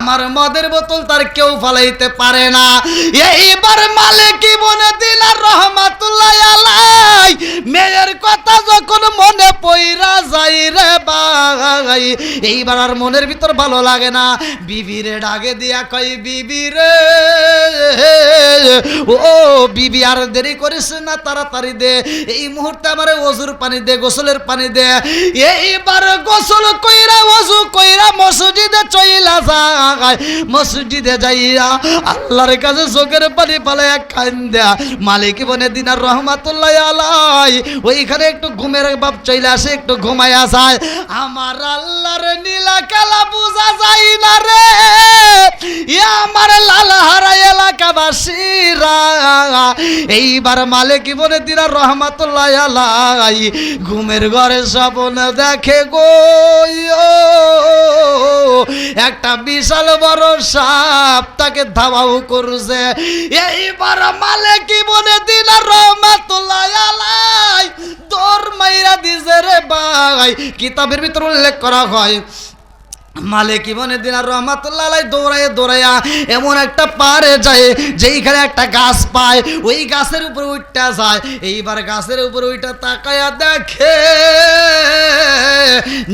আমার মদের বোতল তার কেউ ফালাইতে পারে না। এইবার মালিক ইবনে দিনার রহমাতুল্লাহ আলাই মেয়ের কথা যখন মনে পইরা যায় রে ভাই, এইবার আর মনের ভিতর ভালো লাগে না। বিবিরে ডাকে দিয়া কই, বিবি রে ও বিবি আর দেরি করিস না, তাড়াতাড়ি দে, এই মুহূর্তে আমারে ওযুর পানি দে, গোসলের পানি দে। এইবার গোসল কইরা ওযু কইরা মসজিদে চইলা যায়। মসজিদে যাইয়া আল্লাহর কাছে চোখের পানি পালায়া কান্দা মালিক ইবনে দিনার রহমাতুল্লাহ আলাই ওইখানে একটু ঘুমের বাপ চইলা আসে, একটু ঘুমায়া যায়। আমার আল্লাহর নীলা কালা বুঝা যায় না রে, আমার লালহারা এলাকাবাসীরা। এইবার মালিক ইবনে দিনার রহমাতুল্লাহ আলাই ঘুমের ঘরে স্বপ্ন দেখে গো, একটা বিশাল বড় সাপ তাকে ধাওয়াও করছে। এইবার মালিক ইবনে দিনার রহমাতুল্লাহ আলাই দৌড় মাইরা দিছে রে ভাই। কিতাবের ভিতর উল্লেখ করা হয় মালিক ইবনে দিনার রহমাতুল্লাহ আলাই দৌড়াইয়া দৌড়াইয়া এমন একটা পারে যায় যেইখানে একটা গাছ পায়, ওই গাছের উপরে উঠটা যায়। এইবার গাছের উপরে উঠটা তাকায়া দেখে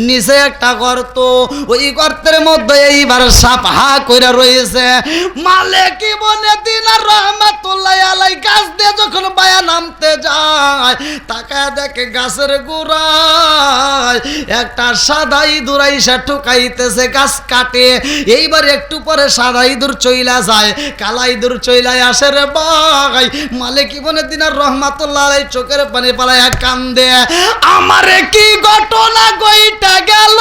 নিচে একটা গর্ত, ওই গর্তের মধ্যে এইবার সাপ হা কইরা রয়েছে। মালিক ইবনে দিনার রহমাতুল্লাহ আলাই গাছ দিয়ে যখন বায়া নামতে যায়, তাকায়া দেখে গাছের গোড়ায় একটা সাদা ইঁদুর আইসা ঠুকাইতে গাছ কাটে। এইবার একটু পরে সাদা ইঁদুর চইলা যায়, কালা ইঁদুর চইলাই আসে রে ভাই। মালিক ইবনে দিনার রহমাতুল্লাহ আলাই চোখের পানি পালায়া কান্দে, আমারে কি ঘটনা গইটা গেল,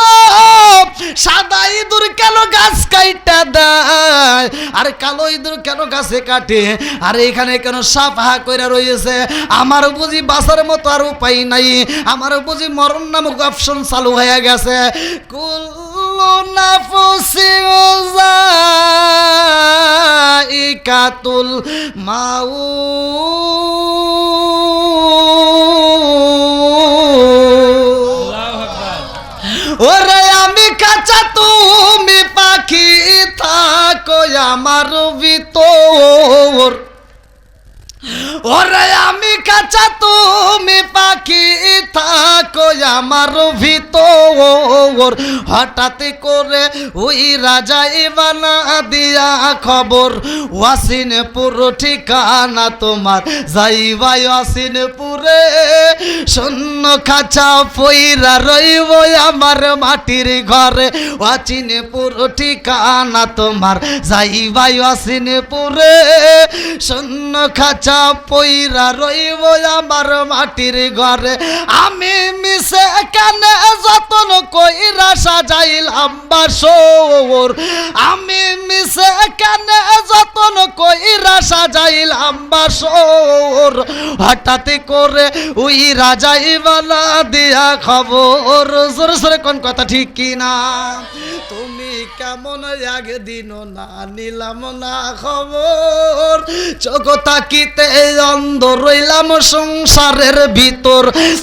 সাদা ইঁদুর কেন গাছ কাইটা দেয় আর কালো ইঁদুর কেন গাছে কাটে, আর এখানে কেন সাপ হা কইরা রয়েছে। আমার বুঝি বাঁচার মতো আর উপায় নাই, আমার বুঝি মরণ নামক অপশন চালু হয়ে গেছে। কুল্লু নাফসিন যায়িকাতুল মাউত। ওরে আমি কাঁচা তুমি পাখি, থাকো আমার ভিতর। ওরে আমি কাঁচা তুমি পাখি, থাকো আমার ভিতর। হঠাৎ করে ওই রাজা ইবানা দিয়া খবর, ওয়াসিনপুর ঠিকানা তোমার, যাইবা ওয়াসিনপুরে। শূন্য খাঁচা পইরা রইব আমার মাটির ঘরে, ওয়াসিনপুর ঠিকানা তোমার, যাইবা ওয়াসিনপুরে। শূন্য খাঁচা পইরা রইব আমার মাটির ঘরে। আমি মিশে কানে যতন কইরা সাজাইলাম বাসর, আমি মিশে কানে যতন কইরা সাজাইলাম বাসর। হঠাৎ করে ওই রাজা ইবানা দিয়া খবর, জোরে জোরে কোন কথা ঠিক কিনা? তুমি কেমন একদিন না নিলাম না খবর, চোখ তাকিতে অন্ধ রইলাম সংসারের ভিতর।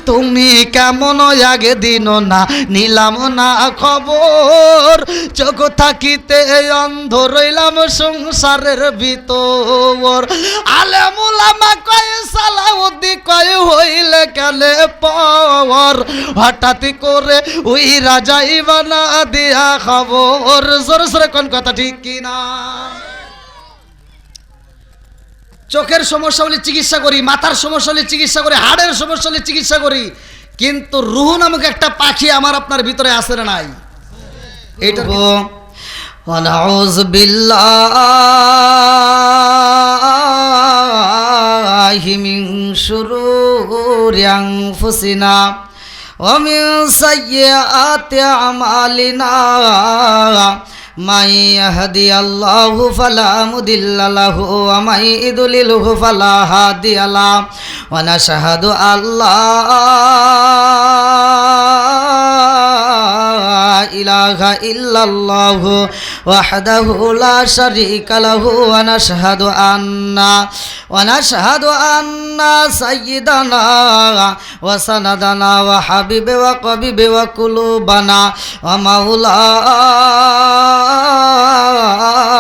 তুমি কেমন একদিন না নিলাম না খবর, চোখ থাকিতে অন্ধ রইলাম সংসারের ভিতর। আলেম উলামা কয় সালাউদ্দিন কয় হইলে কালে পর। হঠাৎ করে ওই রাজা ইবানা দিয়া খবর, জোরে জোরে কোন কথা ঠিক কিনা? চোখের সমস্যা হলে চিকিৎসা করি, মাথার সমস্যা হলে চিকিৎসা করি, হাড়ের সমস্যা হলে চিকিৎসা করি, কিন্তু রুহ নামক একটা পাখি আমার আপনার ভিতরে আছে না নাই? এইটা ওয়ানাউযু বিল্লাহি মিন শুরুরি আনফুসিনা ওয়া মিন সাইয়্যাতি আমালিনা। মাই ইয়াহদিয়াল্লাহু ফালা মুদিল্লা লাহু ওয়া মাই ইদলিলহু ফালা হাদিয়া লাহু। ওয়া নাশহাদু আল্লা ইলাহা ইল্লাল্লাহু ওয়াহদাহু লা শারীকা লাহু। ওয়া নাশহাদু আন্না সাইয়্যিদানা ওয়া সানাদানা ওয়া হাবিবে ওয়া কবিবে ওয়া কুলুবানা ওয়া মাওলানা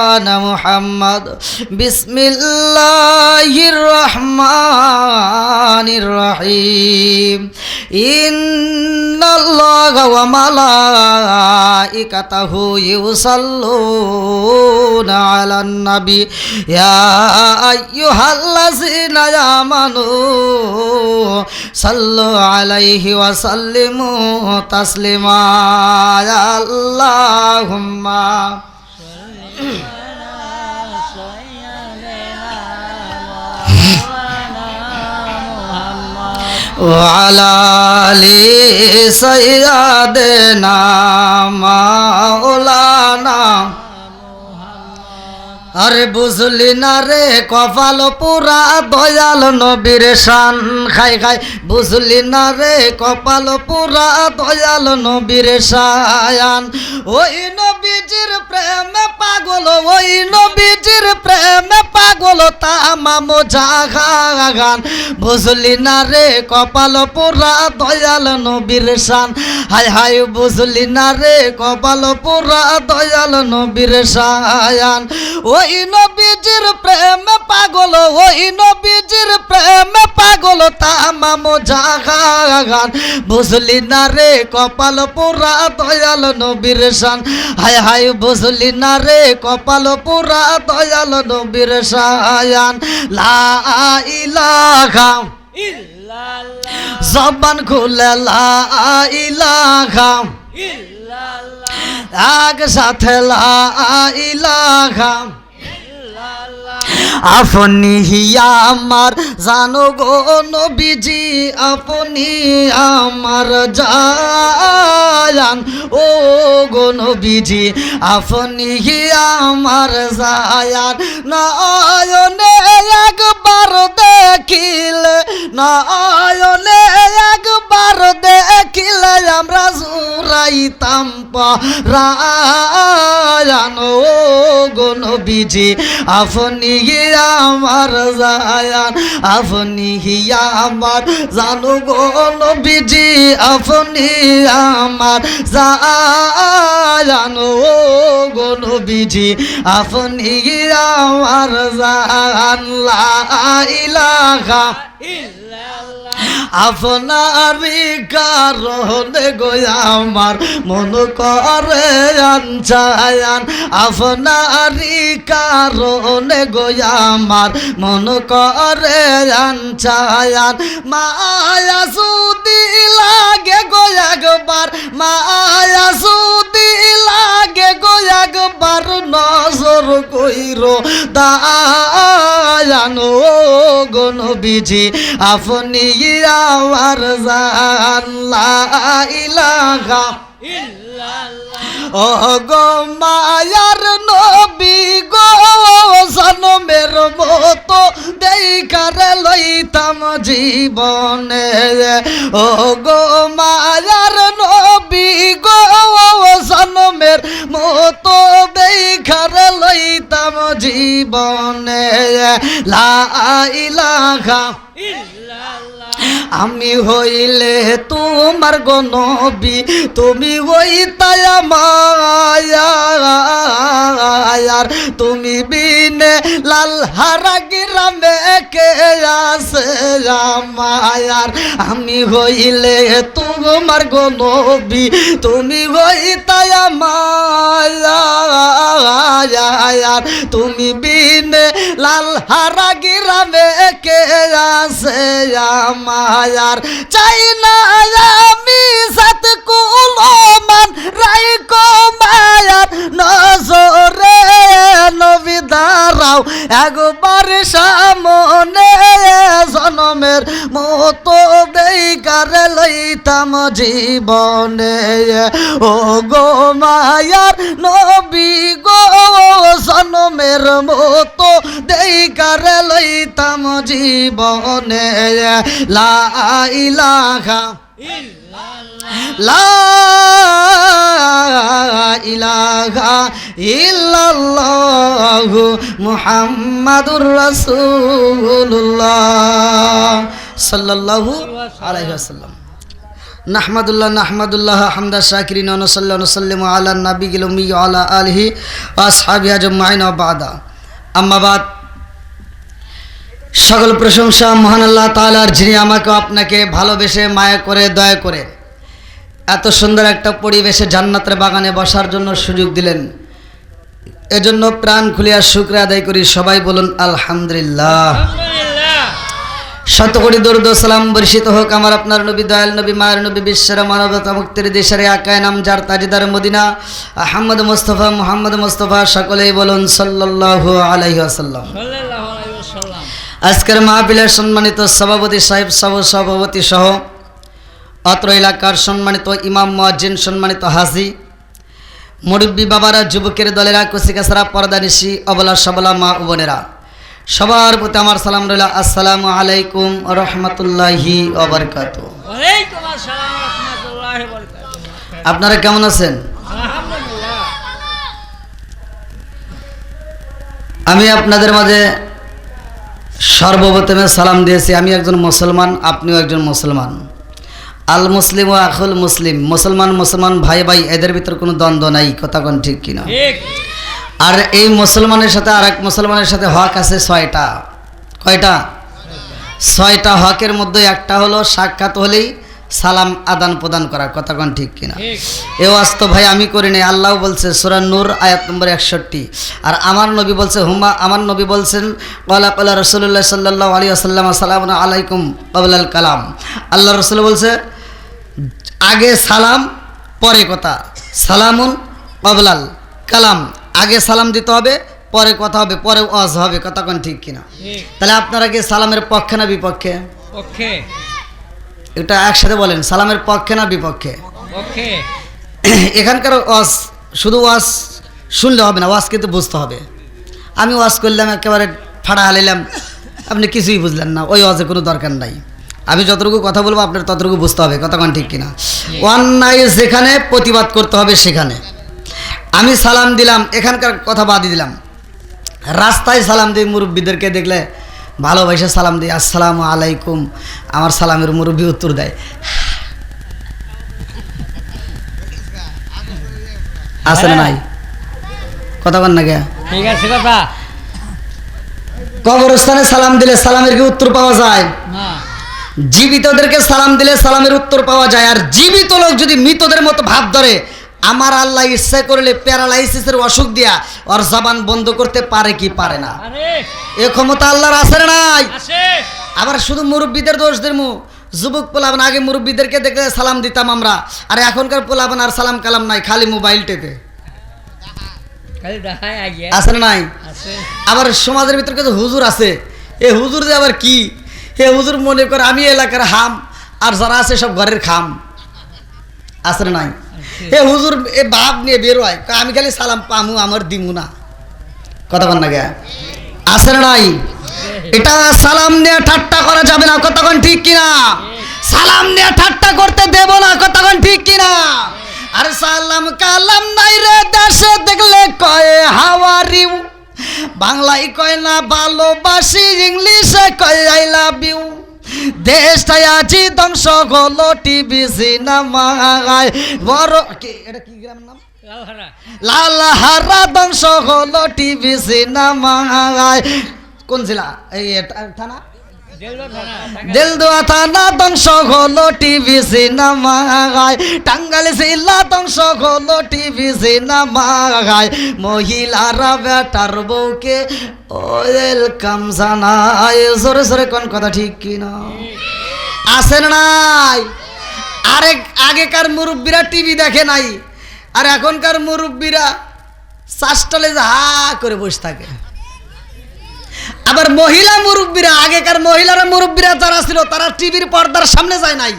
মাওলানা মুহাম্মদ। বিসমিল্লাহির রহমানির রহিম। ইন্নাল্লাহা ওয়া মালাইকাতাহু ইউসাল্লুনা আলান নবী ইয়া আইয়ুহাল্লাযীনা আমানু সাল্লু আলাইহি ওয়া সাল্লিমু তাসলিমা। আল্লাহুম্মা ওয়ালা আলি সাইয়্যিদিনা মাওলানা। আরে বুঝলি না রে কপাল পুরা দয়াল নবীর শান। খাই খাই বুঝলি না রে কপাল পুরা দয়াল নবীর শায়ান। ওই নবীজির প্রেমে পাগল, ওই নবীজির প্রেমে পাগল তামাম জাহান। বুঝলি না রে কপাল পুরা দয়াল নবীর শান। হাই হাই বুঝলি না রে কপাল পুরা দয়াল নবীর শায়ান। ওই নবীজির প্রেমে পাগল, ওই নবীজির প্রেমে পাগল তামাম জাহান। বুঝলি না রে কপাল পুরা দয়াল নবীর শান। হাই হাই বুঝলি না রে কপাল পুরা দয়াল নবীর শায়ান। লা ইলাহা ইল্লাল্লাহ, জবান খুলে লা ইলাহা ইল্লাল্লাহ, আগ সাথে লা ইলাহা। আপনি হিয়া আমার জানো গো নবীজি, আপনি আমার জান। ও গো নবীজি আপনি হিয়া আমার জান। নয়নে একবার দেখিলে, নয়নে একবার দেখিলে আমরা জুরাইতাম পরায়ান। ও গো নবীজি আপনি আমার জায়ান, আপনি আমার জানো গো নবীজি, আপনি আমার জায়ান। ও গো নবীজি আপনি আমার জায়ান। লা ইলাহা ইল্লাল্লাহ, আপনারই কারণে গো আমার মন করে আনছায়ান। আপনারই কারণে গো আমার মন করে আনছায়ান। মায়া সুদি লাগে গো একবার, মায়া সুদি লাগে গো একবার নজর কইরো দায়ান। ও গো নবীজি আপনি আমার জান। লা ইলাহা ইল্লাল্লাহ, ও গো মায়ার নবী গো জনমের মতো দেখারে লইতাম জীবনে। ও গো মায়ার নবী গো জনমের মতো দেখারে লইতাম জীবনে। লা ইলাহা ইল্লাল্লাহ, আমি হইলে তোমার গো নবী, তুমি হইতাই আমার। তুমি বিনে লাল হারা গ্রামে কে আছে আমার। আমি হইলে তোমার গো নবী, তুমি হইতাই আমার। তুমি বিনে লাল হারা গ্রামে কে আছে আমার। চাই না আমি সাত কুলমান রাইকো মায়ার নজরে নবী দাঁড়াও একবার সামনে। জনমের মতো দেখারে লইতাম জীবনে। ও গো মায়ার নবী গো জনমের মতো দেখারে লইতাম জীবনে। লা ইলাহা লা ইলাহা ইল্লাল্লাহু মুহাম্মাদুর রাসূলুল্লাহ সাল্লাল্লাহু আলাইহি ওয়াসাল্লাম। নাহমাদুল্লাহ হামদা শাকিরিন ওয়া নুসাল্লি ওয়া নুসাল্লিমু আলা নাবিয়িল উম্মি ওয়া আলা আলিহি ওয়া আসহাবিহি আজমাইন ওয়া বাদা আম্মা বাদ। সকল প্রশংসা মহান আল্লাহ তাআলার, যিনি আমাকে আপনাকে ভালোবেসে মায়া করে দয়া করে এত সুন্দর একটা পরিবেশে জান্নাতের বাগানে বসার জন্য সুযোগ দিলেন। এজন্য প্রাণ খুলিয়া শুকরিয়া আদায় করি। সবাই বলুন আলহামদুলিল্লাহ। শত কোটি দরুদ ও সালাম বর্ষিত হোক আমার আপনার নবী, দয়াল নবী, মায়ের নবী, বিশ্বের মানবতা মুক্তির দেশের আকায় নাম যার তাজদার মদিনা আহমদ মুস্তফা মুহাম্মদ মুস্তফা, সকলেই বলুন সাল্লাল্লাহু আলাইহি ওয়াসাল্লাম। আজকের মাহফিলের সম্মানিত সভাপতি সাহেব, সভাপতি সহ অত্র এলাকার সম্মানিত ইমাম মুয়াজ্জিন, সম্মানিত হাজী, মুরব্বী বাবারা, যুবকের দলেরা, কচিকাছাড়া, পর্দানিশী, অবলা সবলা মা ও বোনেরা, সবার প্রতি আমার সালাম রইল। আসসালামু আলাইকুম ওয়া রাহমাতুল্লাহি ওয়া বারাকাতুহু। ওয়ালাইকুম আসসালাম ওয়া রাহমাতুল্লাহি ওয়া বারাকাতুহু। আপনারা কেমন আছেন? আলহামদুলিল্লাহ। আমি আপনাদের মাঝে সর্বপ্রথমে সালাম দিয়েছি। আমি একজন মুসলমান, আপনিও একজন মুসলমান। আল মুসলিম ও আখুল মুসলিম, মুসলমান ভাই ভাই, এদের ভিতর কোনো দ্বন্দ্ব নাই। কথা কোন ঠিক কিনা? ঠিক। আর এই মুসলমানের সাথে আর এক মুসলমানের সাথে হক আছে 6টা। কয়টা? 6টা হকের মধ্যে একটা হলো সাক্ষাৎ হলেই সালাম আদান প্রদান করা। কথা কোন ঠিক কিনা? এ ওয়াজ ভাই আমি করি নাই, আল্লাহ বলছে সূরা নূর আয়াত নম্বর 61। আর আমার নবী বলছে আমার নবী বলছেন ওয়ালা ক্বালা রাসূলুল্লাহ সাল্লাল্লাহু আলাইহি ওয়াসাল্লাম আসসালামু আলাইকুম ক্বাবলাল কালাম। আল্লাহ রাসূল বলছে আগে সালাম পরে কথা, সালামুন ক্বাবলাল কালাম। আগে সালাম দিতে হবে, পরে কথা হবে, পরে ওয়াজ হবে। কথা কোন ঠিক কিনা? তাহলে আপনারা কি সালামের পক্ষে না বিপক্ষে? পক্ষে। এটা একসাথে বলেন, সালামের পক্ষে না বিপক্ষে? পক্ষে। এখানকার ওয়াজ শুধু ওয়াজ শুনলে হবে না, ওয়াজ কিন্তু বুঝতে হবে। আমি ওয়াজ করলাম একেবারে ফাড়া হালাইলাম, আপনি কিছুই বুঝলেন না, ওই ওয়াজের কোনো দরকার নাই। আমি যতটুকু কথা বলবো আপনার ততটুকু বুঝতে হবে। কথা কোন ঠিক কিনা? অন্যায় যেখানে প্রতিবাদ করতে হবে সেখানে। আমি সালাম দিলাম, এখানকার কথা বাদই দিলাম, রাস্তায় সালাম দিই, মুরব্বীদেরকে দেখলে ভালোবাসে সালাম দিই, আসসালামু আলাইকুম। আমার সালামের মুরব্বী উত্তর দেয় আছে না নাই? কথা বল না কে? ঠিক আছে কথা। কবরস্থানে সালাম দিলে সালামের কি উত্তর পাওয়া যায়? না। জীবিতদেরকে সালাম দিলে সালামের উত্তর পাওয়া যায়। আর জীবিত লোক যদি মৃতদের মতো ভাব ধরে, আমার আল্লাহ ইচ্ছা করলে প্যারালাইসিসের অসুখ দিয়া ওর জবান বন্ধ করতে পারে কি পারে না? এ ক্ষমতা আল্লাহর আছে না নাই? আবার শুধু মুরব্বীদের দোষ দেবো, যুবক পোলাবান আগে মুরব্বীদেরকে দেখে সালাম দিতাম আমরা, আর এখনকার পোলাবান আর সালাম কালাম নাই, খালি মোবাইল টেপে। আছে না নাই? আবার সমাজের ভিতরে কিছু হুজুর আছে, এ হুজুর যে আবার কি, এ হুজুর মনে করে আমি এলাকার হাম, আর যারা আছে সব ঘরের খাম। আছে না নাই? এ হুজুর এ বাপ নিয়ে বের হয়, আমি খালি সালাম পামু, আমার দিমু না। কথা বল না গে? আছে না নাই? এটা সালাম নিয়ে ঠাট্টা করা যাবে না। কতক্ষণ ঠিক কিনা? সালাম নিয়ে ঠাট্টা করতে দেব না। কতক্ষণ ঠিক কিনা? আর সালাম কালাম নাই রে দেশে দেখলে কয় হাওয়ারিউ, বাংলায় কয় না ভালোবাসি, ইংলিশে কয় আই লাভ ইউ। দেশটাই আজি ধ্বংস হলো টিভি সিনেমায়, বড় এটা কি গ্রামের নাম? লালহারা ধ্বংস হলো টিভি সিনেমায়। কোন জেলা? এই থানা দেলদুয়া থানা ধ্বংস হলো টিভি সিনেমায়, টাঙ্গাইল জেলা ধ্বংস হলো টিভি সিনেমায়। মহিলারা বেটার বউকে ওয়েলকাম জানায়। জোরে জোরে কোন কথা ঠিক কিনা? আছে না নাই? আগেকার মুরব্বীরা টিভি দেখে নাই, আর এখনকার মুরব্বীরা চাষটালে হা করে বসে থাকে। আবার মহিলা মুরব্বীরা, আগেকার মহিলারা মুরব্বীরা যারা ছিল তারা টিভির পর্দার সামনে যায় নাই,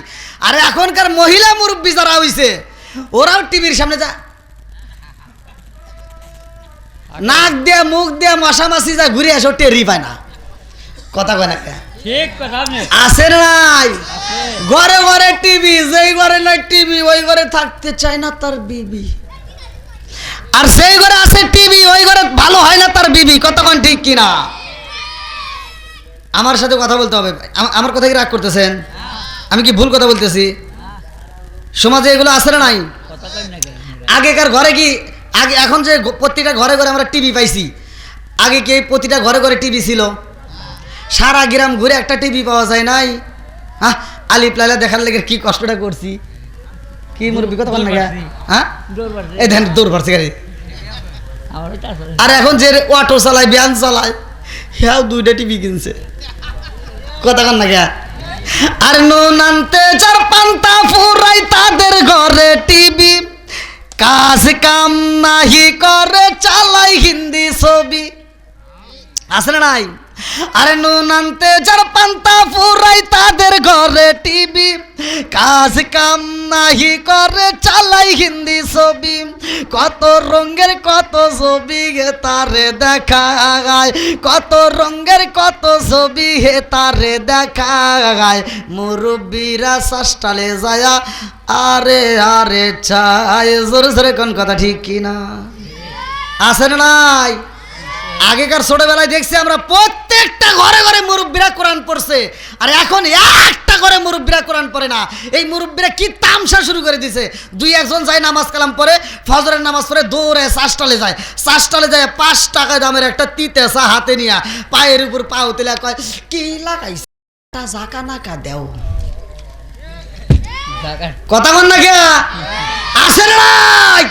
আর এখনকার মহিলা মুরব্বী যারা হইছে ওরাও টিভির সামনে যায়, নাক দিয়ে মুখ দিয়ে মশামাছি যা ঘুরে আসে, টেরি পায় না। কথা কয় না? আছে নাই? ঘরে ঘরে টিভি, যেই ঘরে নাই টিভি ওই ঘরে থাকতে চায় না তার বিবি, আর সেই ঘরে আছে টিভি ওই ঘরে ভালো হয় না তার বিবি। কতক্ষণ ঠিক কিনা? আমার সাথে কথা বলতে হবে। আমার কথা কি রাগ করতেছেন? আমি কি ভুল কথা বলতেছি? সমাজে এগুলো আছে না নাই? কথা কই না কেন? আগেকার ঘরে কি আগে এখন যে প্রতিটা ঘরে ঘরে আমরা টিভি পাইছি, আগে কি এই প্রতিটা ঘরে ঘরে টিভি ছিল? সারা গ্রাম ঘুরে একটা টিভি পাওয়া যায় নাই? হ্যাঁ, আলিফ লাইলা দেখার লেগে কি কষ্টটা করছি, কি মুরব্বী কথা বল না কে? হ্যাঁ, দৌড় বাড়ছে। এই দেখেন দৌড় পারছে গাড়ি। আমার এটা আছে। আর এখন যে অটো চালায়, ভ্যান চালায়, হ্যাঁ 2টা টিভি কিনছে, কথা কন না কে? আর নুন আনতে যার পান্তা ফুরাই তাদের ঘরে টিভি, কাজ কাম নাহি করে চালাই হিন্দি ছবি, আছে না নাই? আরে নুন আনতে যার পান্তা ফুরাই তাদের ঘরে টিভি, কাজ কাম নাহি করে চালাই হিন্দি ছবি, কত রঙের কত ছবি হে তারে দেখায়, কত রঙের কত ছবি হে তারে দেখায়, মুরব্বীরা শাস্তালে যায়া আরে আরে চাই, জোরে জোরে কোন কথা ঠিক কিনা? আছে না নাই? আগেকার ছোটবেলায় দেখছি আমরা প্রত্যেকটা ঘরে ঘরে মুরব্বীরা কোরআন পড়ছে, আর এখন একটা ঘরে মুরব্বীরা কোরআন পড়ে না। এই মুরব্বীরা কি তামসা শুরু করে দিছে, 2-1 যায় নামাজ কালাম পড়ে, ফজরের নামাজ পড়ে দৌড়ে চাষটালে যায়, চাষটালে যায় 5 টাকা দামের একটা তিতে চা হাতে নিয়া পায়ের উপর পা উতলে কয় কি লাগাইছে জাকা নাকা দেও, কথা বল না কে? আসে না নাই?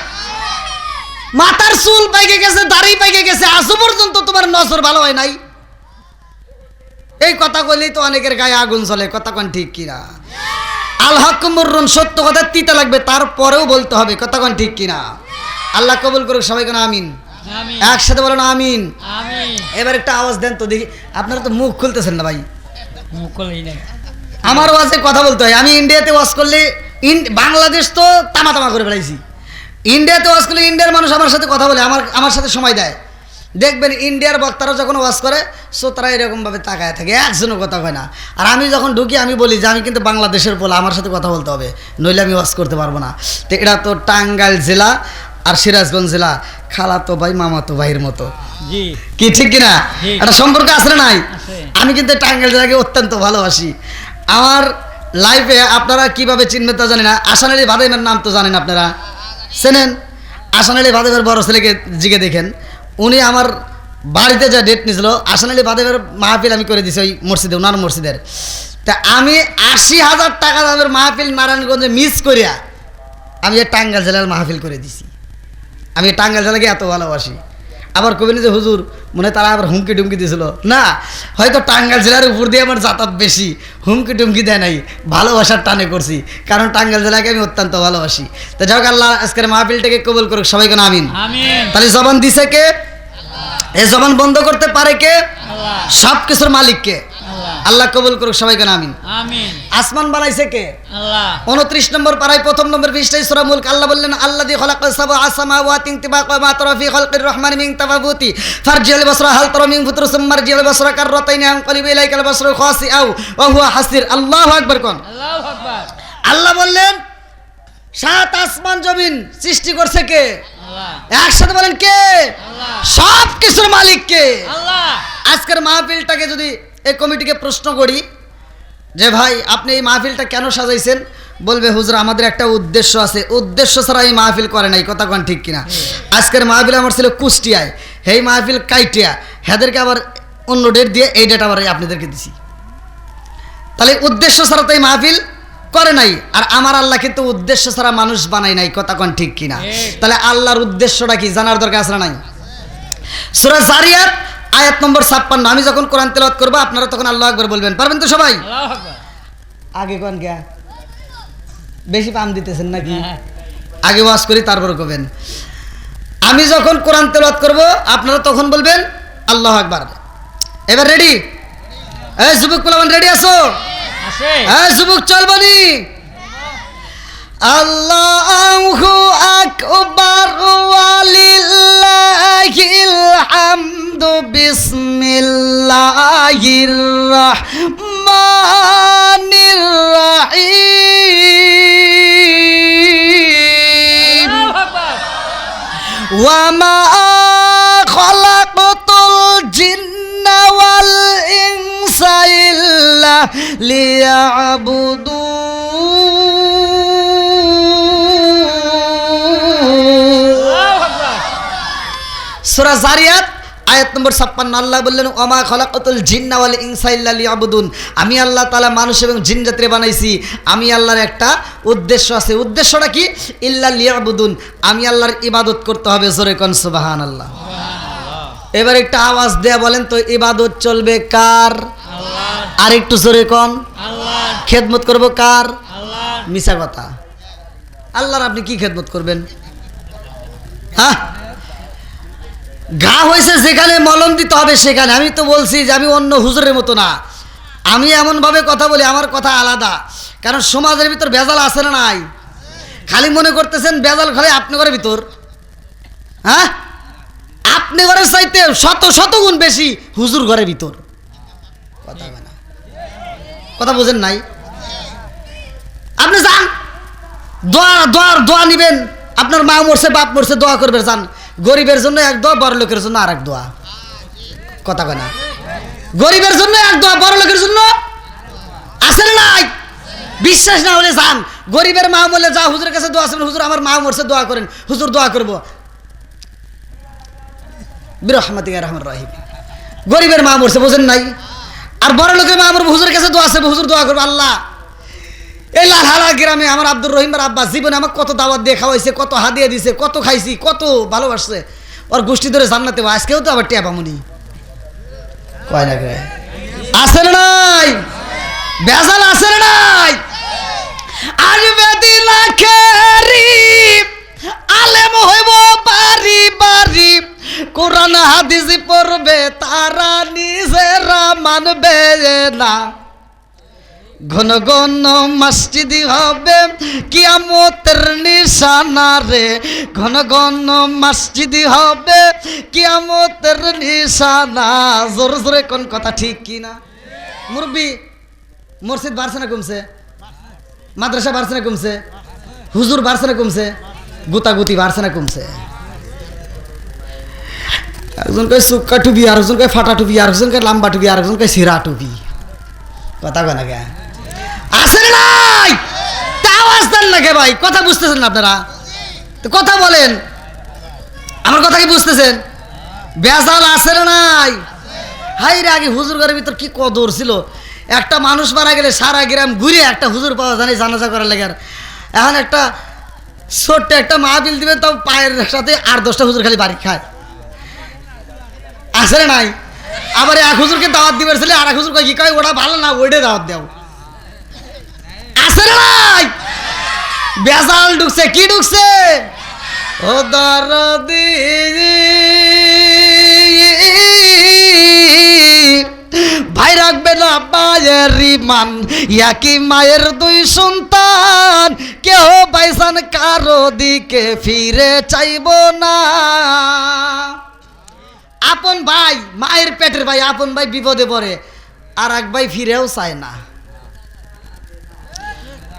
মাথার চুল পাইকে গেছে, দাড়ি পাইকে গেছে, আজও পর্যন্ত তোমার নজর ভালো হয় নাই। এই কথা কইলেই তো অনেকের গায়ে আগুন জ্বলে, কথা কোন ঠিক কিনা? আল হক মুররুন, সত্য কথা তিতা লাগবে, তারপরেও বলতে হবে, কথা কোন ঠিক কিনা? আল্লাহ কবুল করুক সবাই, কোন আমিন। আমিন। একসাথে বলেন আমিন। আমিন। এবার একটা আওয়াজ দেন তো দেখি, আপনারা তো মুখ খুলতেছেন না ভাই। মুখ খুলেই নাই। আমার ওয়াজে কথা বলতে হয়। আমি ইন্ডিয়াতে ওয়াজ করলে বাংলাদেশ তো তামা তামা করে ফেলাইছি, ইন্ডিয়াতে ওয়াজ করলে ইন্ডিয়ার মানুষ আমার সাথে কথা বলে, আমার সাথে সময় দেয়। দেখবেন ইন্ডিয়ার বক্তারা যখন ওয়াজ করে শ্রোতারা এরকমভাবে তাকায় থাকে, একজনও কথা হয় না। আর আমি যখন ঢুকি আমি বলি যে আমি কিন্তু বাংলাদেশের পোলা, আমার সাথে কথা বলতে হবে, নইলে আমি ওয়াজ করতে পারবো না। তো এটা তো টাঙ্গাইল জেলা আর সিরাজগঞ্জ জেলা খালাতো ভাই মামাতো ভাইয়ের মতো, জি কি ঠিক কিনা? জি। একটা সম্পর্ক আছে না নাই? আছে। আমি কিন্তু টাঙ্গাইল জেলাকে অত্যন্ত ভালোবাসি। আমার লাইফে আপনারা কিভাবে চিনবেন তা জানি না, আসান আলী ভাদেমের নাম তো জানেন আপনারা, চেনেন? আসান আলী ভাদেমের বড় ছেলেকে জিগে দেখেন, উনি আমার বাড়িতে যা ডেট নিয়েছিল, আসান আলী ভাদেমের মাহফিল আমি করে দিছি ওই মসজিদে, ওনার মসজিদের। তা আমি 80,000 টাকা দামের মাহফিল নারায়ণগঞ্জে মিস করিয়া আমি এই টাঙ্গাইল জেলার মাহফিল করে দিছি। আমি এই টাঙ্গাইল জেলাকে এত ভালোবাসি। আবার কবেন যে হুজুর মনে হয় তারা আবার হুমকি টুমকি দিয়েছিল, না, হয়তো টাঙ্গাইল জেলার উপর দিয়ে আমার যাতায়াত বেশি, হুমকি টুমকি দেয় নাই, ভালোবাসার টানে করছি, কারণ টাঙ্গাইল জেলাকে আমি অত্যন্ত ভালোবাসি। তো যাই হোক, আল্লাহ আজকের মাহফিলটাকে কবুল করুক সবাইকে, আমিন। আমিন। তাহলে জবান দিছে কে? এই জবান বন্ধ করতে পারে কে? আল্লাহ। সব কিছুর মালিক কে? আল্লাহ। আল্লাহ কবুল করুক সবাইকে, আমিন। আমিন। আসমান বানাইছে কে? আল্লাহ। 29 নম্বর পারায় 1ম নম্বর পৃষ্ঠায় সূরা মুলক আল্লাহ বললেন আল্লাযী খালাকাস সাবআ সামাওয়াতিন তিবাকা মা তারা ফি খালকির রহমানি মিন তাফাবুতি ফারজিল বাসরা হাল তারা মিন ফুতুর সুম্মা মারজিল বাসরা কাররাতাইনি আনকালিবু ইলাইকাল বাসরু খাসিআউ ওয়া হুয়া হাসির। আল্লাহু আকবার কোন? আল্লাহু আকবার। আল্লাহ বললেন 7 আসমান জমিন সৃষ্টি করছে কে? আল্লাহ। একসাথে বলেন কে? আল্লাহ। সব কিছুর মালিক কে? আল্লাহ। আজকের মাহফিলটাকে যদি এই কমিটিকে প্রশ্ন করি যে ভাই আপনি এই মাহফিলটা কেন সাজাইছেন, বলবে হুজুর আমাদের একটা উদ্দেশ্য আছে, উদ্দেশ্য ছাড়া এই মাহফিল করে নাই, কথা কোন ঠিক কিনা? আজকের মাহফিল আমার ছিল কুষ্টিয়ায়, এই মাহফিল কাইটিয়া, হেদেরকে আবার অন্য ডেট দিয়ে এই ডেট আবার আপনাদেরকে দিছি। তাহলে উদ্দেশ্য ছাড়া তো এই মাহফিল করে নাই, আর আমার আল্লাহ কিন্তু উদ্দেশ্য ছাড়া মানুষ বানাই নাই, কথা কোন ঠিক কিনা? তাহলে আল্লাহর উদ্দেশ্যটা কি জানার দরকার আছে না নাই? সূরা জারিয়াত আয়াত নম্বর 56। আমি যখন কোরআন তেলাওয়াত করব আপনারা তখন আল্লাহু আকবার বলবেন, পারবেন তো সবাই? আল্লাহু আকবার। আগে কোন কে বেশি পাম দিতেছেন নাকি? হ্যাঁ। আগে ওয়াজ করি তারপর করবেন। আমি যখন কোরআন তেলাওয়াত করব আপনারা তখন বলবেন আল্লাহু আকবার। এবার রেডি? এই যুবক পোলাপান রেডি আছো? আছে। এই যুবক চলবনি? আল্লাহু আকবার ওয়ালিল্লাহিল হামদু বিসমিল্লাহির রাহমানির রাহিম। আল্লাহু আকবার। ওয়া মা খালাকাতুল জিন্না ওয়াল ইনসা ইল্লা লিয়াবুদুন। সূরা জারিয়াত আয়াত নম্বর 56 আল্লাহ বললেন ওমা খলাকাতুল জিন্না ওয়াল ইনসা ইল্লা লিয়াবুদুন, আমি আল্লাহ তাআলা মানুষ এবং জিন জাতিরে বানাইছি, আমি আল্লাহর একটা উদ্দেশ্য আছে। উদ্দেশ্যটা কি? ইল্লা লিয়াবুদুন, আমি আল্লাহর ইবাদত করতে হবে। জোরে কোন সুবহানাল্লাহ। এবার একটা আওয়াজ দেয়া বলেন তো, ইবাদত চলবে কার? আল্লাহ আর একটু জোরে কোন। আল্লাহ খেদমত করব কার? আল্লাহ মিছা কথা। আল্লাহর আপনি কি খেদমত করবেন? হ্যাঁ, ঘা হয়েছে যেখানে মলম দিতে হবে সেখানে। আমি তো বলছি যে আমি অন্য হুজুরের মতো না, আমি এমনভাবে কথা বলি, আমার কথা আলাদা। কারণ সমাজের ভিতর ভেজাল আছে না নাই? খালি মনে করতেছেন ভেজাল খালি আপনি ঘরের ভিতর। হ্যাঁ, আপনি ঘরের চাইতে শত শত গুণ বেশি হুজুর ঘরের ভিতর। কথা হবে না, কথা বোঝেন নাই? আপনি যান দোয়া দোয়া দোয়া নিবেন, আপনার মা মরছে বাপ মরছে দোয়া করবে, যান। গরিবের জন্য এক দোয়া, বড় লোকের জন্য আর এক দোয়া। কথা কয় না? গরিবের জন্য এক দোয়া, বড় লোকের জন্য আছে না নাই? বিশ্বাস না হলে যান, গরিবের মা বলে যা হুজুরের কাছে দোয়া করবেন, হুজুর আমার মা মরছে দোয়া করেন, হুজুর দোয়া করবো বিরহমাতিকা রহমান রহিম। গরিবের মা মরছে, বোঝেন নাই? আর বড় লোকের মা মরবে, হুজুরের কাছে দোয়া আছে, হুজুর দোয়া করবো আল্লাহ এই লালহালা গ্রামে আমার আব্দুর রহিমের আব্বা জীবনে আমাকে কত দাওয়াত দিয়ে খাওয়াইছে, কত হাদিয়া দিছে, কত খাইছি, কত ভালোবাসছে, ওর গোষ্ঠী ধরে জান্নাতে আজকেও তো আবার টিয়া পামুনি। কয় না কে আছে না নাই? বেজাল আছে না নাই? আসবে দিন আখেরি আলেম হইব বাড়ি বাড়ি, কোরআন হাদিস পড়বে তারা নিজেরা মানবে না। ঘন ঘন মসজিদি হবে কিয়ামতের নিশানা রে, ঘন ঘন মসজিদি হবে কিয়ামতের নিশানা। জোর জোরে কোন কথা ঠিক কি না? মুরব্বি, মসজিদ বাড়ছে না কমছে? মাদ্রাসা বাড়ছে না কমছে? হুজুর বাড়ছে না কমছে? গুতাগুতি বাড়ছে না কমছে? একজন কয় সুক্কা টুপি, আর একজন কয় ফাটা টুপি, আর একজন কয় লম্বা টুপি, আর একজন কয় সিরা টুপি। কথা কয় না কে? আসেন নাই? আওয়াজ দেন না কে ভাই? কথা বুঝতেছেন না আপনারা? তো কথা বলেন, আমার কথা কি বুঝতেছেন? বেজাল আছে না নাই? হাই রে, আগে হুজুর ঘরের ভিতর কি কদর ছিল। একটা মানুষ মারা গেলে সারা গ্রাম ঘুরে একটা হুজুর পাওয়া যায় জানাজা করার লাগে। এখন একটা ছোট্ট একটা মাহফিল দিবেন, তাও পায়ের সাথে 8-10টা হুজুর খালি বাড়ি খায়। আছে না নাই? আবার এক হুজুরকে দাওয়াত দিবার ছেলে আর এক হুজুর কয় কি কয় ওটা ভালো না, ওইটা দাওয়াত দেও। আছে না নাই? বেজাল ঢুকছে। কি ঢুকছে? ও দরদি ভাই রাখবে না মায়ের রিমান, একই মায়ের দুই সন্তান, কেউ বাইসান কারো দিকে ফিরে চাইব না। আপন ভাই, মায়ের পেটের ভাই, আপন ভাই বিপদে পড়ে, আর এক ভাই ফিরেও চায় না।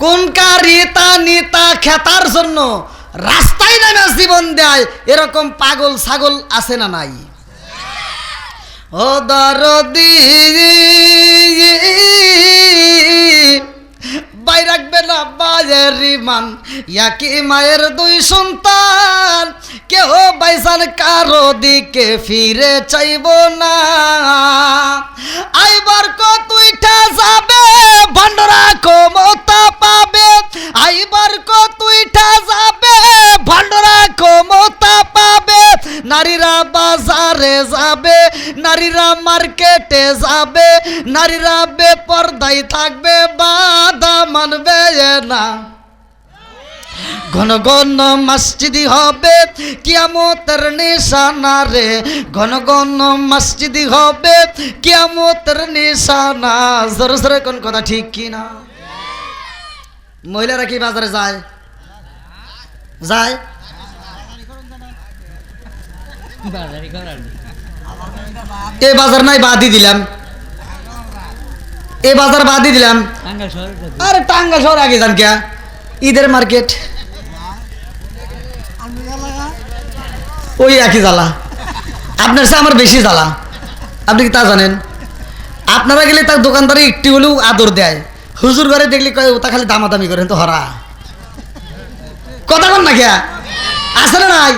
কোন কারিতা নিতা খেতার জন্য রাস্তায় নামে জীবন দেয়, এরকম পাগল ছাগল আছে না নাই? ও দরদি ভাই রাখবে না মায়ের রিমান, একই মায়ের দুই সন্তান, কেউ বাইসান কারো দিকে ফিরে চাইব না। আইবার কতইটা যাবে ভণ্ডরা ক্ষমতা পাবে, আইবার কতইটা যাবে ভণ্ডরা ক্ষমতা পাবে। নারীরা বাজারে যাবে, নারীরা মার্কেটে যাবে, নারীরা বেপরদায় থাকবে, বাধা মানবে না। ঘন ঘন মসজিদি হবে কিয়ামতের নিশানা রে, ঘন ঘন মসজিদি হবে কিয়ামতের নিশানা। জোরে জোরে কোন কথা ঠিক কি না? মহিলারা কি বাজারে যায়? যায়? বাজারি করার এ বাজার নাই বাদই দিলাম, এ বাজার বাদই দিলাম। টাঙ্গাইল শহরে আরে টাঙ্গাইল শহর আগে যান কে? ঈদের মার্কেট ওই একই জ্বালা, আপনার সে আমার বেশি জ্বালা। আপনি কি তা জানেন? আপনারা গেলে তার দোকানদারে একটু হলেও আদর দেয়, হুজুর ঘরে দেখলে কয় ওটা খালি দামাদামি করেন তো হরা। কথা বল না কে? আছে না নাই?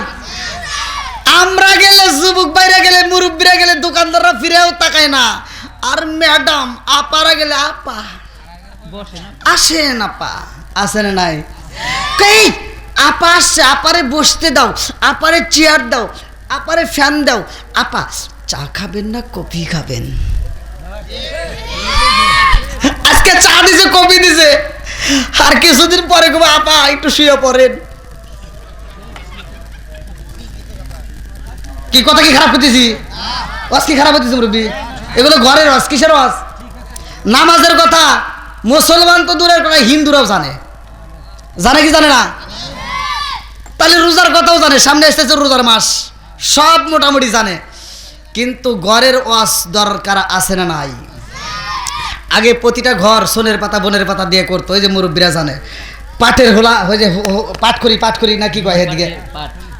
আমরা গেলে, যুবক বাইরে গেলে, মুরব্বীরা গেলে দোকানদাররা ফিরেও তাকায় না। আর ম্যাডাম আপারা গেলে আপা বসে না আসেন, আপা আসেন নাই, কই আপা আসছে, আপারে বসতে দাও, আপারে চেয়ার দাও, আপারে ফ্যান দাও। আপা চা খাবেন না কফি খাবেন? আজকে চা দিছে, কফি দিছে, আর কিছুদিন পরে কবে আপা একটু শুয়ে পড়েন। কি কথা কি খারাপ করতেছি? ওয়াজ কি খারাপ হতেছে মুরব্বী? এগুলো ঘরের ওয়াজ, কিসের ওয়াজ? নামাজের কথা মুসলমান তো দূরের কথা, হিন্দুরাও জানে। জানে কি জানে না? তাহলে রোজার কথাও জানে, সামনে এসেছে রোজার মাস, সব মোটামুটি জানে। কিন্তু ঘরের ওয়াজ দরকার আছে না নাই? আগে প্রতিটা ঘর সোনের পাতা বনের পাতা দিয়ে করতো, ওই যে মুরব্বীরা জানে। পাটের হোলা, ওই যে পাট করি না কি কয় এদিকে,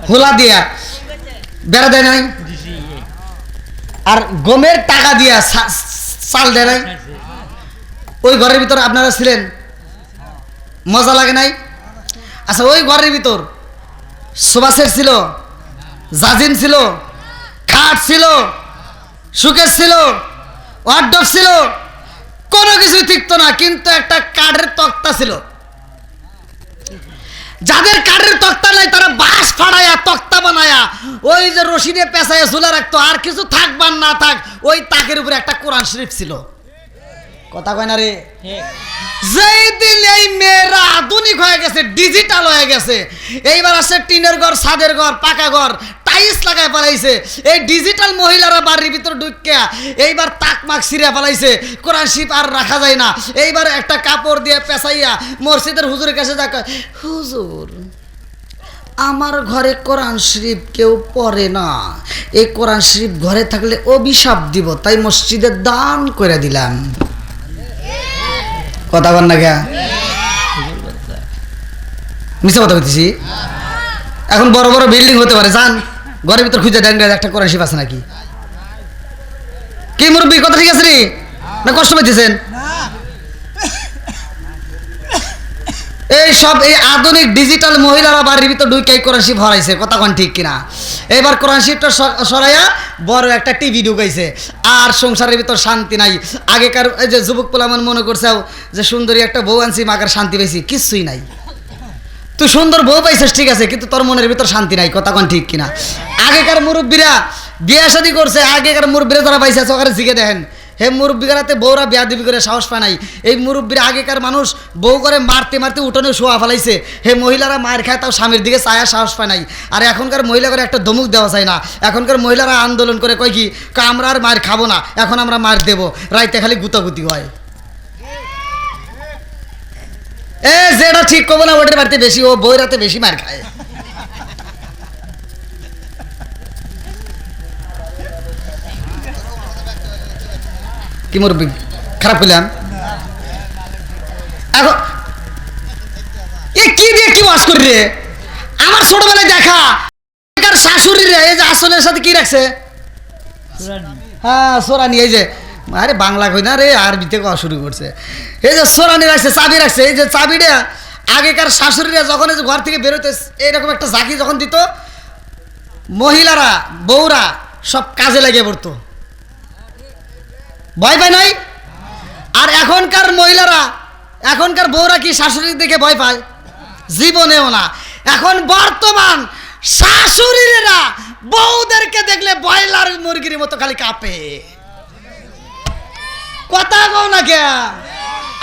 হোলা দিয়া বেড়া দেয় নাই, আর গমের টাকা দিয়া চাল দেয় নাই। ওই ঘরের ভিতর আপনারা ছিলেন, মজা লাগে নাই? আচ্ছা, ওই ঘরের ভিতর সোফা সেট ছিল, জাজিন ছিল, খাট ছিল, সুকেস ছিল, ওয়ার্ডরোব ছিল, কোনো কিছুই ঠিকতো না, কিন্তু একটা কাঠের তক্তা ছিল। যাদের কাঠের তক্তা নাই তারা বাঁশ ফাড়ায়া তক্তা বানায়া ওই যে রশি দিয়ে পেঁচাইয়া ঝুলা রাখতো, আর কিছু থাক বা না থাক ওই তাকের উপরে একটা কোরআন শরীফ ছিল। কথা কয় না রে? যেই দিন এই মেয়েরা আধুনিক হয়ে গেছে, ডিজিটাল হয়ে গেছে, এইবার আছে টিনের ঘর, ছাদের ঘর, পাকা ঘর, টাইলস লাগায় ফেলাইছে, এই ডিজিটাল মহিলারা বাড়ির ভিতর ঢুকিয়া এইবার তাকমাক ছিঁড়ে ফেলাইছে, কোরআন শরীফ আর রাখা যায় না। এইবার একটা কাপড় দিয়ে পেঁচাইয়া মসজিদের হুজুরের কাছে যাক, হুজুর আমার ঘরে কোরআন শরীফ কেউ পড়ে না, এই কোরআন শরীফ ঘরে থাকলে অভিশাপ দিব, তাই মসজিদে দান করে দিলাম। কথা বল না গা, মিশে কথা বলতেছি। এখন বড় বড় বিল্ডিং হতে পারে, যান ঘরের ভিতর খুঁজে দেন একটা কোরআন শরীফ আছে নাকি। কি মুরব্বী কথা ঠিক আছে রে না কষ্ট পাইতেছেন? এই সব এই আধুনিক ডিজিটাল মহিলারা বাড়ির ভিতর ঢুকে কোরআন শরীফ হরাইছে, কথা কোন ঠিক কিনা? এবার কোরআন শরীফটা সরাইয়া বড় একটা টিভি ঢুকাইছে, আর সংসারের ভিতর শান্তি নাই। আগেকার এই যে যুবক পোলামন মনে করছে যে সুন্দরী একটা বউ আনছি মাকার শান্তি পাইছি, কিছুই নাই। তুই সুন্দর বউ পাইছিস ঠিক আছে, কিন্তু তোর মনের ভিতর শান্তি নাই, কথা কোন ঠিক কিনা? আগেকার মুরব্বীরা বিয়ে শাদী করছে, আগেকার মুরব্বীরা যারা পাইছে ওখানে জিগে দেখেন, হে মুরব্বীরাতে বউরা বিয়া দিবি করে সাহস পায় নাই। এই মুরব্বীরা আগেকার মানুষ বউ করে মারতে মারতে উঠোনে শোয়া ফেলাইছে, হে মহিলারা মায়ের খায় তাও স্বামীর দিকে চায়া সাহস পায় নাই। আর এখনকার মহিলা করে একটা ধমক দেওয়া যায় না, এখনকার মহিলারা আন্দোলন করে কয় কি, আমরা আর মায়ের খাবো না, এখন আমরা মার দেবো, রাইতে খালি গুতাগুতি হয়। এ যেটা ঠিক করবো না ওটার বাড়িতে বেশি, ও বই রাতে বেশি মার খায়। কি মুরব্বী খারাপ করলাম? এখন এ কি দিয়ে কি ওয়াজ করি রে? আমার ছোটবেলায় দেখা শাশুড়ি রে এই যে আসলের সাথে কি রাখছে, হ্যাঁ সোরানি, এই যে আরে বাংলা কই না রে, আরবিতে কওয়া শুরু করছে। এই যে সোরানি রাখছে, চাবি রাখছে, এই যে চাবিটা আগেকার শাশুড়িরা যখন এই যে ঘর থেকে বেরোতে এইরকম একটা ঝাঁকি যখন দিত, মহিলারা বউরা সব কাজে লাগিয়ে পড়তো, ভয় পায় নাই। আর এখনকার মহিলারা, এখনকার বউরা কি শাশুড়ি দেখে ভয় পায়? জীবনেও না। এখন বর্তমান শাশুড়িরা বউদেরকে দেখলে ব্রয়লার মুরগির মতো খালি কাঁপে। কথা কও না কে,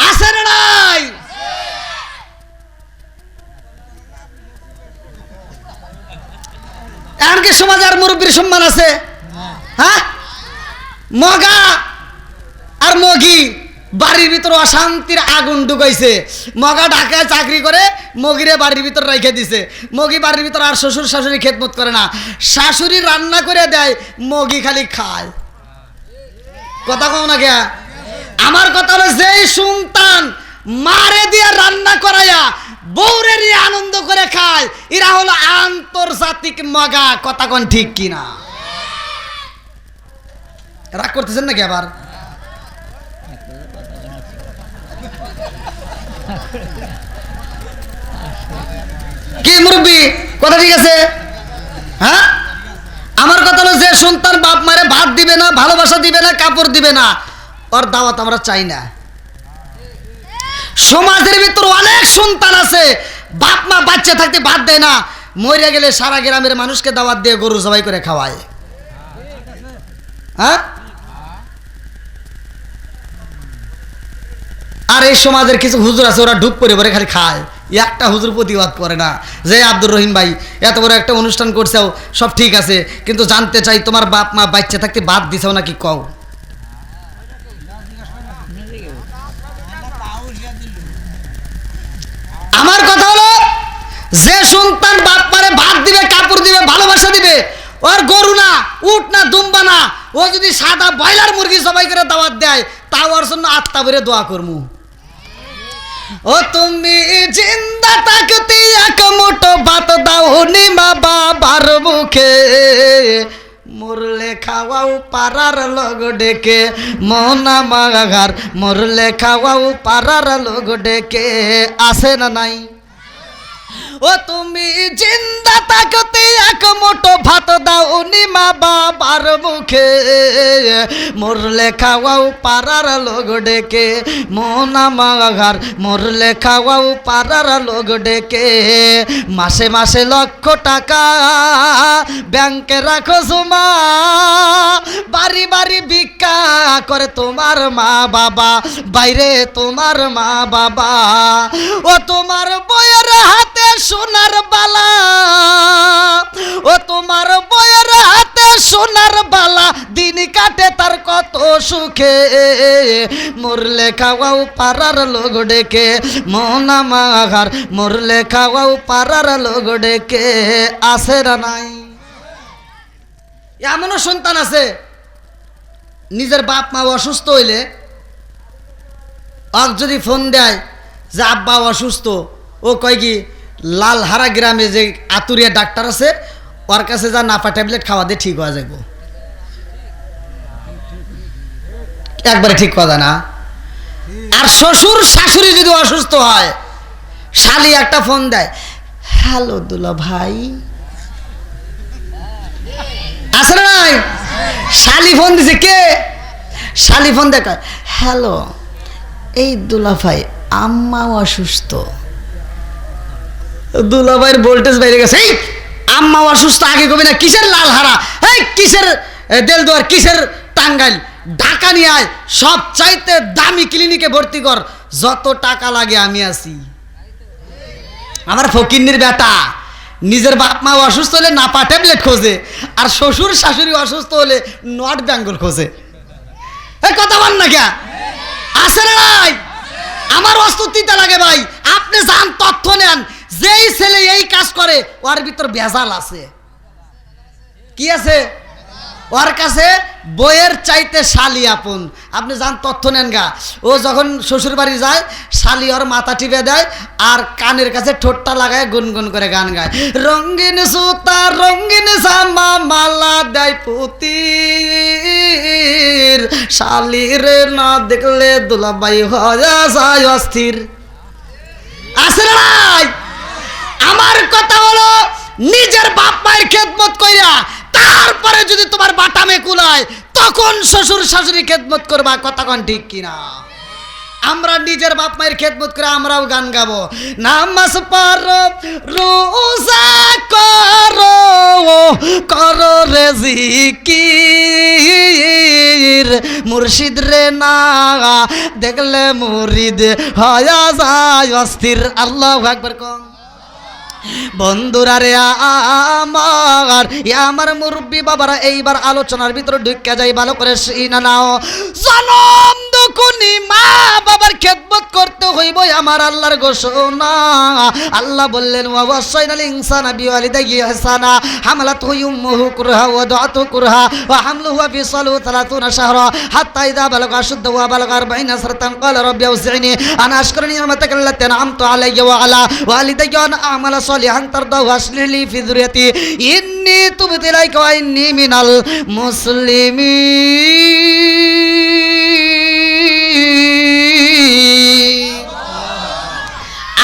আছে না নাই? এমনকি সমাজে আর মুরব্বীর সম্মান আছে? হ্যাঁ, মগা আর মগি বাড়ির ভিতর অশান্তির আগুন ঢুকাইছে। মগা ঢাকায় চাকরি করে, মগিরে বাড়ির ভিতর রেখে দিছে। মগি বাড়ির ভিতর আর শ্বশুর শাশুড়ি খেদমত করে না, শাশুড়ি রান্না করে দেয়, মগি খালি খায়। কথা কও না কে? আমার কথা হলো, যেই সন্তান মারে দিয়ে রান্না করাইয়া বউরে নিয়ে আনন্দ করে খায়, এরা হলো আন্তর্জাতিক মগা। কথা কোন ঠিক কিনা? রাগ করতেছেন নাকি আবার? কি মুরব্বী কথা ঠিক আছে? হ্যাঁ, আমার কথা হলো, যে সন্তান বাপ মারে ভাত দিবে না, ভালোবাসা দিবে না, কাপড় দিবে না, ওর দাওয়াত আমরা চাই না। সমাজের ভিতর অনেক সন্তান আছে বাপ মা বাচ্চা থাকতে ভাত দেয় না, মরে গেলে সারা গ্রামের মানুষকে দাওয়াত দিয়ে গরু জবাই করে খাওয়ায়। হ্যাঁ, আর এই সমাজের কিছু হুজুর আছে, ওরা ঢুক করে পরে খালি খায়, একটা হুজুর প্রতিবাদ করে না যে আব্দুর রহিম ভাই এত বড় একটা অনুষ্ঠান করছেও, সব ঠিক আছে, কিন্তু জানতে চাই তোমার বাপ মা বাচ্চা থাকতে ভাত দিছেও নাকি কও। আমার কথা হলো, যে সন্তান বাপ মারে ভাত দিবে, কাপড় দিবে, ভালোবাসা দিবে, ওর গরু না, উট না, দুম্বা না, ও যদি সাদা ব্রয়লার মুরগি জবাই করে দাওয়াত দেয়, তা ওর জন্য আত্মা ভরে দোয়া করমু। ও তুমি জিন্দা থাকতে এক মুঠো ভাত দাও নি মা বাবার মুখে, মরলে খাওয়াও পাড়ার লোক ডেকে, মনা মাগার মরলে খাওয়াও পাড়ার লোক ডেকে, আসে না নাই? ও তুমি জিন্দা থাকতে এক মুঠো ভাত দাও নি মা বাবার মুখে, মরলে খাওয়াও পাড়ার লোক ডেকে, মনা মাগার মরলে খাওয়াও পাড়ার লোক ডেকে, মাসে মাসে লক্ষ টাকা ব্যাংকে রাখো জমা, বাড়ি বাড়ি ভিক্ষা করে তোমার মা বাবা, বাইরে তোমার মা বাবা, ও তোমার বইয়ের হাতে সোনার বালা, ও তোমার বইয়ের হাতে সোনার বালা, দিন কাটে তার কত সুখে, মরলে খাওয়াও পাড়ার লোক ডেকে, মনা মাঘার মরলে খাওয়াও পাড়ার লোক ডেকে, আসে না নাই? এমনও সন্তান আছে নিজের বাপ মা অসুস্থ হইলে আর যদি ফোন দেয় যে আব্বা অসুস্থ, ও কয় কি লালহারা গ্রামে যে আতুরিয়া ডাক্তার আছে, ওর কাছে যা নাপা ট্যাবলেট খাওয়া দিয়ে ঠিক হয়ে যাবো। একবারে ঠিক কথা না। আর শ্বশুর শাশুড়ি যদি অসুস্থ হয়, শালি একটা ফোন দেয়, হ্যালো দুলা ভাই, আসলে নাই? শালি ফোন দিছে, কে? শালি ফোন দেখ, হ্যালো এই দুলা ভাই, আম্মা অসুস্থ। দুলাভাইয়ের ভোল্টেজ বাইরে গেছে, এই আম্মা অসুস্থ আগে কবি না, কিসের লালহারা, এই কিসের দেলদুয়ার, কিসের টাঙ্গাইল, ঢাকা নিয়ে আয়, সব চাইতে দামি ক্লিনিকে ভর্তি কর, যত টাকা লাগে আমি আছি। আমার ফকিন্নির বেটা নিজের বাপ মা অসুস্থ হলে নাপা ট্যাবলেট খোঁজে, আর শ্বশুর শাশুড়ি অসুস্থ হলে নর্থ বেঙ্গল খোঁজে। এই কথা বল না কে? আছে না নাই? আমার অস্তুতিটা লাগে ভাই, আপনি যান তথ্য নেন, যেই ছেলে এই কাজ করে ওর ভিতর ভেজাল আছে। কি আছে ওর কাছে? বইয়ের চাইতে শালি আপন। আপনি যান তথ্য নেন গা, ও যখন শ্বশুর বাড়ি যায়, শালি ওর মাথা টিপে দেয় আর কানের কাছে ঠোঁটটা লাগায় গুনগুন করে গান গায়, রঙিন সুতা রঙিন জামা মালা দেয় পুতির, শালির না দেখলে দুলাভাই হয়ে যায় অস্থির। আছে না নাই? আমার কথা হলো, নিজের বাপ মায়ের খেদমত কইরা তারপরে যদি তোমার বাটামে কুলায়, তখন শ্বশুর শাশুড়ি খেদমত করবা। কথা কোন ঠিক কিনা? আমরা নিজের বাপ মায়ের খেদমত করে আমরাও গান গাবো, নামাজ পড়ো রোজা করো, করো রে জিকির, মুর্শিদ রে না দেখলে মুরিদ হয়া যায় অস্থির। আল্লাহু আকবার কোন। বন্ধুরা রে আমার মুরব্বী বাবারা, এইবার আলোচনার ভিতরে ঢুকে যাই, ভালো করে শুনে নাও। জনম দুকুনি মা বাবার খেদমত করতে হইব আমার আল্লাহর ঘোষণা। আল্লাহ বললেন, ওয়াসাইনাল ইনসানা বিওয়ালিদাইহি ইহসানা, হামালাতহু উম্মুহু কুরহা ওয়া দাআতহু কুরহা ওয়া হামলুহু ওয়া ফিসালুহু 30 শাহরা হাত্তা ইযা বালাগা আশুদ্দাহু ওয়া বালাগা 40 সানাতান ক্বালা রাব্বি আউজি'নি আন আশকুরা নি'মাতাকা আল্লাতী আন'আমতু আলাইয়া ওয়া আলা ওয়ালিদাইয়া ওয়া আমালা সালিহান তারদাহু আসলিহ লি ফি যুররিয়াতি ইন্নী তুবতু ইলাইকা ওয়া ইন্নী মিনাল মুসলিমিন।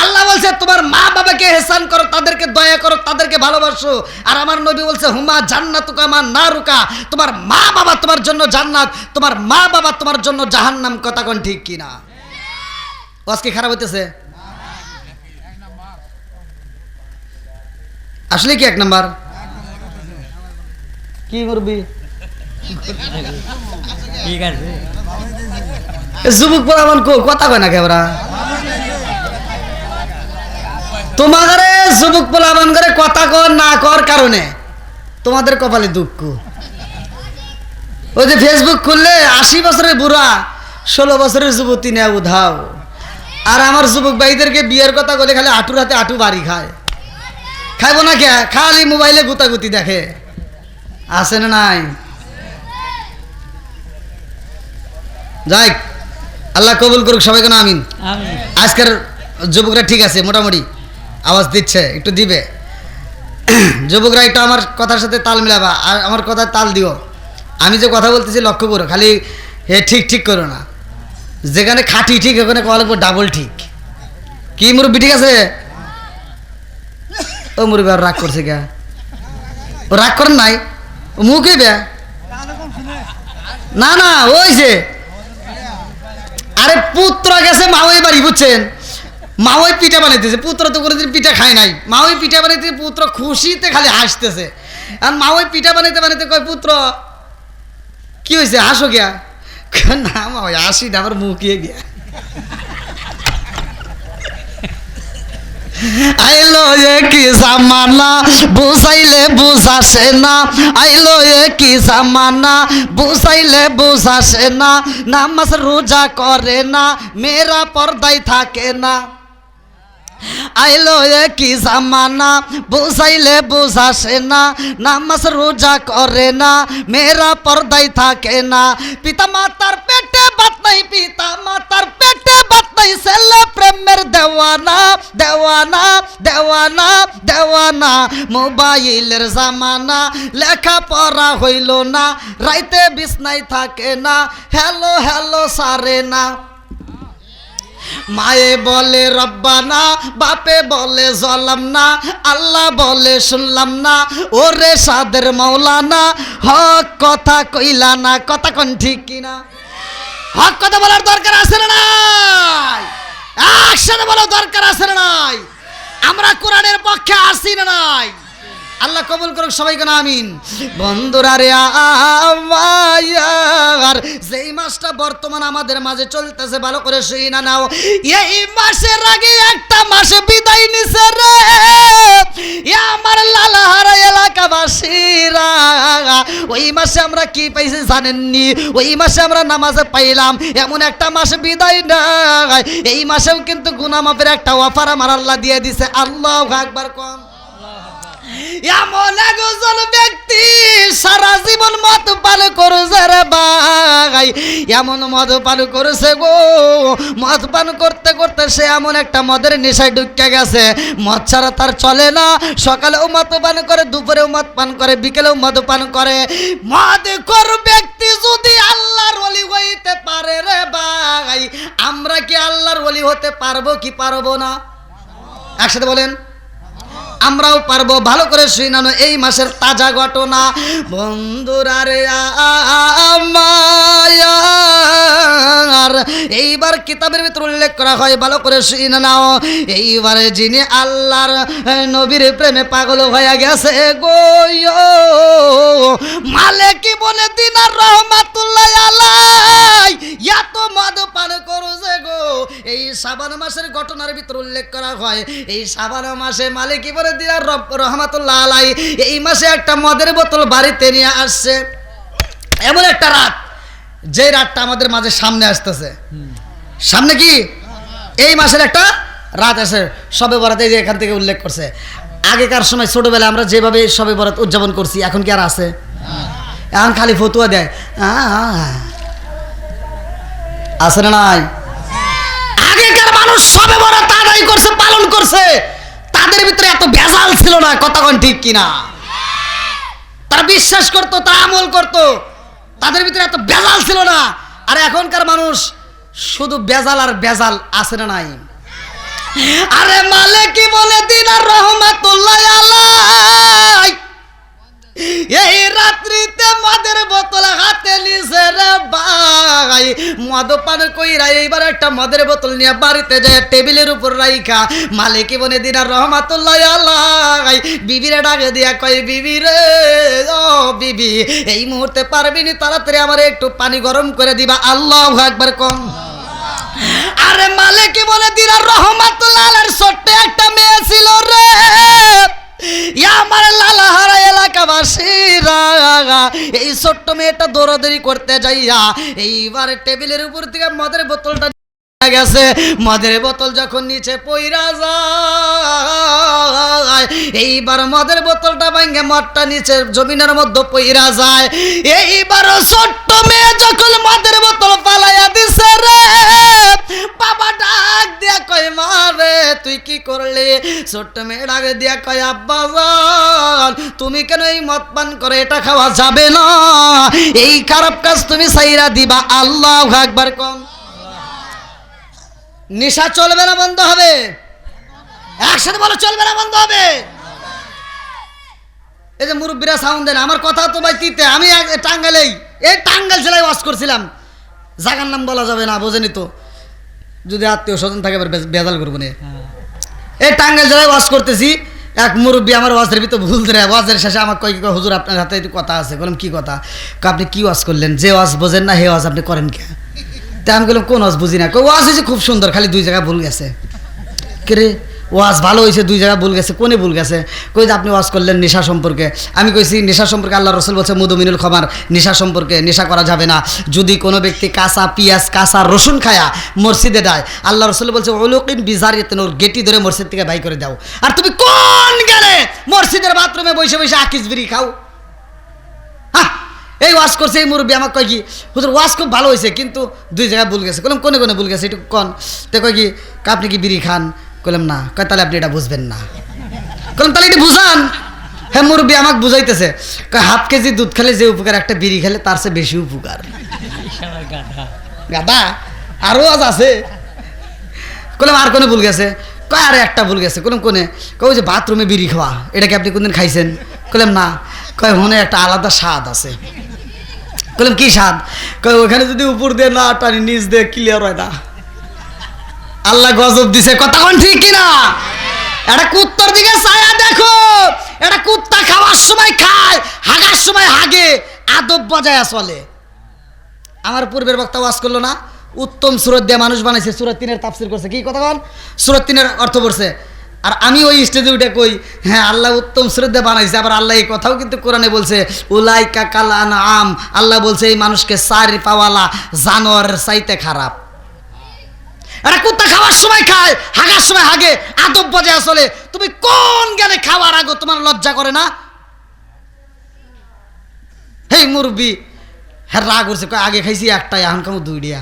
আল্লাহ বলছে, তোমার মা বাবাকে ইহসান করো, তাদেরকে দয়া করো, তাদেরকে ভালোবাসো। আর আমার নবী বলছে হুমা জান্নাতুকা মা নারুকা, তোমার মা বাবা তোমার জন্য জান্নাত, তোমার মা বাবা তোমার জন্য জাহান্নাম। কথা কোন ঠিক কিনা? ওয়াজ কি খারাপ হইতেছে? আসলে কি এক নাম্বার? কি মুরবি ঠিক আছে। যুবক বলামান কথা কয় না কেবরা তোমাদের যুবক বলামান করে কথা কর না কর কারণে তোমাদের কপালে দুঃখ। ওই যে ফেসবুক খুললে 80 বছরের বুড়া 16 বছরের যুবতী নেয় উধাও। আর আমার যুবক ভাইদেরকে বিয়ের কথা বলে খালি আটুর হাতে আটু বাড়ি খায়। খাইবো না কে? খালি মোবাইলে গুতাগুতি দেখে। আছে না নাই? যাই আল্লাহ কবুল করুক সবাইকে না আমিন। আমিন। আজকের যুবকরা ঠিক আছে, মোটামুটি আওয়াজ দিচ্ছে, একটু দিবে। যুবকরা একটু আমার কথার সাথে তাল মিলাবা, আর আমার কথায় তাল দিও। আমি যে কথা বলতেছি লক্ষ্য করো, খালি হে ঠিক ঠিক করো না। যেখানে খাঁটি ঠিক ওখানে কল ডাবল ঠিক। কি মুরব্বি ঠিক আছে? ও মুরব্বি আর রাগ করছে কে? ও রাগ করেন নাই? ও মুখে বে না না ওই যে আরে পুত্র গেছে মাওই বাড়ি, বুঝছেন? মাওই পিঠা বানাইতেছে, পুত্র তো কোনোদিন পিঠা খায় নাই। মাওই পিঠা বানাইতেছে, পুত্র খুশিতে খালি হাসতেছে। আর মাওই পিঠা বানাইতে বানাইতে কয় পুত্র কি হয়েছে হাসো গিয়া? না মাওই হাসি না, আমার মুখিয়ে গিয়া। আইলো কি জামানা বুঝাইলে বুঝাসে না, আইলো কি জামানা বুঝাইলে বুঝাসে না, নামাজ রোজা করে না, মেয়েরা পর্দায় থাকে না। আইলো কি জামানা বুঝাইলে বুঝাসে না, নামাজ রোজা করে না, মেয়েরা পর্দায় থাকে না। পিতা মাতার পেটে ভাত নাই, পিতা মাতার পেটে ভাত নাই, ছেলে প্রেমের দেওয়ানা দেওয়ানা দেওয়ানা দেওয়ানা। মোবাইলের জামানা, লেখা পড়া হইল না, রাইতে বিছনায় থাকে না, হ্যালো হ্যালো সারে না। মায়ে বলে রব্বানা, বাপে বলে জলাম না, আল্লাহ বলে শুনলাম না, ওরে সাদের মৌলানা, হক কথা কইলা না। কথা কোন ঠিক কিনা? হক কথা বলার দরকার আছে না নাই? একসাথে বলার দরকার আছে না নাই? আমরা কোরআনের পক্ষে আসি না নাই? আল্লাহ কবুল করুক সবাইকে না আমিন। বন্ধুরা রে আমার যেই মাসটা বর্তমান আমাদের মাঝে চলতেছে ভালো করে শুই না নাও। এই মাসের আগে একটা মাস বিদায় নিছে রে আমার লালাহারা এলাকাবাসীরা। ওই মাসে আমরা কি পাইছি জানেননি? ওই মাসে আমরা নামাজে পাইলাম, এমন একটা মাস বিদায় নাই। এই মাসেও কিন্তু গুনাহ মাফের একটা অফার আমার আল্লাহ দিয়ে দিছে। আল্লাহু আকবার কম। এমন একজন ব্যক্তি সারা জীবন মদ পান করেছে রে ভাই, এমন মদ পান করেছে গো, মদ পান করতে করতে সে এমন একটা মদের নেশায় ঢুকে গেছে, মদ ছাড়া তার চলে না। সকালেও মদ পান করে, দুপুরেও মদ পান করে, বিকেলেও মদ পান করে। মদ কর ব্যক্তি যদি আল্লাহর ওলি হইতে পারে রে ভাই, আমরা কি আল্লাহর ওলি হতে পারবো কি পারবো না? একসাথে বলেন আমরাও পারবো। ভালো করে শুনানো এই মাসের তাজা ঘটনা। বন্ধুরা রে আমার এইবার কিতাবের ভিতর উল্লেখ করা হয়, ভালো করে শুনে নাও। এইবারে যিনি আল্লাহর নবীর প্রেমে পাগল হয়ে গেছে গো, মালিক ইবনে দিনার রহমাতুল্লাহ আলাই এত মদ পান করেছে গো। এই শাবান মাসের ঘটনার ভিতর উল্লেখ করা হয়, এই শাবান মাসে মালিক ইবনে দিনার রহমাতুল্লাহ আলাই এই মাসে একটা মদের বোতল বাড়িতে নিয়ে আসছে। এমন একটা রাত, যে রাতটা আমাদের মাঝে সামনে আসতেছে। সামনে কি এই মাসের একটা রাত আছে, শবে বরাত। এই যে এখান থেকে উল্লেখ করছে, আগেকার সময় ছোটবেলায় আমরা যেভাবে শবে বরাত উদযাপন করছি, এখন কি আর আছে? এখন খালি ফতুয়া দেয়, আছে না নাই? আগেকার মানুষ শবে বরাত আদায় করছে, পালন করছে, তাদের ভিতরে এত ভেজাল ছিল না। কথা কোন ঠিক কিনা? তারা বিশ্বাস করত, তারা আমল করত, তাদের ভিতরে এত ভেজাল ছিল না। আর এখনকার মানুষ শুধু ভেজাল আর ভেজাল, আছে না নাই? আরে মালিক বলে দিনার রহমাতুল্লাহ আলাই এই রাত্রিতে মদের বোতল হাতে নিছে রে ভাই, মদ পান কইরা এইবার একটা মদের বোতল নিয়ে বাড়িতে যায় টেবিলের উপর রাইখা মালিক বনে দিনার রহমাতুল্লাহ আলাই বিবিরে ডাকে দিয়া কই, বিবি রে ও বিবি এই মুহূর্তে পারবি নি, তাড়াতাড়ি আমার একটু পানি গরম করে দিবা। আল্লাহু আকবার কম। আরে মালিক বলে দিনার রহমাতুল্লাহ আলাইহির ছোট্ট একটা মেয়ে ছিল রে, আমার লালাহারা এলাকাবাসীরা এই ছোট্ট মেয়েটা দৌড়াদৌড়ি করতে যাইয়া এইবার টেবিলের উপর থেকে মদের বোতলটা গেছে। মদের বোতল যখন নিচে পইরা যায় এইবার মদের বোতলটা ভাঙে মদটা নিচে জমিনের মধ্যে পইরা যায়। এইবার ছোট্ট মেয়ে যখন মদের বোতল পালাইয়া দিছে রে, বাবা ডাক দিয়া কয়, মা রে তুই কি করলি? ছোট্ট মেয়ে ডাক দিয়া কয়, আব্বা জান তুমি কেন এই মদ পান করে, এটা খাওয়া যাবে না, এই খারাপ কাজ তুমি ছাইরা দিবা। আল্লাহু আকবার কোন। নেশা চলবে না বন্ধ হবে? একসাথে বলো, চলবে না বন্ধ হবে? এই যে মুরব্বীরা সাউন্ড দেন, আমার কথা তো ভাই তিতে। আমি টাঙ্গাইলেই এই টাঙ্গাইল জেলায় ওয়াজ করছিলাম, জায়গার নাম বলা যাবে না, বোঝেনি তো, যদি আত্মীয় স্বজন থাকে এবার বেজাল করবো না। এই টাঙ্গাইল জেলায় ওয়াজ করতেছি, এক মুরব্বী আমার ওয়াজের ভিতরে ভুল ধরে ওয়াজের শেষে আমার কয়, হুজুর আপনার হাতে একটু কথা আছে। বললাম কি কথা? আপনি কি ওয়াজ করলেন? যে ওয়াজ বোঝেন না হে ওয়াজ আপনি করেন কে? তা আমি বললাম কোন ওয়াজ বুঝি না। কই ওয়াজ হয়েছে খুব সুন্দর, খালি 2 জায়গায় ভুল গেছে। কে রে ওয়াজ ভালো হয়েছে, 2 জায়গায় ভুল গেছে, কোনে ভুল গেছে? কই যে আপনি ওয়াজ করলেন নেশা সম্পর্কে। আমি কইছি নেশা সম্পর্কে আল্লাহ রসুল বলছে মুদমিনুল খমার, নেশা সম্পর্কে নেশা করা যাবে না। যদি কোনো ব্যক্তি কাঁচা পিঁয়াজ কাঁচা রসুন খায়া মসজিদে দেয়, আল্লাহ রসুল বলছে ওলুকিন বিজারিয়াতিন, ওর গেটি ধরে মসজিদ থেকে বাই করে দাও। আর তুমি কোন গেলে মসজিদের বাথরুমে বসে বসে আকিস বিড়ি খাও? হ্যাঁ এই ওয়াজ করছে এই মুরব্বী আমাকে কয় কি, হুজুর ওয়াজ খুব ভালো হয়েছে কিন্তু 2 জায়গায় ভুল গেছে। বললাম কোনে কোনে ভুল গেছে একটু কন। তো কয় কি, আপনি কি বিড়ি খান? বললাম না। কয় তাহলে আপনি এটা বুঝবেন না। বললাম তাহলে এটা বুঝান। হ্যাঁ মুরব্বী আমাকে বুঝাইতেছে, কয় ½ কেজি দুধ খেলে যে উপকার একটা বিড়ি খেলে তার চেয়ে বেশি উপকার। গাদা আরও আজ আছে। বললাম আর কোনে ভুল গেছে? কয় আরে একটা ভুল গেছে। বললাম কোনে? কয় যে বাথরুমে বিড়ি খাওয়া, এটা কি আপনি কোনদিন খাইছেন? বললাম না। কয় মনে একটা আলাদা স্বাদ আছে। বললাম কি স্বাদ? কয় ওখানে যদি উপর দিয়ে না টানি নিচ দিয়ে ক্লিয়ার হয় না। আল্লাহ গজব দিছে, কথা কোন ঠিক কিনা? এটা কুত্তার দিকে ছায়া দেখো, এটা কুত্তা খাওয়ার সময় খায়, হাগার সময় হাগে, আদব বজায় চলে। আমার পূর্বের বক্তা ওয়াজ করলো না, উত্তম সূরা দিয়ে মানুষ বানাইছে, সূরা 3-এর তাফসীর করছে। কি কথা বল? সূরা 3-এর অর্থ পড়ছে। আর আমি ওই স্টেজে উঠে কই, হ্যাঁ আল্লাহ উত্তম সূরা দিয়ে বানাইছে। আবার আল্লাহ এই কথাও কিন্তু কোরআনে বলছে, উলাইকা কাল আনআম, আল্লাহ বলছে এই মানুষকে 4 পাওয়ালা জানোয়ারের চাইতে খারাপ। এটা কুত্তা খাওয়ার সময় খায়, হাগার সময় হাগে, আদব বজায় চলে। তুমি কোন জ্ঞানে খাওয়ার আগে তোমার লজ্জা করে না? হেই মুরব্বী হ্যাঁ রাগ করছে, আগে খাইছি একটাই, এখন খাবো 2টা।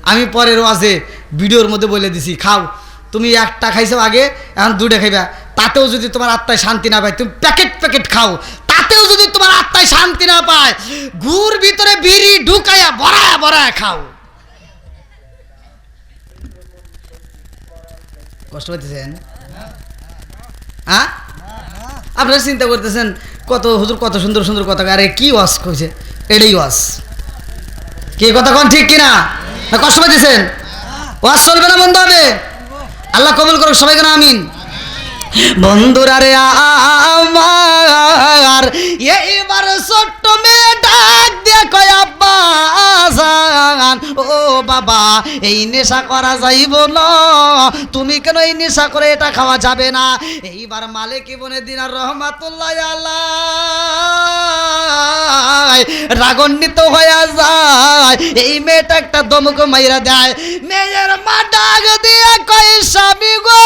আমি পরের ওয়াজে ভিডিওর মধ্যে বলে দিছি, খাও তুমি একটা খাইছো আগে, এখন 2টা খাইবা। তাতেও যদি তোমার আত্মায় শান্তি না পায়, তুমি প্যাকেট প্যাকেট খাও, তাতেও যদি তোমার আত্মায় শান্তি না পায়, গুড় ভিতরে বিড়ি ঢুকাইয়া ভরায়া ভরায়া খাও। কষ্ট পাইতেছেন? হ্যাঁ আপনারা চিন্তা করতেছেন কত হুজুর কত সুন্দর সুন্দর কথা। আরে কি ওয়াজ কইছে, এটাই ওয়াজ। কি কথা কোন ঠিক কিনা? কষ্ট পাইতেছেন? ওয়াজ চলবে না বন্ধ হবে? আল্লাহ কবুল করুক সবাইকে না আমিন। বন্ধুরা রে আমার এইবার ছোট্ট মেয়ে ডাক দিয়ে কয়, আব্বা জান ও বাবা এই নেশা করা যাইব না, তুমি কেন এই নেশা করে, এটা খাওয়া যাবে না। এইবার মালিক ইবনে দিনার রহমাতুল্লাহ আলাইহি রাগান্বিত হয়ে যায়। এই মেয়েটা একটা দমক মাইরা দেয়। মেয়ের মা ডাক দিয়ে কয়, স্বামী গো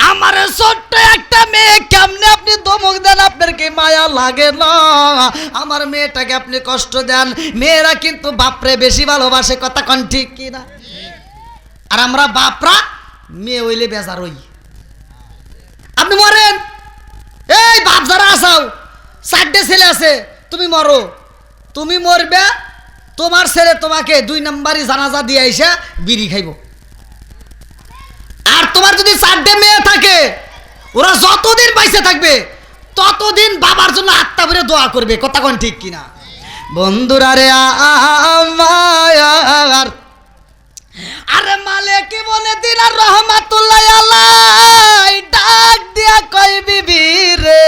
আমার ছোট্ট একটা মেয়ে কেমনে আপনি ধমক দেন? আপনার কি মায়া লাগে না? আমার মেয়েটাকে আপনি কষ্ট দেন। মেয়েরা কিন্তু বাপরে বেশি ভালোবাসে, কথা কোন ঠিক কিনা? আর আমরা বাপরা মেয়ে হইলে বেজার হই। আপনি মরেন, এই বাপ যারা আসাও 4টে ছেলে আছে, তুমি মরো, তুমি মরবে, তোমার ছেলে তোমাকে 2 নম্বরই জানাজা দিয়ে আইসা বিড়ি খাইব। তোমার যদি 4টে মেয়ে থাকে, ওরা যতদিন বাইসে থাকবে ততদিন বাবার জন্য আত্মা ভরে দোয়া করবে। কথা কোন ঠিক কিনা বন্ধুরা রে আমার? আরে মালিক বনে দিনার রহমাতুল্লাহ আলাই ডাক দিয়া কই বিবি রে,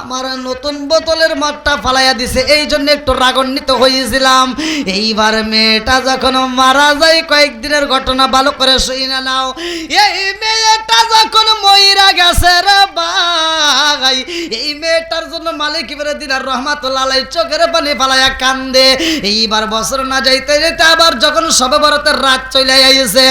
আমার নতুন বোতলের মদটা ফালাইয়া দিছে, এই জন্য একটু রাগান্বিত হয়েছিলাম। এইবার মেয়েটা যখন মারা যায়, কয়েকদিনের ঘটনা ভালো করে শুনে নাও। এই মেয়েটা যখন মইরা গেছে রে ভাই, এই মেয়েটার জন্য মালিক বনে দিনার রহমাতুল্লাহ আলাই চোখের পানি ফালাইয়া কান্দে। এইবার বছর না যাইতে যাইতে আবার যখন সবে বরাতের রাত চলে আইছে,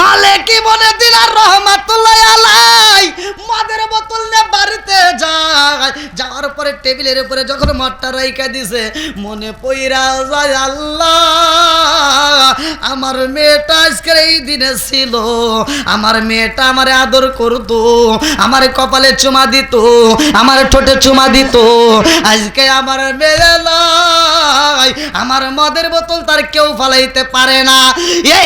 মালিক বনে দিনার রহমাতুল্লাহ আলাই মদের বোতল নিয়ে বাড়িতে যায়। যাওয়ার পরে টেবিলের উপরে যখন মদটা রাইখা দিছে, মনে পইরা যায় আল্লাহ, আমার মেয়েটা আজকের এই দিনে ছিল, আমার মেয়েটা আমারে আদর করতো, আমার কপালে চুমা দিত, আমার ঠোঁটে চুমা দিত, আজকে আমার মেয়ে নাই, আমার মদের বোতল তার কেউ ফালাইতে পারে না।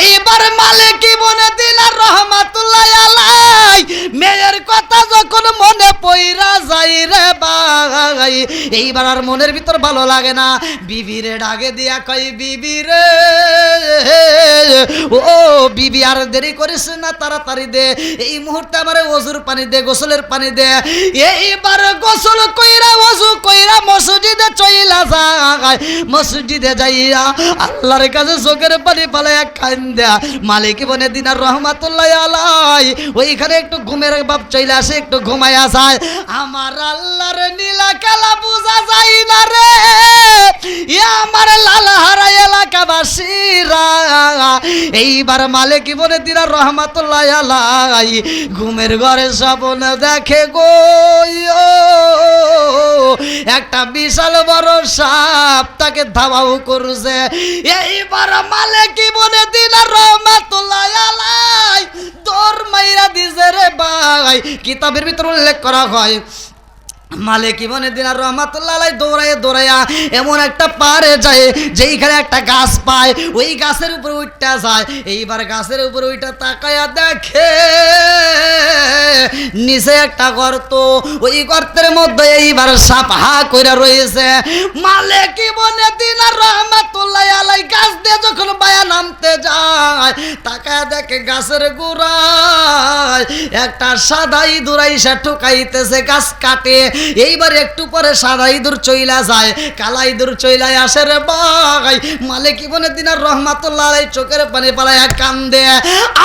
এইবার মালিক বনে দিনার রহমাতুল্লাহ আলাই মেয়ের কথা যখন মনে পইরা যাই রে ভাই, এইবার আর মনের ভিতর ভালো লাগে না। বিবিরে ডাকে দিয়া কই বিবি রে, ও বিবি আর দেরি করিস না, তাড়াতাড়ি দে, এই মুহূর্তে আমার ওযুর পানি দে, গোসলের পানি দে। এইবার গোসল কইরা ওযু কইরা মসজিদে চইলা যায়। মসজিদে যাইয়া আল্লাহর কাছে চোখের পানি ফালাইয়া কান্দা মালিক বনে দিনার রহমাতুল্লাহ আলাই ওইখানে একটু ঘুমের বাপ চলে আসে, একটু ঘুমাইয়া যায়। আমার আল্লাহর নীলা কালা বুঝা যায় না রে, আমার লালহারা এলাকাবাসীরা। এইবার মালিক বনে দিনার রহমাতুল্লাহ আলাই ঘুমের ঘরে স্বপ্ন দেখে গো, একটা বিশাল বড় সাপ তাকে ধাওয়াও করছে। এইবার মালিক বনে দিনার রহমাতুল্লাহ আলাই দৌড় মাইরা দিছে রে ভাই। কিতাবের ভিতর উল্লেখ করা হয় মালিক বনে দিনার রহমাতুল্লাহ আলাই দৌড়াইয়া দৌড়াইয়া এমন একটা পারে যায় যেইখানে একটা গাছ পায়, ওই গাছের উপরে উঠতে যায়। এইবার গাছের উপরে উঠে তাকায়া দেখে নিচে একটা গর্ত, ওই গর্তের মধ্যে এইবার সাপ হা কইরা রয়েছে। মালিক বনে দিনার রহমাতুল্লাহ আলাই গাছ দিয়ে যখন বায়া নামতে যায়, তাকায়া দেখে গাছের গোড়ায় একটা সাদা ইঁদুর আইসা ঠুকাইতেছে গাছ কাটে। এইবার একটু পরে সাদা ইঁদুর চইলা যায়, কালা ইঁদুর চইলা আসে রে ভাই। মালিক বনে দিনার রহমাতুল্লাহ আলাই চোখের পানি পালাইয়া কান্দে,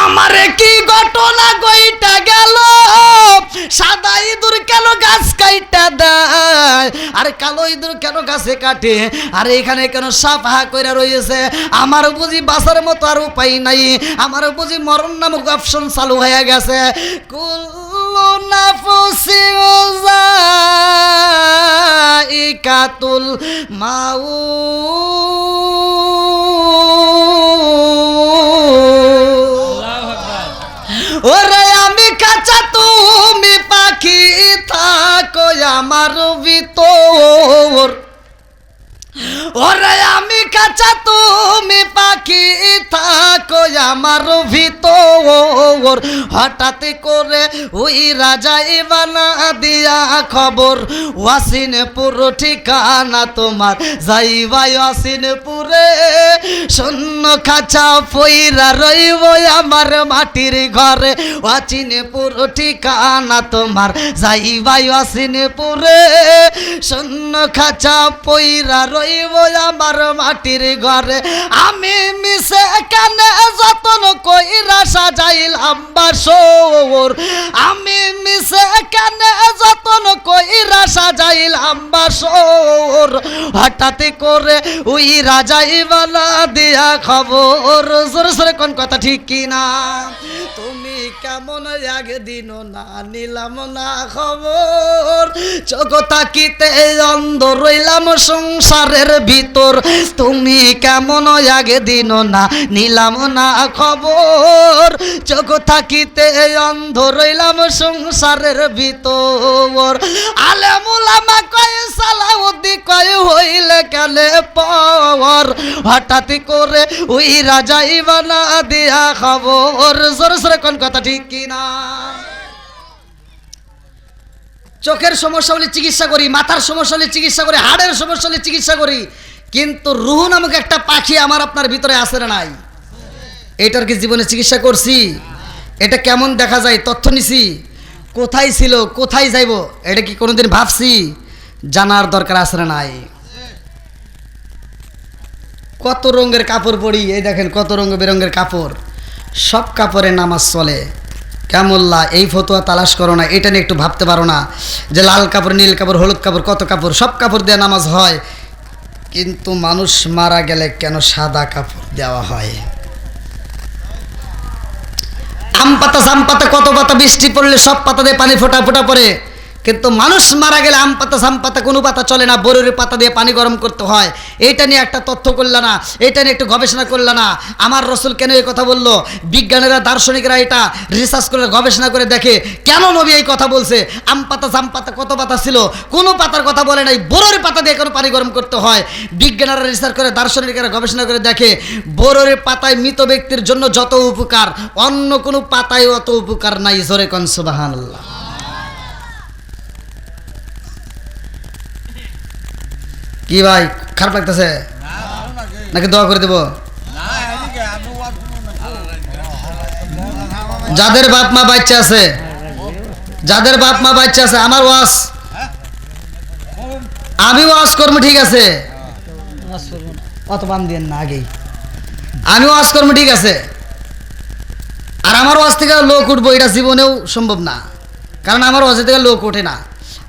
আমারে কি ঘটনা গইটা গেল, সাদা ইঁদুর কেন গাছ কাইটা দেয়, আর কালো ইঁদুর কেন গাছে কাটে, আর এখানে কেন সাপ হা কইরা রয়েছে। আমার বুঝি বাঁচার মতো আর উপায় নাই, আমার বুঝি মরণ নামক অপশন চালু হয়ে গেছে। কুল্লু নাফসিন যায়িকাতুল মাউত। ওরে আমি কাঁচা তুমি পাখি, থাকো আমার ভিতর। ওরে আমি কাঁচা তুমি পাখি, থাকো আমার ভিতর। হঠাৎ করে ওই রাজা ইবানা দিয়া খবর, ওয়াসিনপুর ঠিকানা তোমার, যাইবাই ওয়াসিনপুরে। শূন্য খাঁচা পইরা রইব আমার মাটির ঘরে, ওয়াসিনপুর ঠিকানা তোমার, যাইবাই ওয়াসিনপুরে। শূন্য খাঁচা পইরা রইব আমার মাটির ঘরে। আমি মিশে কানে যতন কইরা সাজাইলাম বাসর, আমি মিশে কানে যতন কইরা সাজাইলাম বাসর। হঠাৎ করে ওই রাজা ইবানা দিয়া খবর, জোরে জোরে কোন কথা ঠিক কিনা, তুমি কেমন একদিন না নিলাম না খবর, চোখ থাকিতে অন্ধ রইলাম সংসারের ভিতর। তুমি কেমন একদিন না নিলাম না খবর, চোখ থাকিতে অন্ধ রইলাম সংসারের ভিতর। আলেমুলামা কয় সালাউদ্দি কয় হইলে কেলে পর, হঠাৎ করে ওই রাজাই বানা দিয়া খবর। জোরে জোরে কোন কথা ঠিক কিনা? চোখের সমস্যা হলে চিকিৎসা করি, মাথার সমস্যা হলে চিকিৎসা করি, হাড়ের সমস্যা হলে চিকিৎসা করি, কিন্তু রুহ নামক একটা পাখি আমার আপনার ভিতরে আছে না নাই? এটার কি জীবনে চিকিৎসা করছি? এটা কেমন দেখা যায় তথ্য নিছি? কোথায় ছিল, কোথায় যাইব, এটা কি কোনোদিন ভাবছি? জানার দরকার আছে না নাই? কত রঙের কাপড় পরি, এই দেখেন কত রঙ বেরঙের কাপড়, সব কাপড়ে নামাজ চলে। কেমল্লা এই ফতোয়া তালাশ করো না, এটা নিয়ে একটু ভাবতে পারো না যে লাল কাপড়, নীল কাপড়, হলুদ কাপড়, কত কাপড়, সব কাপড় দিয়ে নামাজ হয়, কিন্তু মানুষ মারা গেলে কেন সাদা কাপড় দেওয়া হয়? আম পাতা, জাম পাতা, কত পাতা বৃষ্টি পড়লে সব পাতা দিয়ে পানি ফোটা ফোটা পড়ে, কিন্তু মানুষ মারা গেলে আম পাতা, জাম পাতা, কোনো পাতা চলে না, বরুরের পাতা দিয়ে পানি গরম করতে হয়। এইটা নিয়ে একটা তথ্য করল না, এটা নিয়ে একটু গবেষণা করল না। আমার রসুল কেন এই কথা বলল? বিজ্ঞানীরা, দার্শনিকরা এটা রিসার্চ করে গবেষণা করে দেখে কেন নবী এই কথা বলছে। আম পাতা, জাম পাতা, কত পাতা ছিল, কোনো পাতার কথা বলে নাই, বরুরের পাতা দিয়ে কেন পানি গরম করতে হয়। বিজ্ঞানীরা রিসার্চ করে, দার্শনিকরা গবেষণা করে দেখে বরুরের পাতায় মৃত ব্যক্তির জন্য যত উপকার, অন্য কোনো পাতায় অত উপকার নাই। জোরে কোন সুবহানাল্লাহ। কি ভাই, খারাপ লাগতেছে নাকি দোয়া করে দেব? যাদের বাপ মা বাচ্চা আছে, যাদের বাপ মা বাচ্চা আছে, আমার ওয়াজ, আমি ওয়াজ করবো, ঠিক আছে, অত বাম দিন না, আগেই আমি ওয়াজ করবো, ঠিক আছে, আর আমার ওয়াজ থেকে লোক উঠবো এটা জীবনেও সম্ভব না, কারণ আমার ওয়াজ থেকে লোক ওঠে না।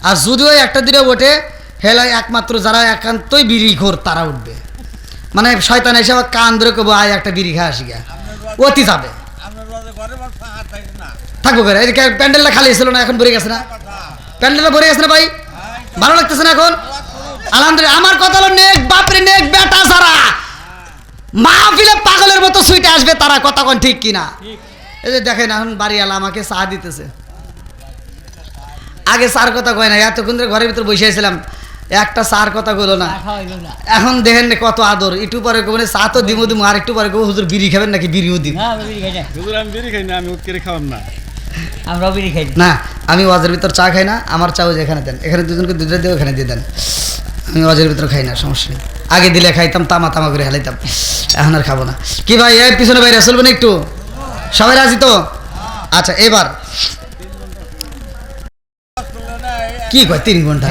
আর যদিও একটা দিনে ওঠে, হেলা একমাত্র যারা একান্তই বিড়ি ঘোর তারা উঠবে। মানে শয়তান এসে আবার কান ধরে কবো আয় একটা বিড়ি খা আসি গা, অতি যাবে থাকবো করে। প্যান্ডেলটা খালি ছিল না, এখন ভরে গেছে না, প্যান্ডেলটা ভরে গেছে না ভাই, ভালো লাগতেছে না এখন? আলহামদুলিল্লাহ। আমার কথা হলো নেক বাপরে, নেক বেটা যারা মাহফিলে পাগলের মতো সুইটে আসবে তারা, কথা কোন ঠিক কিনা? এই যে দেখেন এখন বাড়িওয়ালা আমাকে চা দিতেছে, আগে চার কথা কয় না, এতক্ষণ ধরে ঘরের ভিতরে বসে আছিলাম, একটা চার কথা বলো না, এখন দেখেন কত আদর। একটু পরে মানে চা তো দিমো দিমো, আর একটু পরে হুজুর বিড়ি খাবেন নাকি? বিড়িও দিব না, আমি ওয়াজের ভিতর চা খাই না, আমার চাও যেখানে দেন, এখানে দুজনকে দুধ দিয়ে এখানে দিয়ে দেন, আমি ওয়াজের ভিতর খাই না, সমস্যা নেই। আগে দিলে খাইতাম, তামা তামা করে হেলাইতাম, এখন আর খাবো না। কি ভাই, এই পিছনে বাইরে চলবেন একটু? সবাই রাজি তো? আচ্ছা, এবার কি কয় 3 ঘন্টা?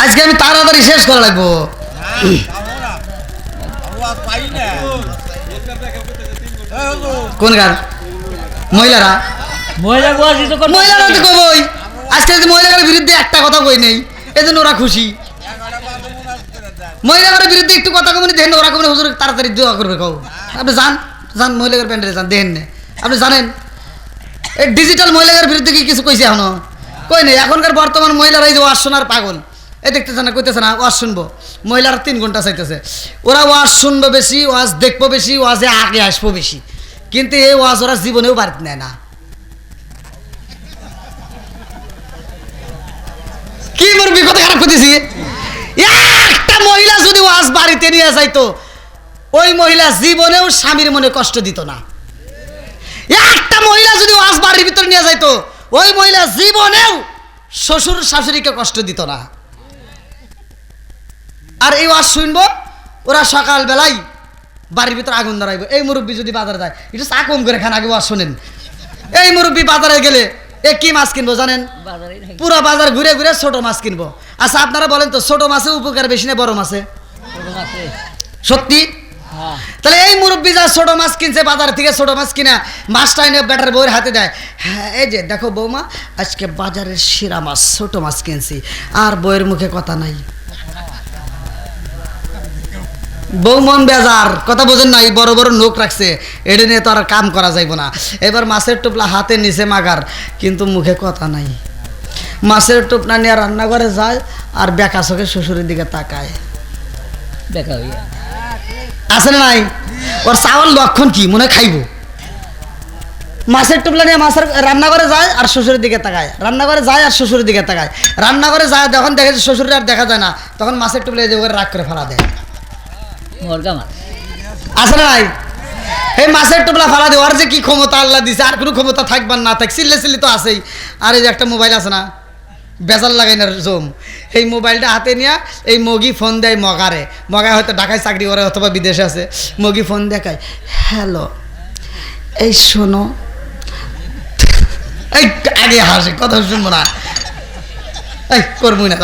আজকে আমি তাড়াতাড়ি শেষ করা লাগবো। কোন গান? মহিলারা, মহিলারা তো কবই। আজকে যদি মহিলাদের বিরুদ্ধে একটা কথা কই নেই, এই জন্য ওরা খুশি। মহিলাদের বিরুদ্ধে একটু কথা কমনি, দেখেন ওরা কমনি হুজুর তাড়াতাড়ি দোয়া করবে। কও আপনি যান, যান মহিলাদের প্যান্ডেলে যান, দেখেন না আপনি জানেন এই ডিজিটাল মহিলাদের বিরুদ্ধে কি কিছু কইছে? এখনো কই নেই। এখনকার বর্তমান মহিলারা এই যে ওয়াজ শোনার পাগল, এই দেখতেছে না, কইতেছে না ওয়াজ শুনবো, মহিলারা 3 ঘন্টা চাইতেছে। ওরা ওয়াজ শুনবো বেশি, ওয়াজ দেখবো বেশি, ওয়াজে আগে আসবো বেশি, কিন্তু এই ওয়াজ ওরা জীবনেও বাড়িতে নেয় না। কি মুরবি কথা খারাপ করতেছি? একটা মহিলা যদি ওয়াজ বাড়িতে নিয়ে যাইতো, ওই মহিলা জীবনেও স্বামীর মনে কষ্ট দিত না। একটা মহিলা যদি ওয়াজ বাড়ির ভিতর নিয়ে যাইতো, ওই মহিলা জীবনেও শ্বশুর শাশুড়িকে কষ্ট দিত না। আর এই ওয়াজ শুনবো, ওরা সকালবেলায় বাড়ির ভিতর আগুন ধরাইবো। এই মুরব্বী যদি বাজারে যায়, একটু চা কম করে খান, আগে ওয়াজ শোনেন। এই মুরব্বী বাজারে গেলে কি মাছ কিনবো জানেন? পুরো বাজার ঘুরে ঘুরে ছোট মাছ কিনবো। আচ্ছা আপনারা বলেন তো, ছোট মাছে উপকার বেশি না বড় মাছে? সত্যি? তাহলে এই মুরব্বী যা ছোট মাছ কিনছে বাজার থেকে, ছোট মাছ কিনা মাছটা এনে বেটার বউয়ের হাতে দেয়, হ্যাঁ এই যে দেখো বৌমা, আজকে বাজারের সেরা মাছ, ছোট মাছ কিনছি। আর বউয়ের মুখে কথা নাই, বউ মন বেজার, কথা বোঝেন না, বড় বড় নোক রাখছে, এটা নিয়ে তো আর কাম করা যাইব না। এবার মাছের টোপলা হাতে নিচে মাগার, কিন্তু মুখে কথা নাই। মাছের টোপলা নিয়ে রান্নাঘরে যায়, আর বেকা চোখে শ্বশুরের দিকে তাকায়। আছে না নাই? ওর চাওয়ার লক্ষণ কি? মনে খাইব। মাছের টোপলা নিয়ে মাছের রান্নাঘরে যায় আর শ্বশুরের দিকে তাকায়, রান্নাঘরে যায় আর শ্বশুরের দিকে তাকায়। রান্নাঘরে যায়, যখন দেখে শ্বশুরের আর দেখা যায় না, তখন মাছের টোপলা যে ওর রাগ করে ফেলা দেয়। মুরগা মাছ আছে না নাই? এই মাছের টোপলা ফালা দিয়ে ওর যে কি ক্ষমতা আল্লাহ দিছে, আর কোনো ক্ষমতা থাকবার না থাক, চিল্লে চিল্লি তো আছেই। আর এই যে একটা মোবাইল আছে না, বেজাল লাগাই না জম, এই মোবাইলটা হাতে নিয়ে এই মগি ফোন দেয় মগারে, মগায় হয়তো ঢাকায় চাকরি করে অথবা বিদেশে আছে, মগি ফোন দেখায়, হ্যালো এই শোনো, এই আগে হাসে, কথা শুনবো না, এই করবো না,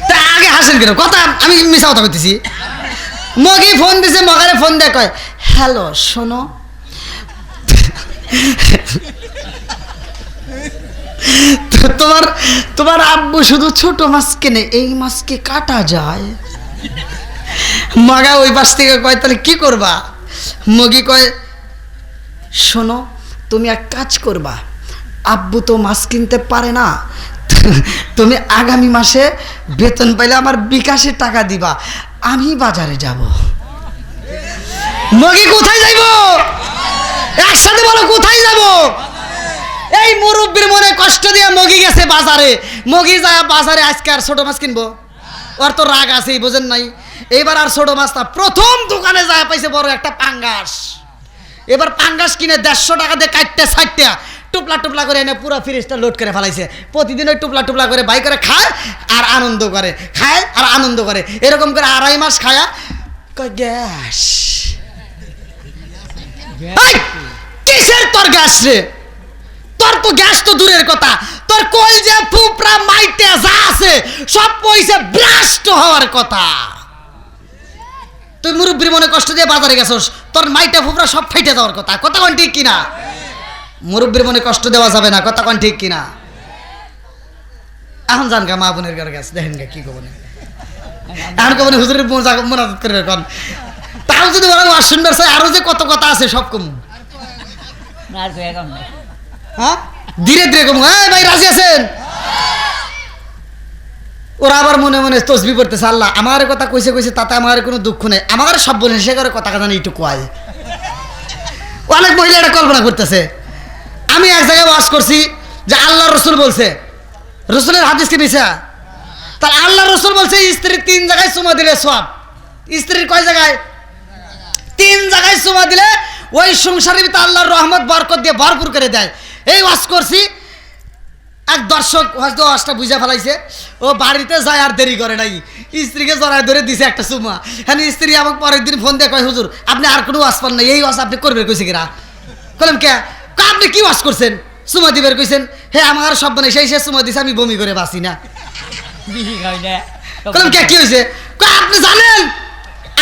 তা আগে হাসেন কেন, কথা আমি মিশা কথা বলতেছি। মগি ফোন দিছে, মগারে ফোন দেয়, কয় হ্যালো শোনো, তোমার তোমার আব্বু শুধু ছোট মাছ কেনে, এই মাছকে কাটা যায়। মগা ওই পাশ থেকে কয় তাহলে কি করবা? মগি কয় শোনো, তুমি এক কাজ করবা, আব্বু তো মাছ কিনতে পারে না, তুমি আগামী মাসে বেতন পাইলে আমার বিকাশে টাকা দিবা, আমি বাজারে যাব। মগি কোথায় যাইব? একসাথে বলো কোথায় যাব? এই মুরব্বীর মনে কষ্ট দিয়ে মগি গেছে বাজারে, মগি যায় বাজারে আজকে আর ছোট মাছ কিনবো, ওর তো রাগ আছেই, বোঝেন নাই? এবার আর ছোট মাছ না, প্রথম দোকানে যায় পাইছে বড় একটা পাঙ্গাস। এবার পাঙ্গাস কিনে 150 টাকা দিয়ে কাটতে ছাড়তে টুপলা টুপলা করে এনে পুরো ফ্রিজটা লোড করে ফেলাইছে। প্রতিদিন ওই টুপলা টুপলা করে বাই করে খায় আর আনন্দ করে, খায় আর আনন্দ করে, এরকম করে 2.5 মাস খায়া কয় গ্যাস। কিসের তোর গ্যাস রে? তোর তো গ্যাস তো দূরের কথা, তোর কই যে ফুপরা মাইতে যা আছে সব পয়সা ব্লাস্ট হওয়ার কথা। তুই মুরব্বীর মনে কষ্ট দিয়ে বাজারে গেছস, তোর মাইটা ফুপরা সব ফাইটে যাওয়ার কথা, কথা কোন ঠিক কিনা? মুরব্বীর মনে কষ্ট দেওয়া যাবে না, কথা কোন ঠিক কিনা? এখন জান গা মা বোনের ঘরে গেছে, দেখেন গা কি কবনে, এখন কবনে হুজুরের মোনাজাত করে এখন, তাও যদি ওরা ওয়াজ শুনবার চাই, আরো যে কত কথা আছে সব কম। আর তো এখন হ্যাঁ ধীরে ধীরে কম। হ্যাঁ ভাই রাজি আছেন? ওরা আবার মনে মনে তসবি পড়তেছে, আল্লাহ আমার কথা কইছে কইছে, তাতে আমার কোনো দুঃখ নেই, আমার সব বলে সে করে কথা জানি একটু কয়। অনেক মহিলা এটা কল্পনা করতেছে। আমি এক জায়গায় ওয়াজ করছি যে আল্লাহ রসুল বলছে, রসুলের হাদিস কি মিছা? তাহলে আল্লাহ রসুল বলছে স্ত্রীর 3 জায়গায় চুমা দিলে সওয়াব। স্ত্রীর কয় জায়গায়? 3 জায়গায় চুমা দিলে ওই সংসারের ভিতরে আল্লাহর রহমত বরকত দিয়ে ভরপুর করে দেয়। এই ওয়াজ করছি, এক দর্শক হয়তো ওয়াজটা বুঝে ফেলাইছে, ও বাড়িতে যায় আর দেরি করে নাই, স্ত্রীকে জড়ায় ধরে দিছে একটা চুমা। হ্যাঁ স্ত্রী আমাকে পরের দিন ফোন দিয়ে কয় হুজুর আপনি আর কোনো ওয়াজ পান না, এই ওয়াজ আপনি করবেন কইছে কিনা? বললাম কে? আপনি কি ওয়াজ করছেন? চুমা দিবের কইছেন। হ্যাঁ আমার সব মানে সেই চুমা দিছে, আমি বমি করে বাঁচি না। বিড়ি খাই না। বললাম কে কি হয়েছে? আপনি জানেন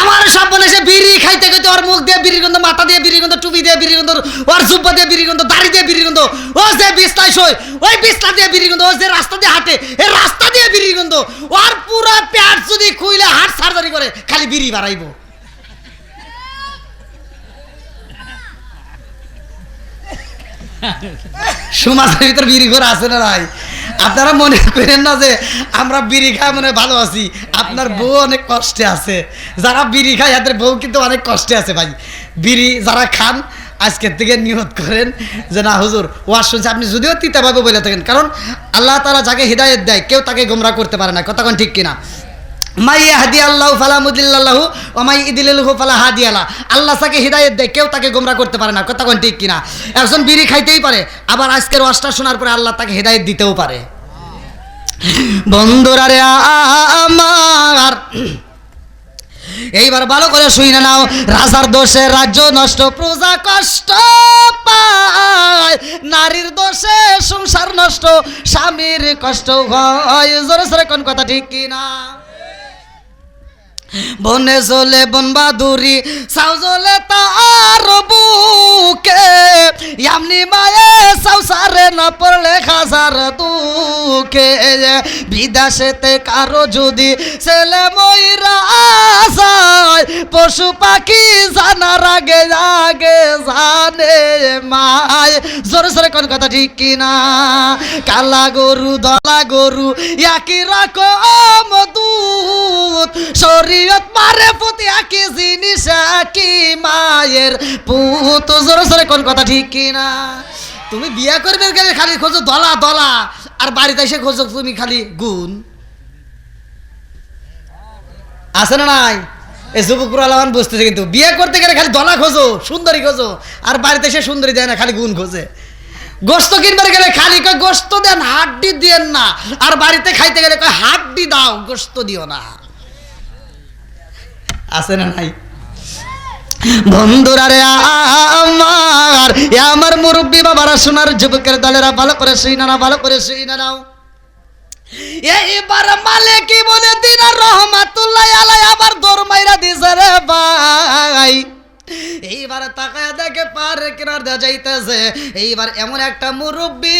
আমার সব বলে সে বিড়ি খাইতে খাইতে ওর মুখ দিয়ে বিড়ির গন্ধ, মাথা দিয়ে বিড়ির গন্ধ, টুপি দিয়ে বিড়ির গন্ধ, ওর জুব্বা দিয়ে বিড়ির গন্ধ, দাড়ি দিয়ে বিড়ির গন্ধ, ও যে বিছনায় শোয় ওই বিছনা দিয়ে বিড়ির গন্ধ, ও যে রাস্তা দিয়ে হাঁটে এই রাস্তা দিয়ে বিড়ির গন্ধ, ওর পুরো পেট যদি খুইলে হার্ট সার্জারি করে খালি বিড়ি বাড়াইব। সমাজের ভিতর বিড়ি ঘর আছে না ভাই? আপনারা মনে করেন না যে আমরা বিড়ি খাই মনে ভালো আছি, আপনার বউ অনেক কষ্টে আছে। যারা বিড়ি খায় তাদের বউ কিন্তু অনেক কষ্টে আছে ভাই। বিড়ি যারা খান আজকের থেকে নিয়ত করেন যে না হুজুর ওয়াজ শুনছে, আপনি যদিও তিতাভাবে বলে থাকেন, কারণ আল্লাহ তাআলা যাকে হিদায়াত দেয় কেউ তাকে গোমরাহ করতে পারে না, কথা কোন ঠিক কিনা? মাই ইয়াহদিয়াল্লাহু ফালা মুদিল্লা লাহু ওয়া মাই ইদলিলহু ফালা হাদিয়া লা। আল্লাহ যাকে হিদায়াত দেয় কেউ তাকে গোমরাহ করতে পারে না, কথা কোন ঠিক কিনা? একজন বিড়ি খাইতেই পারে, আবার আজকের ওয়াজটা শোনার পরে আল্লাহ তাকে হিদায়াত দিতেও পারে। বন্ধুরা রে আমার, এইবার ভালো করে শুনে নাও, রাজার দোষে রাজ্য নষ্ট, প্রজা কষ্ট পায়, নারীর দোষে সংসার নষ্ট, স্বামীর কষ্ট হয়। জোরে জোরে কোন কথা ঠিক কিনা? বনে চলে বন বাদুরি, সাউ জলে তার বুকে, এমনি মায়ে সাউ সারে না পড়লে খাসার দুঃখে, বিদেশেতে কারো যদি ছেলে ময়রা যায়, পশু পাখি জানার আগে আগে জানে মায়। জোরে জোরে কোন কথা ঠিক কিনা? কালা গরু ধলা গরু একই রকম দুধ, শরীয়ত মারে প্রতি একই জিনিস একই মায়ের পুত। জোরে জোরে কোন কথা ঠিক কিনা? তুমি বিয়া করবে গেলে খালি খোঁজো দলা দলা, আর বাড়িতে এসে খোঁজো তুমি খালি গুণ। আছে না নাই? এই যুবকপুর আলামান বুঝতেছে, কিন্তু বিয়ে করতে গেলে খালি দলা খোঁজো, সুন্দরী খোঁজো, আর বাড়িতে সে সুন্দরী দেয় না, খালি গুণ খোঁজে। গোস্ত কিনবার গেলে খালি কয় গোস্ত দেন, হাড্ডি দিয়েন না, আর বাড়িতে খাইতে গেলে কয় হাড্ডি দাও, গোস্ত দিও না। আছে না নাই? বন্ধুরা রে আমার, আমার মুরব্বী বাবারা, সোনার যুবকের দলেরা, ভালো করে শুইনা নাও, ভালো করে শুইনা নাও। এইবার মালিক ইবনে দিনার রহমাতুল্লাহ আলাইহি আবার দৌড় মাইরা দিছে রে ভাই। এইবার তাকায় দেখে পারে কিনার দেয়া যাইতেছে, এইবার এমন একটা মুরব্বী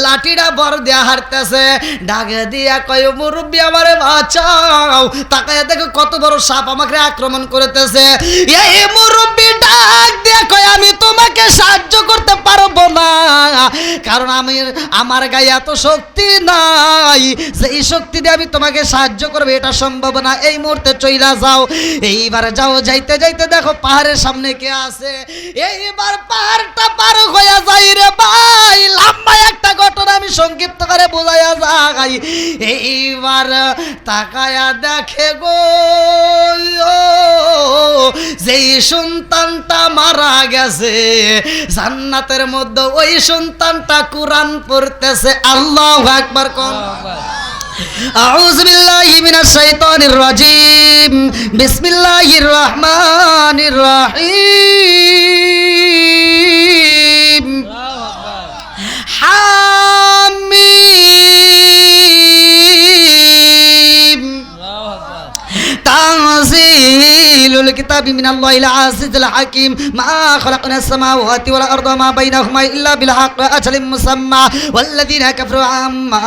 লাঠিটা বর দেয়া হারতেছে, ডাকে দিয়া কয় মুরব্বী আমারে বাঁচাও। তাকায় দেখে কত বড় সাপ আমাকে আক্রমণ করতেছে। এই মুরব্বী ডাক দিয়া কয় আমি তোমাকে সাহায্য করতে পারবো না, কারণ আমার গায়ে এত শক্তি নাই যে এই শক্তি দিয়ে আমি তোমাকে সাহায্য করবো, এটা সম্ভব না, এই মুহূর্তে চইলা যাও। এইবার যাও, যাইতে যাইতে দেখো পাহাড়ের সামনে কে আছে। এইবার পাহাড়টা পার হইয়া যাই রে ভাই, লম্বা একটা ঘটনা আমি সংক্ষিপ্ত করে বোঝাইয়া যাই। এইবার তাকায়া দেখে গো যেই সন্তানটা মারা গেছে জান্নাতের মধ্যে, ওই সন্তানটা কোরআন পড়তেছে। আল্লাহু আকবার কোন। আউযু বিল্লাহি মিনাশ শাইতানির রাজিম, বিসমিল্লাহির রহমানির রহিম। হামিম। তানজিলুল কিতাবি মিনাল্লাহিল আজিজিল হাকিম। মা খালাকনাস সামাওয়াতি ওয়াল আরদা মা বাইনাহুমা ইল্লা বিল হাক্কি আজালিম মুসাম্মা ওয়াল্লাযীনা কাফারু আম্মা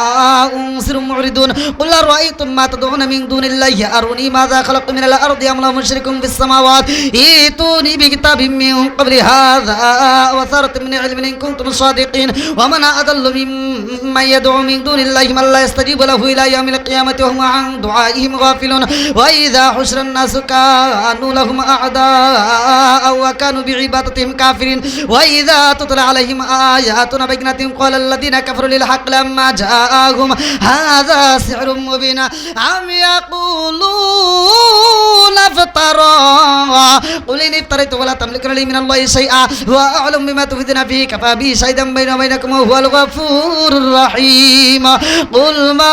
উনসিরু মুরিদুন। কুল আরাআইতুম মা তাদউনা মিন দুনিল্লাহি আরুনি মাযা খালাকতু মিনাল আরদি আম লাহুম মুশরিকুন ফিস সামাওয়াতি ইতুনি বিকিতাবিম মিন ক্বাবলি হাযা ওয়া সারাতুম মিন ইলমিন ইন কুনতুম সাদিকিন। ওয়া মান আদাল্লু মিম্মান ইয়াদউ মিন দুনিল্লাহি মান লা ইয়াস্তাজিবু লাহু ইলা ইয়াউমিল কিয়ামাতি ওয়া হুম আন দুআইহিম গাফিলুন। ওয়া ইযা হুশিরান নাসু কানু লাহুম আ'দাআ ওয়া কানু বিইবাদাতিহিম কাফিরিন। ওয়া ইযা তুতলা আলাইহিম আয়াতুনা বাইয়িনাতিন ক্বালা আল্লাযীনা কাফারু লিল হাক্কি লাম্মা জাআহুম হাযা সিহরুম মুবিন। আম ইয়াকুলুনা ইফতারা কুল ইন ইফতারাইতু ওয়া লা তামলিকুনা লি মিনাল্লাহি শাইআ ওয়া আ'লামু বিমা তুফিদুনা ফীহি কাফা বি শাহিদান বাইনা ওয়া বাইনাকুম ওয়া হুয়াল গফুরুর রহিম। কুল মা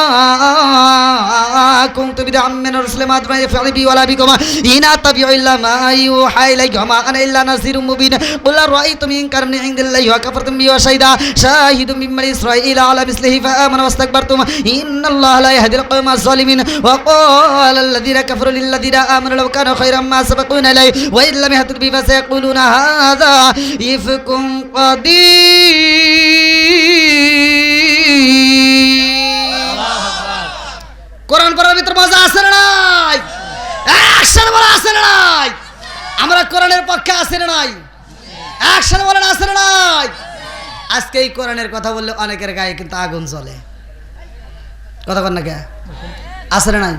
কুনতু বিদআম মিনার রাসূলি মা আদরা ইয়াফআলু বি ওয়া লা বিকুম ইন আতাবিউ ইল্লা মা ইউহা ইলাইয়া ওয়া মা আনা ইল্লা নাযিরুম মুবিন। কুল আরাআইতুম ইন কানা মিন ইনদিল্লাহি ওয়া কাফারতুম বিহি ওয়া শাহিদা শাহিদুম মিন বানি ইসরাঈলা আলা মিসলিহি ফাআমানা ওয়াস্তাকবারতুম ইন্নাল্লাহা লা ইয়াহদিল কওমাজ যালিমিন। ওয়া ক্বালা আল্লাযীনা কাফারু লিল্লাযীনা আমানু লাw কানা খায়রাম মা সাবাকুনা ইলাইহি ওয়া ইল্লাম ইয়াহতু বিহি ফাসায়াকুলুনা হাযা ইফকুম কাদীর। কোরআন পড়ার ভিতর মজা আছে না নাই? একসাথে বলা আছে না নাই? আমরা কোরআনের পক্ষে আছে না নাই? একসাথে বলেন আছে না নাই? আজকে এই কোরআনের কথা বললে অনেকের গায়ে কিন্তু আগুন জ্বলে, কথা বল না কে? আছে না নাই?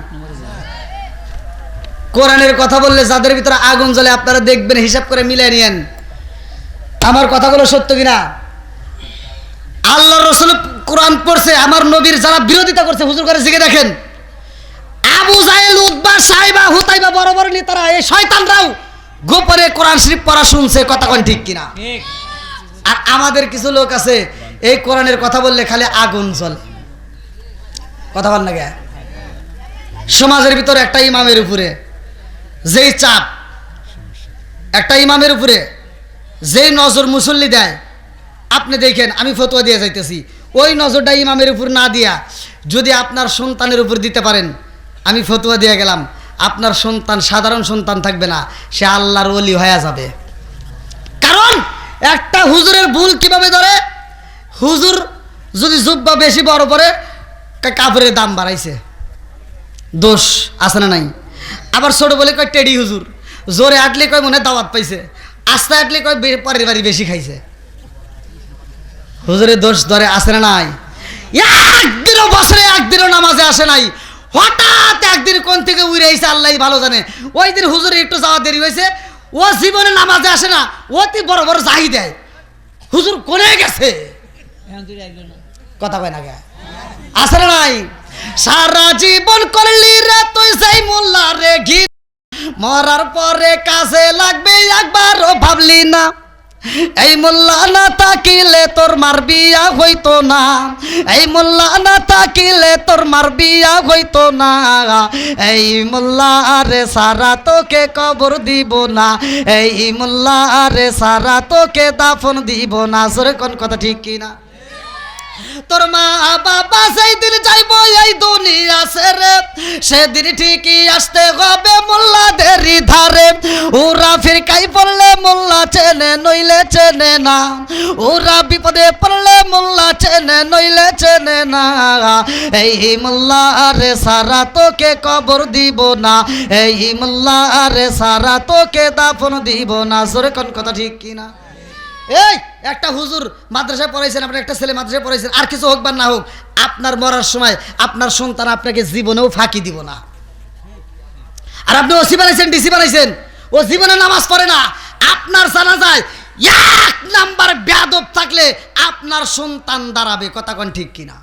কোরআনের কথা বললে যাদের ভিতরে আগুন জ্বলে আপনারা দেখবেন, হিসাব করে মিলিয়ে নিয়েন আমার কথাগুলো সত্য কিনা। আল্লাহর রাসূল কোরআন পড়ছে, আমার নবীর যারা বিরোধিতা করছে হুজুর করে জিজ্ঞেস দেখেন, আবু জাহেল, উতবা, সাইবা, হুতাইবা, বড় বড় নেতারা, এই শয়তানরাও গোপনে কোরআন শরীফ পড়া শুনছে, কথা কোন ঠিক কিনা? ঠিক। আর আমাদের কিছু লোক আছে এই কোরআনের কথা বললে খালি আগুন জ্বলে, কথা বল না গে। সমাজের ভিতরে একটা ইমামের উপরে যেই চাপ, একটা ইমামের উপরে যেই নজর মুসল্লি দেয়, আপনি দেখেন আমি ফতোয়া দিয়ে যাইতেছি, ওই নজরটা ইমামের উপর না দিয়া যদি আপনার সন্তানের উপর দিতে পারেন, আমি ফতোয়া দিয়ে গেলাম আপনার সন্তান সাধারণ সন্তান থাকবে না, সে আল্লাহর ওলি হয়ে যাবে। কারণ একটা হুজুরের ভুল কিভাবে ধরে, হুজুর যদি জুব্বা বেশি বড় পরে কাপড়ের দাম বাড়াইছে, দোষ আছে না নাই? আবার ছোট বলে কয় টেডি হুজুর, জোরে আটলে কয় মনে দাওয়াত পাইছে, আস্তে আটলে কয় পরের বাড়ি বেশি খাইছে। হুজুরের দোষ ধরে আছে না নাই? একদিনও বছরে একদিনও নামাজে আসে নাই, হঠাৎ একদিন কোন থেকে উড়ে আইছে আল্লাহ ভালো জানে। ওই দিন হুজুরের একটু যাওয়া দেরি হয়েছে, ও জীবনে নামাজে আসে না, অতি বড় বড় জাহি দেয়, হুজুর কোনে গেছে, কথা কয় না গে? আছে না নাই? সারা জীবন করলি রে তুই সেই মোল্লা রে মরার পরে কাজে লাগবে একবারও ভাবলি না এই মোল্লা না থাকিলে তোর মার বিয়া হইতো না এই মোল্লা না থাকিলে তোর মার বিয়া হইতো না এই মোল্লা রে সারা তোকে কবর দিব না এই মোল্লা রে সারা তোকে দাফন দিব না সরে কোন কথা ঠিক কি না তোর মা বাবা সেই দিন যাইব এই দুনিয়া ছেড়ে সেদিন ঠিকই আসতে হবে মোল্লাদেরই ধারে ওরা ফিরকাই পড়লে মোল্লা চেনে নইলে চেনে না ওরা বিপদে পড়লে মোল্লা চেনে নইলে চেনে না এই মোল্লা রে সারা তোকে কবর দিব না এই মোল্লা রে সারা তোকে দাফন দিব না সরে কোন কথা ঠিক কিনা এই একটা হুজুর মাদ্রাসায় পড়াইছেন আপনার একটা ছেলে মাদ্রাসায় পড়াইছেন আর কিছু হোক বা না হোক আপনার মরার সময় আপনার সন্তান আপনাকে জীবনেও ফাঁকি দিব না আর আপনি ওসি বানাইছেন ডিসি বানাইছেন ও জীবনে নামাজ পড়ে না আপনার জানাজায় এক নাম্বার বেয়াদব থাকলে আপনার সন্তান দাঁড়াবে কথা কোন ঠিক কিনা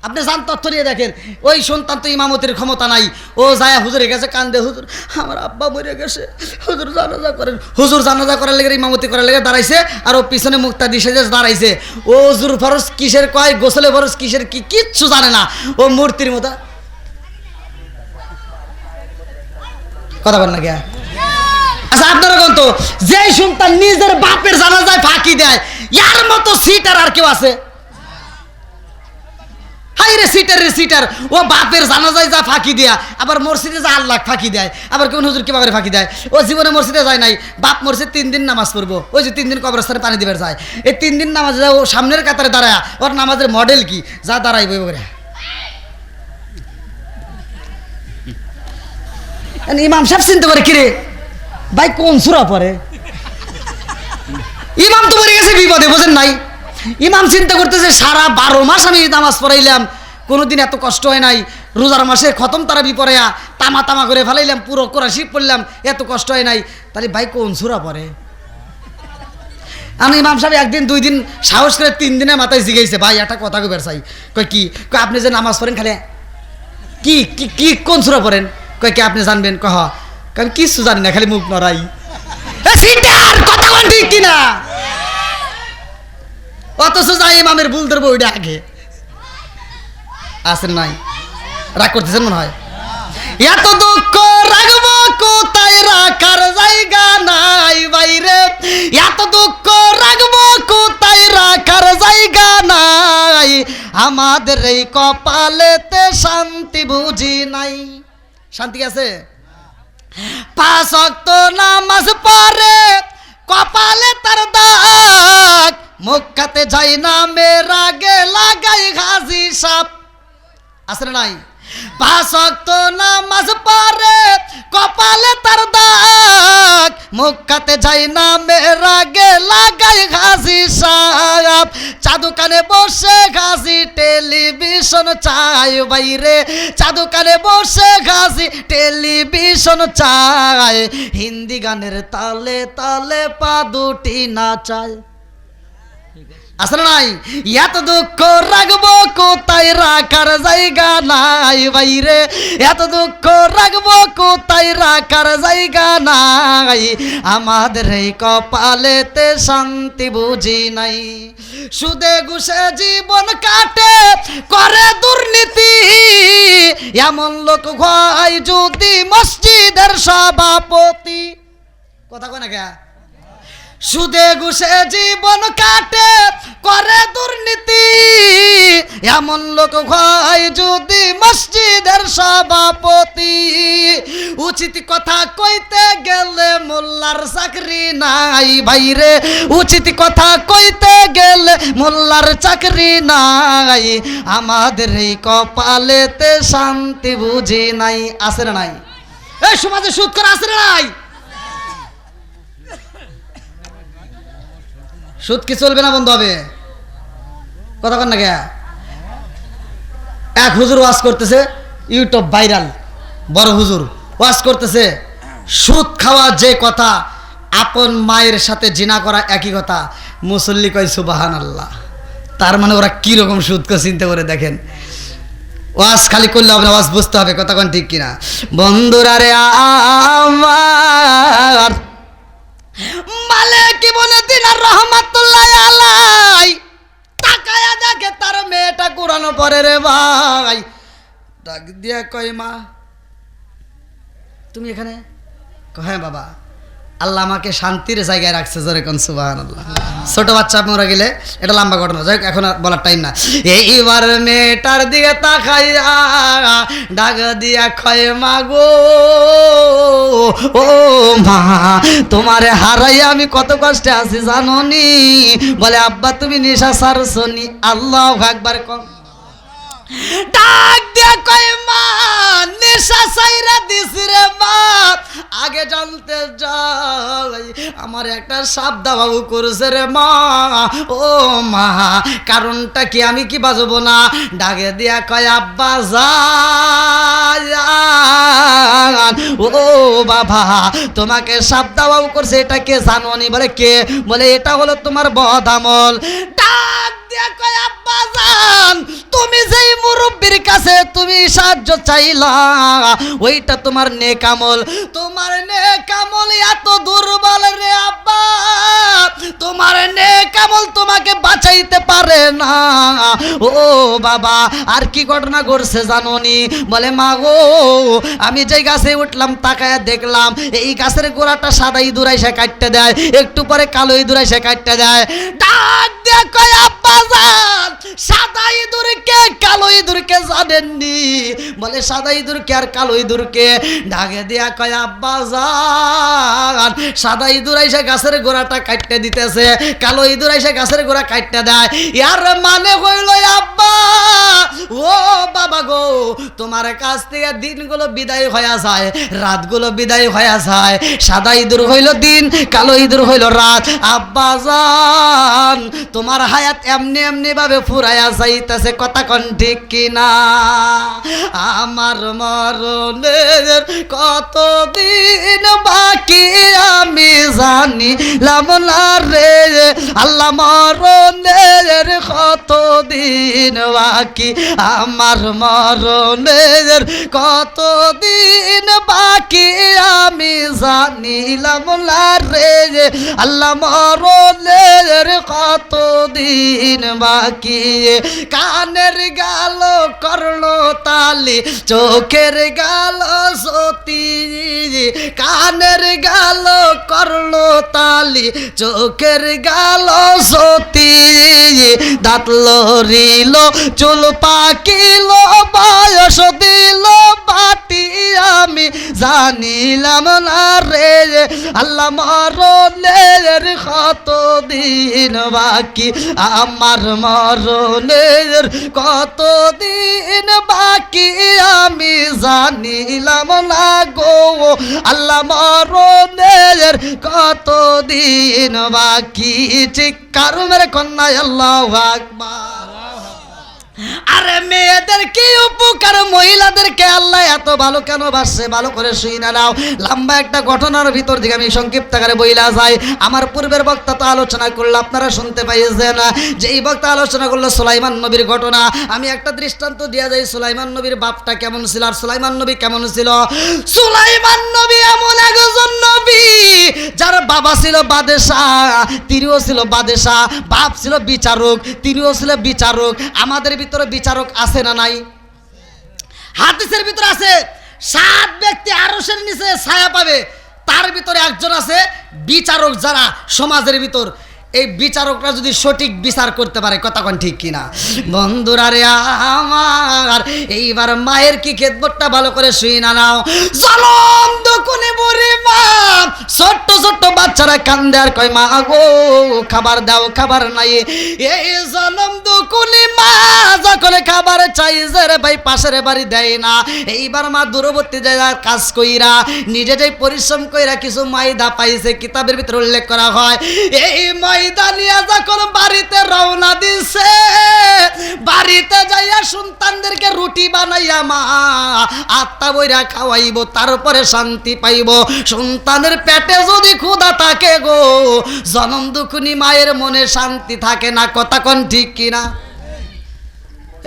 আপনি জান তথ্য নিয়ে দেখেন ওই সন্তান তো ইমামতির ক্ষমতা নাই ও যায় হুজুরের কাছে কান্দে হুজুর আমার আব্বা মরে গেছে হুজুর জানাজা করেন হুজুর জানাজা করার লেগে ইমামতি করার লেগে দাঁড়াইছে আর ও পিছনে মুক্তাদি সেজে দাঁড়াইছে ও হুজুর ফরজ কিসের কয় গোসলে ফরজ কিসের কি কিচ্ছু জানে না ও মূর্তির মতো কথা বল না কে আচ্ছা আপনারা কোন তো যেই সন্তান নিজের বাপের জানাজায় ফাঁকি দেয় ইয়ার মতো সিটার আর কেউ আছে হাই রে সিটার ও বাপের জানাজায় যা ফাঁকি দেয়া আবার মসজিদে যা আল্লাহ ফাঁকি দেয় আবার কোন হুজুর কিভাবে ফাঁকি দেয় ও জীবনে মসজিদে যায় নাই বাপ মসজিদ 3 দিন নামাজ পড়বো ওই যে 3 দিন কবরস্থানে পানি দিবার যায় এই 3 দিন নামাজ ও সামনের কাতারে দাঁড়ায় ওর নামাজের মডেল কি যা দাঁড়াইব করে ইমাম সাহেব চিনতে পারে কিরে ভাই কোন সূরা পড়ে ইমাম তো মরে গেছে বিপদে বোঝেন নাই ইমাম চিন্তা করতেছে সারা 12 মাস আমি নামাজ পড়াইলাম কোনোদিন এত কষ্ট হয় নাই রোজার মাসে খতম তারা বিপরেয়া তামা করে ফেলাইলাম পুরো কোরআন শরীফ পড়লাম এত কষ্ট হয় নাই তাহলে ভাই কোন সূরা পড়ে আমি ইমাম সাহেব একদিন 2 দিন সাহস করে 3 দিনের মাথায় জিগাইছে ভাই একটা কথা কইবার চাই কই কি কই আপনি যে নামাজ পড়েন খালি কি কি কি কোন সূরা পড়েন কই কি আপনি জানবেন কহ আমি কিছু জানি না খালি মুখ নড়াই এ সিটার কথা কোন ঠিক কিনা অথচ যাই ইমামের ভুল ধরবো ওইটা আগে আসেন নাই রাগ করতেছেন মনে হয় এত দুঃখ রাখবো কোথায় রাখার জায়গা নাই বাইরে এত দুঃখ রাখবো কোথায় রাখার জায়গা নাই আমাদের এই কপালেতে শান্তি বুঝি নাই শান্তি আছে 5 ওয়াক্ত নামাজ পড়ে কপালে তার দাগ মক্কাতে যাই না মেরা গে লাগাই হাজি সাপ আছে না নাই 5 ওয়াক্ত নামাজ পড়ে কপালে তার দাগ মক্কাতে যাই না মেরা গে লাগাই হাজি সাপ চাদুকানে বসে হাজি টেলিভিশন চাই বাইরে চাদুকানে বসে হাজি টেলিভিশন চাই হিন্দি গানের তালে তালে পা দুটি নাচায় আসলে নাই এত দুঃখ রাখবো কোথায় রাখার জায়গা নাই বাইরে এত দুঃখ রাখবো কোথায় রাখার জায়গা নাই আমাদের এই কপালেতে শান্তি বুঝি নাই সুদে ঘুষে জীবন কাটে করে দুর্নীতি এমন লোক হয় যদি মসজিদের সভাপতি কথা কয় না কে সুদে ঘুষে জীবন কাটে করে দুর্নীতি এমন লোক হয় যদি মসজিদের সভাপতি উচিত কথা কইতে গেলে মোল্লার চাকরি নাই ভাইরে উচিত কথা কইতে গেলে মোল্লার চাকরি নাই আমাদের এই কপালেতে শান্তি বুঝি নাই আছে না নাই এই সমাজে সুদ করে আছে না নাই সুদ কি চলবে না বন্ধ হবে কথা কন না কে এক হুজুর ওয়াজ করতেছে ইউটিউব ভাইরাল বড় হুজুর ওয়াজ করতেছে সুদ খাওয়া যে কথা আপন মায়ের সাথে জিনা করা একই কথা মুসল্লি কয় সুবহানাল্লাহ তার মানে ওরা কি রকম সুদ করে চিন্তা করে দেখেন ওয়াজ খালি করলে হবে না, ওয়াজ বুঝতে হবে, কথা কোন ঠিক কিনা। বন্ধুরা রে আমার মালিক ইবনে দিনার রহমাতুল্লাহ আলাই তাকায়া দেখে তার মেয়েটা কোরআন পড়ে রে ভাই। ডাক দিয়া কয় মা তুমি এখানে? হ্যাঁ বাবা, আল্লাহ আমাকে শান্তির জায়গায় রাখছে, জোরে কোন সুবহানাল্লাহ। ছোট বাচ্চা মরে গেলে এটা লম্বা ঘটনা, যাই হোক এখন আর বলার টাইম না। এইবার মেয়েটার দিকে তাকাইয়া ডাক দিয়া কয় মা গো, ও মা তোমারে হারাইয়া আমি কত কষ্টে আছি জানো নি? বলে আব্বা তুমি নেশা ছাড়ছো নি? আল্লাহু আকবার কম। ডাক দিয়া কয় মা নেশা ছাইরা দিস রে মা, আগে জানতে যাই আমার একটা সাপ দাবাবু করেছে রে মা। ও মা কারণটা কি আমি কি বাজবো না? ডাকে দিয়া কয় আব্বা যান, ও বাবা তোমাকে সাপ দাবাবু করছে এটা কে জানো নি? বলে কে? বলে এটা হলো তোমার বদ আমল। ডাক দিয়া কয় আব্বা যান তুমি যেই মুরব্বির কাছে তুমি সাহায্য চাইলা ওইটা তোমার নেক আমল, তোমার নেক আমল এত দুর্বল রে আব্বা, তোমার নেক আমল তোমাকে বাঁচাইতে পারে না। ও বাবা আর কি ঘটনা ঘটছে জানো নি? বলে মা গো আমি যেই গাছে উঠলাম তাকায়া দেখলাম এই গাছের গোড়াটা সাদা ইঁদুর এসে কাটতে দেয়, একটু পরে কালো ইঁদুর এসে কাটতে দেয়। ডাক দিয়ে কয় আব্বা যান সাদা ইঁদুরকে কালো ইঁদুরকে জানেননি? বলে সাদা ইঁদুরকে আর কালো ইঁদুরকে? ডাকে দিয়া কয় আব্বা যান সাদা ইঁদুর এসে গাছের গোড়াটা কাটতে দিতেছে, কালো ইঁদুর এসে গাছের গোড়া কাটতে দেয়। ইয়ার মানে হইল আব্বা ও বাবা গো তোমার কাছ থেকে দিনগুলো বিদায় হয়ে যায়, রাতগুলো বিদায় হয়ে যায়, সাদা ইঁদুর হইল দিন, কালো ইঁদুর হইল রাত। আব্বা যান তোমার হায়াত এমনি এমনি ভাবে ফুরাইয়া যাইতেছে, কথা কোন ঠিক কিনা? আমার মরণের কতদিন বাকি আমি জানিলাম না রে আল্লাহ, মরণের কতদিন বাকি, আমার মরণের কতদিন বাকি আমি জানিলাম না রে আল্লাহ, মরণের কতদিন বাকি। কানের গাল করলো তালি, চোখের গাল সতী, কানের গাল করলো তালি, চোখের গাল সতী, দাঁত লড়িল চুল পাকিল বয়স দিল বাটি আমি জানিলাম না রে আল্লাহ, মরণের কতদিন বাকি, আমার মরণের কতদিন বাকি আমি জানিলাম না গো আল্লাহ, মরণের কতদিন বাকি। ঠিক কারণের কন্যা আল্লাহু আকবার। আরে মেয়েদেরকে উপকার, মহিলাদেরকে আল্লাহ এত ভালো কেন বাসছে? ভালো করে শুইনা নাও। লম্বা একটা ঘটনার ভিতর দিকে আমি সংক্ষিপ্ত আকারে বইলা যাই। আমার পূর্বের বক্তা তো আলোচনা করলো, আপনারা শুনতে পাইয়েছেন যে এই বক্তা আলোচনা করলো সুলাইমান নবীর ঘটনা। আমি একটা দৃষ্টান্ত দিয়া যাই সুলাইমান নবীর বাপটা কেমন ছিল আর সুলাইমান নবী কেমন ছিল। সুলাইমান নবী এমন একজন নবী যার বাবা ছিল বাদশাহ, তিনিও ছিল বাদশাহ, বাপ ছিল বিচারক, তিনিও ছিল বিচারক। আমাদের ভিতরে বিচারক আছে না নাই? হাদিসের ভিতরে আছে 7 ব্যক্তি আরশের নিচে ছায়া পাবে, তার ভিতরে একজন আছে বিচারক, যারা সমাজের ভিতর এই বিচারকরা যদি সঠিক বিচার করতে পারে, কথা কোন ঠিক কিনা? বন্ধুরা রে আমার এইবার মায়ের কি খেদমতটা ভালো করে শুই না নাও। জলম দুকুনি বুড়ি মা, ছোট্ট ছোট্ট বাচ্চারা কান্দে আর কয় মা গো খাবার দাও, খাবার নাই। এই জলম দুকুনি মা যখন খাবার চাই যে রে ভাই পাশের বাড়ি দেয় না, এইবার মা দূরবর্তী জায়গায় কাজ কইরা নিজে যাই পরিশ্রম কইরা কিছু ময়দা পাইছে, কিতাবের ভিতরে উল্লেখ করা হয়। এই ময়দা নিয়ে যখন বাড়িতে রওনা দিছে, বাড়িতে যাইয়া সন্তানদেরকে রুটি বানাইয়া মা আত্মা বইরা খাওয়াইব, তারপরে শান্তি পাইব। সন্তানের পেটে যদি ক্ষুধা থাকে গো, জনম দুঃখিনী মায়ের মনে শান্তি থাকে না, কথা কোন ঠিক কিনা?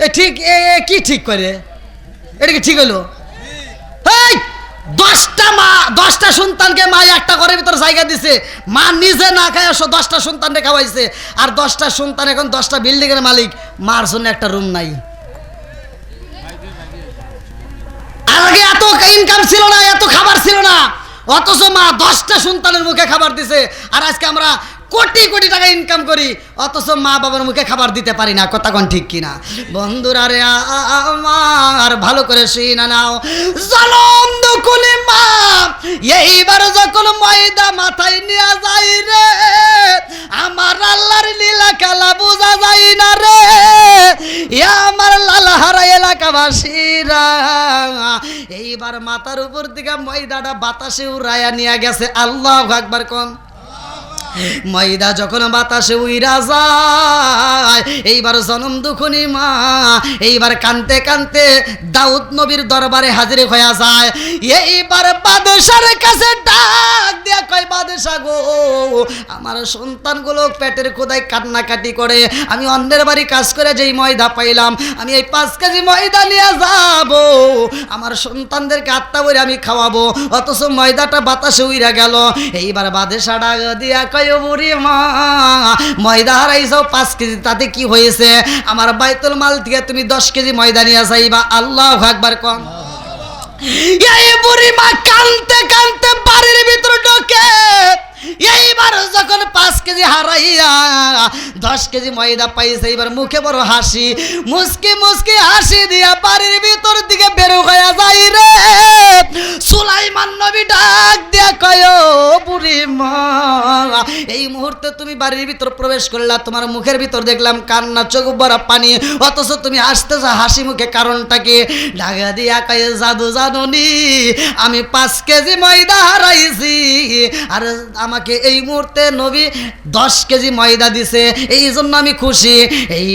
এ ঠিক কি ঠিক করে এটা কি ঠিক হলো? এই 10টা মা 10টা সন্তানকে মা একটা ঘরের ভিতর জায়গা দিছে, মা নিজে না খায় 10টা সন্তানকে খাওয়াইছে, আর 10টা সন্তান এখন 10টা বিল্ডিং এর মালিক, মার জন্য একটা রুম নাই। আগে এত ইনকাম ছিল না, এত খাবার ছিল না, অথচ মা 10টা সন্তানের মুখে খাবার দিছে। আর আজকে আমরা কোটি কোটি টাকা ইনকাম করি, অথচ মা বাবার মুখে খাবার দিতে পারি না। কথা কোন ঠিক কিনা বন্ধুরা রে আমার? ভালো করে শুনা নাও, জনম দুকুলি মা এইবার যখন ময়দা মাথায় নিয়ে যাই রে, আমার আল্লাহর লীলা খেলা বোঝা যায় না রে। আমার লালহারা এলাকাবাসীরা এইবার মাথার উপর দিকে ময়দাটা বাতাসে উড়াইয়া নিয়ে গেছে। আল্লাহু আকবার কোন। ময়দা যখন বাতাসে উইরা যায়, এইবার জনম দুখনি মা এইবার কানতে কানতে দাউদ নবীর দরবারে হাজির হয়ে যায়। এইবার বাদশার কাছে ডাক দিয়া কয়, বাদশা গো, আমার সন্তানগুলো পেটের খোদায় কান্নাকাটি করে, আমি অন্যের বাড়ি কাজ করে যেই ময়দা পাইলাম, আমি এই 5 কেজি ময়দা নিয়ে যাব, আমার সন্তানদেরকে আত্মা বলে আমি খাওয়াবো, অথচ ময়দাটা বাতাসে উইরা গেল। এইবার বাদশা ডাক দিয়া কয়, বুড়ি মা, ময়দা হারাইছো 5 কেজি, তাতে কি হয়েছে? আমার বাইতুল মাল থেকে তুমি 10 কেজি ময়দা নিয়ে যাইবা। আল্লাহু আকবার কোন। এই বুড়ি মা কানতে কানতে বাড়ির ভিতর ঢোকে। এইবার যখন 5 কেজি হারাইয়া 10 কেজি ময়দা পাইছে, এইবার মুখে বড় হাসি, মুস্কি মুস্কি হাসি দিয়া বাড়ির ভিতর দিকে বের হয়ে যায় রে। সুলাইমান নবী ডাক দিয়া কয়, বুড়ি মা, এই মুহূর্তে তুমি বাড়ির ভিতর প্রবেশ করলা, তোমার মুখের ভিতর দেখলাম কান্না, চোখ ভরা পানি, অথচ তুমি আসতেছ হাসি মুখে, কারণটা কি? ঢাকা দিয়া কয়, জাদু জানুনি, আমি 5 কেজি ময়দা হারাইছি, আর আমাকে এই মুহূর্তে নবী 10 কেজি ময়দা দিছে, এই জন্য আমি খুশি। এই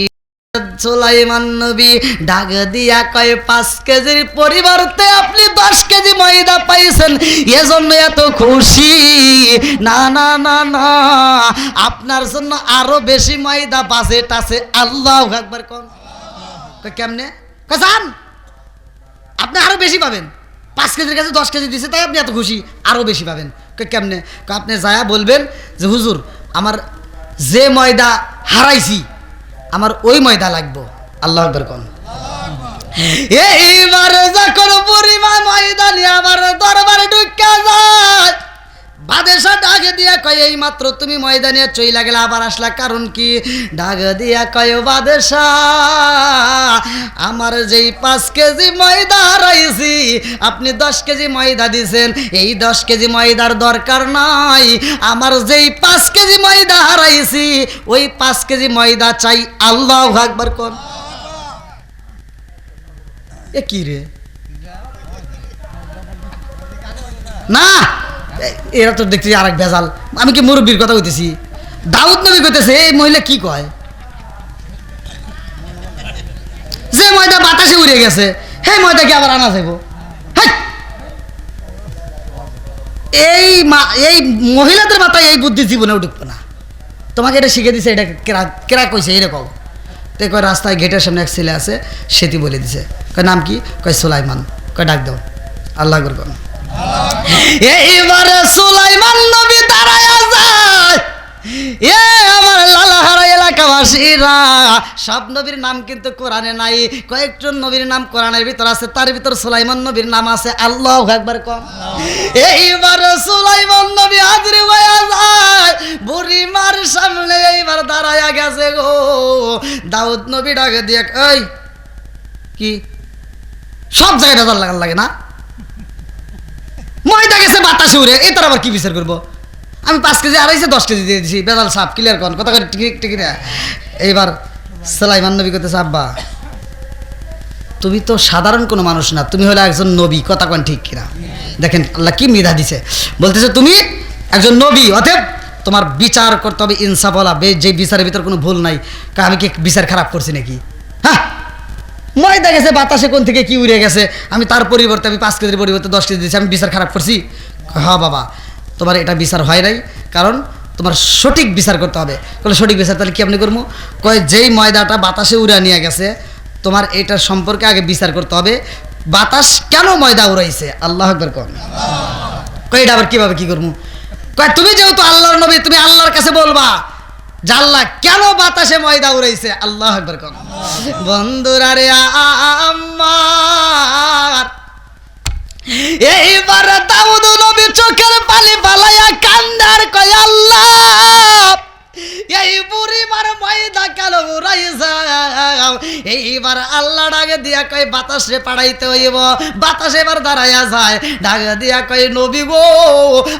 সুলাইমান নবী ডাক দিয়া কয়, 5 কেজির পরিবর্তে আপনি 10 কেজি ময়দা পাইছেন, এজন্য এত খুশি? না না না না, আপনার জন্য আরো বেশি ময়দা বাজেট আছে। আল্লাহু আকবার কোন। কেমনে? জান, আপনি আরো বেশি পাবেন, 5 কেজির কাছে 10 কেজি দিছে, তাই আপনি এত খুশি, আরো বেশি পাবেন। কেমনে? আপনি যায়া বলবেন যে হুজুর, আমার যে ময়দা হারাইছি আমার ওই ময়দা লাগবো। আল্লাহু আকবার কোন। এইবার যখন পরিমাণ ময়দা নিয়ে আমার দরবারে ঢুকা যায়, বাদশা ডাকে দিয়া কয়, এই মাত্র তুমি ময়দা নিয়ে চইলা গেলে, আবার আসলা, কারণ কি? ডাক দিয়া কয়, বাদশা, আমার যেই 5 কেজি ময়দা হারাইছি, আপনি 10 কেজি ময়দা দিছেন, এই 10 কেজি ময়দার দরকার নাই, আমার যেই 5 কেজি ময়দা হারাইছি ওই 5 কেজি ময়দা চাই। আল্লাহু আকবার কোন। এ কি রে? না, এরা তো দেখছি আরেক ভেজাল। আমি কি মুরব্বীর কথা কইতেছি? দাউদ নবী কইতেছে, এই মহিলা কি কয়? যে ময়দা বাতাসে উড়ে গেছে, সেই ময়দা কি আবার আনা যাইব? এই মহিলাদের মাথায় এই বুদ্ধি জীবনেও ঢুকবে না। তোমাকে এটা শিখে দিছে, এটা কেরা কইছে এরকম? তো কয়, রাস্তায় গেটের সামনে এক ছেলে আছে, সেটি বলে দিছে। কয়, নাম কি? কয়, সুলাইমান। কয়, ডাক দাও। আল্লাহ করবেন। এইবারে সুলাইমান নবী দাঁড়ায়া যায়। এ আমার লালাহারা এলাকাবাসীরা, সব নবীর নাম কিন্তু কোরআনে নাই, কয়েকজন নবীর নাম কোরআনের ভিতর আছে, তার ভিতর সুলাইমান নবীর নাম আছে। আল্লাহু আকবার কম। এইবার সুলাইমান নবী হাজির হয়ে যায় বুড়িমার সামনে, এইবার দাঁড়ায়া গেছে গো। দাউদ নবী ডাকে দিয়ে, এই কি সব জায়গায় ভেজাল লাগার লাগে না? ময়দা গেছে বাতাসে উড়ে, এটার আবার কি বিচার করবো? আমি 5 কেজি হারাইছে 10 কেজি দিয়ে দিছি, বেজাল সাপ, ক্লিয়ার কর কথা। ঠিক না? এইবার সুলাইমান নবী কইতেছে, আব্বা তুমি তো সাধারণ কোনো মানুষ না, তুমি হলে একজন নবী। কথা কন ঠিক কিনা? দেখেন আল্লাহ কি মেধা দিছে। বলতেছে তুমি একজন নবী, অতএব তোমার বিচার করতে হবে ইনসাফ ওয়ালা, যে বিচারের ভিতর কোনো ভুল নাই। আমি কি বিচার খারাপ করছি নাকি? হ্যাঁ, ময়দা গেছে বাতাসে কোন থেকে কি উড়ে গেছে, আমি তার পরিবর্তে আমি 5 কেজির পরিবর্তে 10 কেজি দিয়েছি, আমি বিচার খারাপ করছি? হ্যাঁ বাবা, তোমার এটা বিচার হয় নাই, কারণ তোমার সঠিক বিচার করতে হবে। বলে সঠিক বিচার তাহলে কি আপনি করবো? কয়, যেই ময়দাটা বাতাসে উড়ে নিয়ে গেছে, তোমার এটার সম্পর্কে আগে বিচার করতে হবে, বাতাস কেন ময়দা উড়াইছে? আল্লাহু আকবার কোন। কই এটা আবার কিভাবে কি করবো? কয় তুমি যেহেতু আল্লাহর নবী, তুমি আল্লাহর কাছে বলবা যে আল্লাহ কেন বাতাসে ময়দা উড়াইছে? আল্লাহু আকবার কোন। বন্ধুরা রে আমার, এইবার দাউদ নবী চোখের পানি ফালাইয়া কান্দার কয় আল্লাহ এই বুড়িমার ময়দা কেন উড়াইছে? এইবার আল্লাহ ডাকে দিয়া কয় বাতাসে পাড়াইতে হইব। বাতাস এবার দাঁড়াইয়া যায়, ডাকে দিয়া কয় নবী গো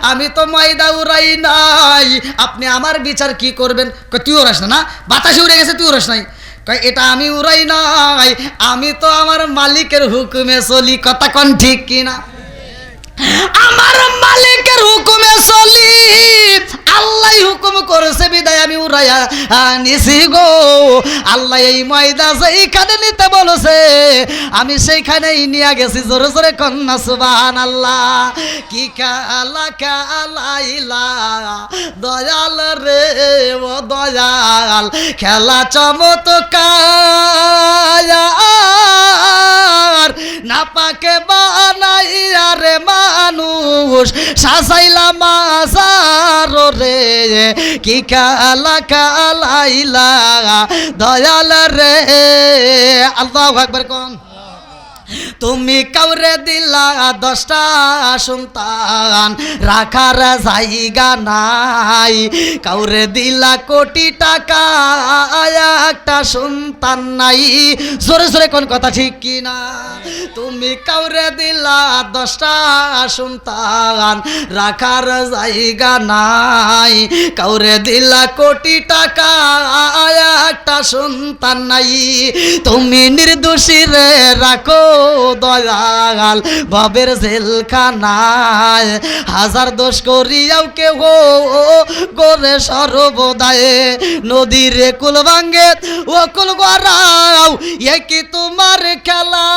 আমি তো ময়দা উড়াই নাই, আপনি আমার বিচার কি করবেন? কয় তুই উড়াস না? না বাতাসে উড়ে গেছে, তুই উড়াস নাই? কয় এটা আমি উড়াই নাই, আমি তো আমার মালিকের হুকুমে চলি। কথা কোন ঠিক কিনা? আমার মালিকের হুকুমে চলি, আল্লাহ হুকুম করেছে বিদায় আমি উড়াইয়া নিছি গো। আল্লাহ এই ময়দা যেইখানে নিতে বলেছে আমি সেইখানেই নিয়ে গেছি। জোরে জোরে কন্যা সুবহানাল্লাহ। কি কালা কালাইলা দয়াল রে ও দয়াল, খেলা চমৎকার না পাকে বানাইয়া রে মানুষ সাজাইলা মাজার রে। কি কালা কালাইলা দয়াল রে। আল্লাহু আকবার কোন। তুমি কাউরে দিলা 10টা সন্তান, রাখার জায়গা নাই। কাউরে দিলা কোটি টাকা, একটা সন্তান নাই। জোরে জোরে কোন কথা ঠিক কিনা? তুমি কাউরে দিলা 10টা সন্তান, রাখার জায়গা নাই। কাউরে দিলা কোটি টাকা, একটা সন্তান নাই। তুমি নির্দোষী রে রাখো দয়াল বাবের জেলখানায়, হাজার দোষ করিয়াও কেহ করে সর্বদায়ে। নদীর কুল ভাঙ্গে ও কুল গড়াও, এ কি তোমার খেলা?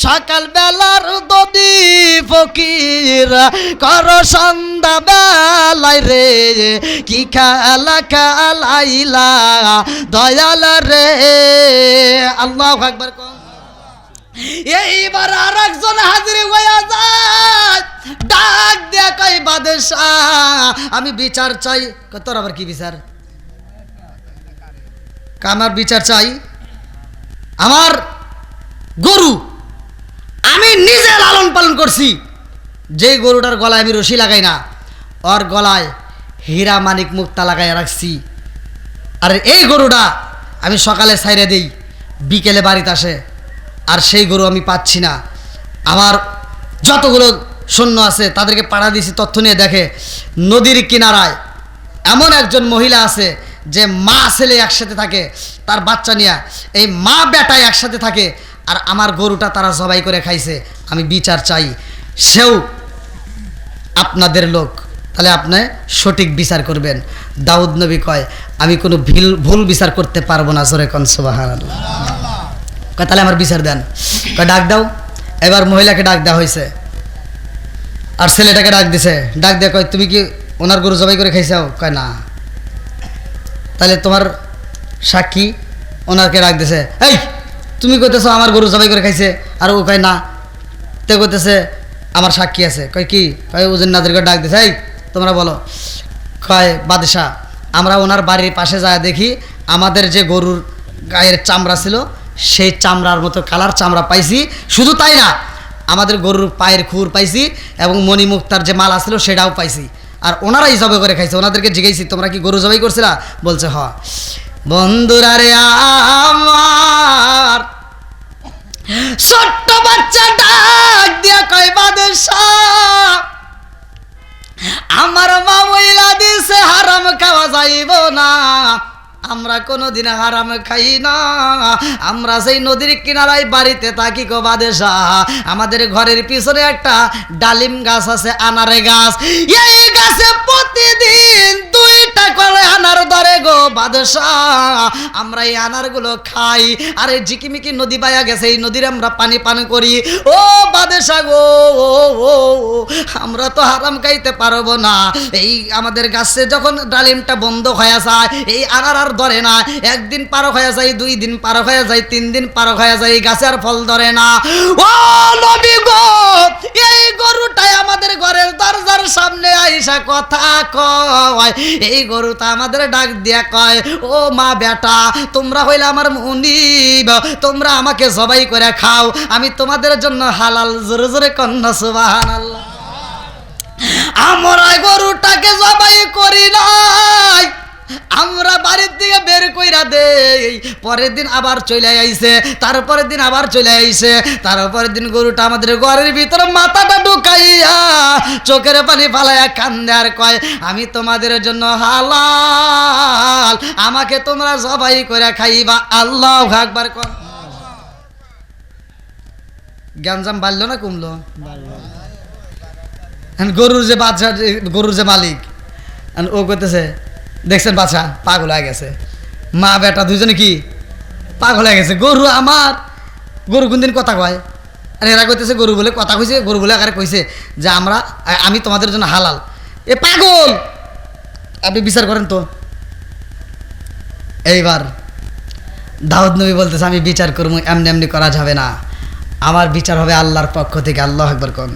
সকাল বেলার দদি ফকির কর সন্ধ্যা বেলায় রে। কি খেলা খেলাইলা দয়াল রে। আল্লাহু আকবার কোন। এইবার আর একজন হাজির হইয়া যায়, ডাক দিয়া কই বাদশাহ আমি বিচার চাই। তোর আবার কি বিচার? আমার বিচার চাই, আমার গরু আমি নিজে লালন পালন করছি, যে গরুটার গলায় আমি রশি লাগাই না, ওর গলায় হীরা মানিক মুক্তা লাগাইয়া রাখছি। আর এই গরুটা আমি সকালে ছাইরে দিই, বিকেলে বাড়িতে আসে, আর সেই গরু আমি পাচ্ছি না। আমার যতগুলো সৈন্য আছে তাদেরকে পাড়া দিয়েছি, তথ্য নিয়ে দেখে নদীর কিনারায় এমন একজন মহিলা আছে যে মা ছেলে একসাথে থাকে, তার বাচ্চা নিয়ে এই মা বেটায় একসাথে থাকে, আর আমার গরুটা তারা জবাই করে খাইছে। আমি বিচার চাই, সেও আপনাদের লোক, তাহলে আপনি সঠিক বিচার করবেন। দাউদ নবী কয় আমি কোনো ভুল বিচার করতে পারবো না। জোরে কোন সুবহানাল্লাহ। কয় তাহলে আমার বিচার দেন। কয় ডাক দাও। এবার মহিলাকে ডাক দেওয়া হয়েছে, আর ছেলেটাকে ডাক দিছে। ডাক দিয়ে কয় তুমি কি ওনার গরু জবাই করে খাইছাও? কয় না। তাহলে তোমার সাক্ষী? ওনাকে ডাক দিছে। এই তুমি কইতেছো আমার গরু জবাই করে খাইছে, আর ও কয় না। তে কইতেছে আমার সাক্ষী আছে। কয় কি? কয় ওজন নাদেরকে ডাক দিছে। এই তোমরা বলো। কয় বাদশাহ আমরা ওনার বাড়ির পাশে যায় দেখি আমাদের যে গরুর গায়ের চামড়া ছিল সেই চামড়ার মতো কালার চামড়া পাইছি। শুধু তাই না, আমাদের গরুর পায়ের খুর পাইছি এবং মণিমুক্তার যে মালা ছিল সেটাও পাইছি। আর ওনারাই জবাই করে খাইছে। ওনাদেরকে জিজ্ঞাসি তোমরা কি গরু জবাই করছিলা? বলছে হ। বন্ধুরা রে আমার, ছোট্ট বাচ্চা ডাক দিয়া কয় বাদশাহ আমার মা বইলা দিছে হারাম খাওয়া যাইব না, আমরা কোনোদিন হারাম খাই না। আমরা সেই নদীর কিনারায় বাড়িতে থাকি গো বাদশাহ। আমাদের ঘরের পিছনে একটা ডালিম গাছ আছে, আনারে গাছ। এই গাছে প্রতিদিন 2টা করে আনার ধরে গো বাদশাহ আমরা এই আনারগুলো খাই, আর এই ঝিকিমিকি নদী বায়া গেছে, এই নদীর আমরা পানি পান করি। ও বাদশাহ গো, আমরা তো হারাম খাইতে পারবো না। এই আমাদের গাছে যখন ডালিমটা বন্ধ হয়ে যায়, এই আনার আর ধরে না, একদিন পার হয়ে যায়, 2 দিন পার হয়ে যায়, 3 দিন পার হয়ে যায়, এই গাছে আর ফল ধরে না। ও নবী গো, এই গরুটাই আমাদের ঘরের দরজার সামনে আইসা কথা কয়, এই গরুটা আমাদের ডাক দিয়া কয়, ও মা বেটা, তোমরা হইলে আমার মুনিব, তোমরা আমাকে জবাই করে খাও, আমি তোমাদের জন্য হালাল। জোরে জোরে কন্যা সুবহানাল্লাহ। আমরা গরুটাকে জবাই করি নাই, আমরা বাড়ির দিকে বের কইরা দেই, পরের দিন আবার চলে আইছে, তারপরের দিন আবার চলে আইছে, তারপরের দিন গরুটা আমাদের ঘরের ভিতরে মাথাটা ঢুকাইয়া চোখের পানি ফালাইয়া কান্দে আর কয়, আমি তোমাদের জন্য হালাল, আমাকে তোমরা জবাই করে খাইবা। আল্লাহু আকবার। কোন গ্যাঞ্জাম বাড়লো না কমলো? গরুর যে বাচ্চা, গরুর যে মালিক, ও করতেছে, দেখছেন বাচ্চা পাগল হয়ে গেছে, মা বেটা দুজনে কি পাগল হয়ে গেছে। গরু আমার, গরু কোনদিন কথা কয়, আর এরা কইতেছে গরু বলে কথা কইছে, গরু বলে আকারে কইছে যে আমি তোমাদের জন্য হালাল। এ পাগল, আপনি বিচার করেন তো। এইবার দাউদ নবী বলতেছে, আমি বিচার করবো, এমনি এমনি করা যাবে না, আমার বিচার হবে আল্লাহর পক্ষ থেকে। আল্লাহু আকবার কোন।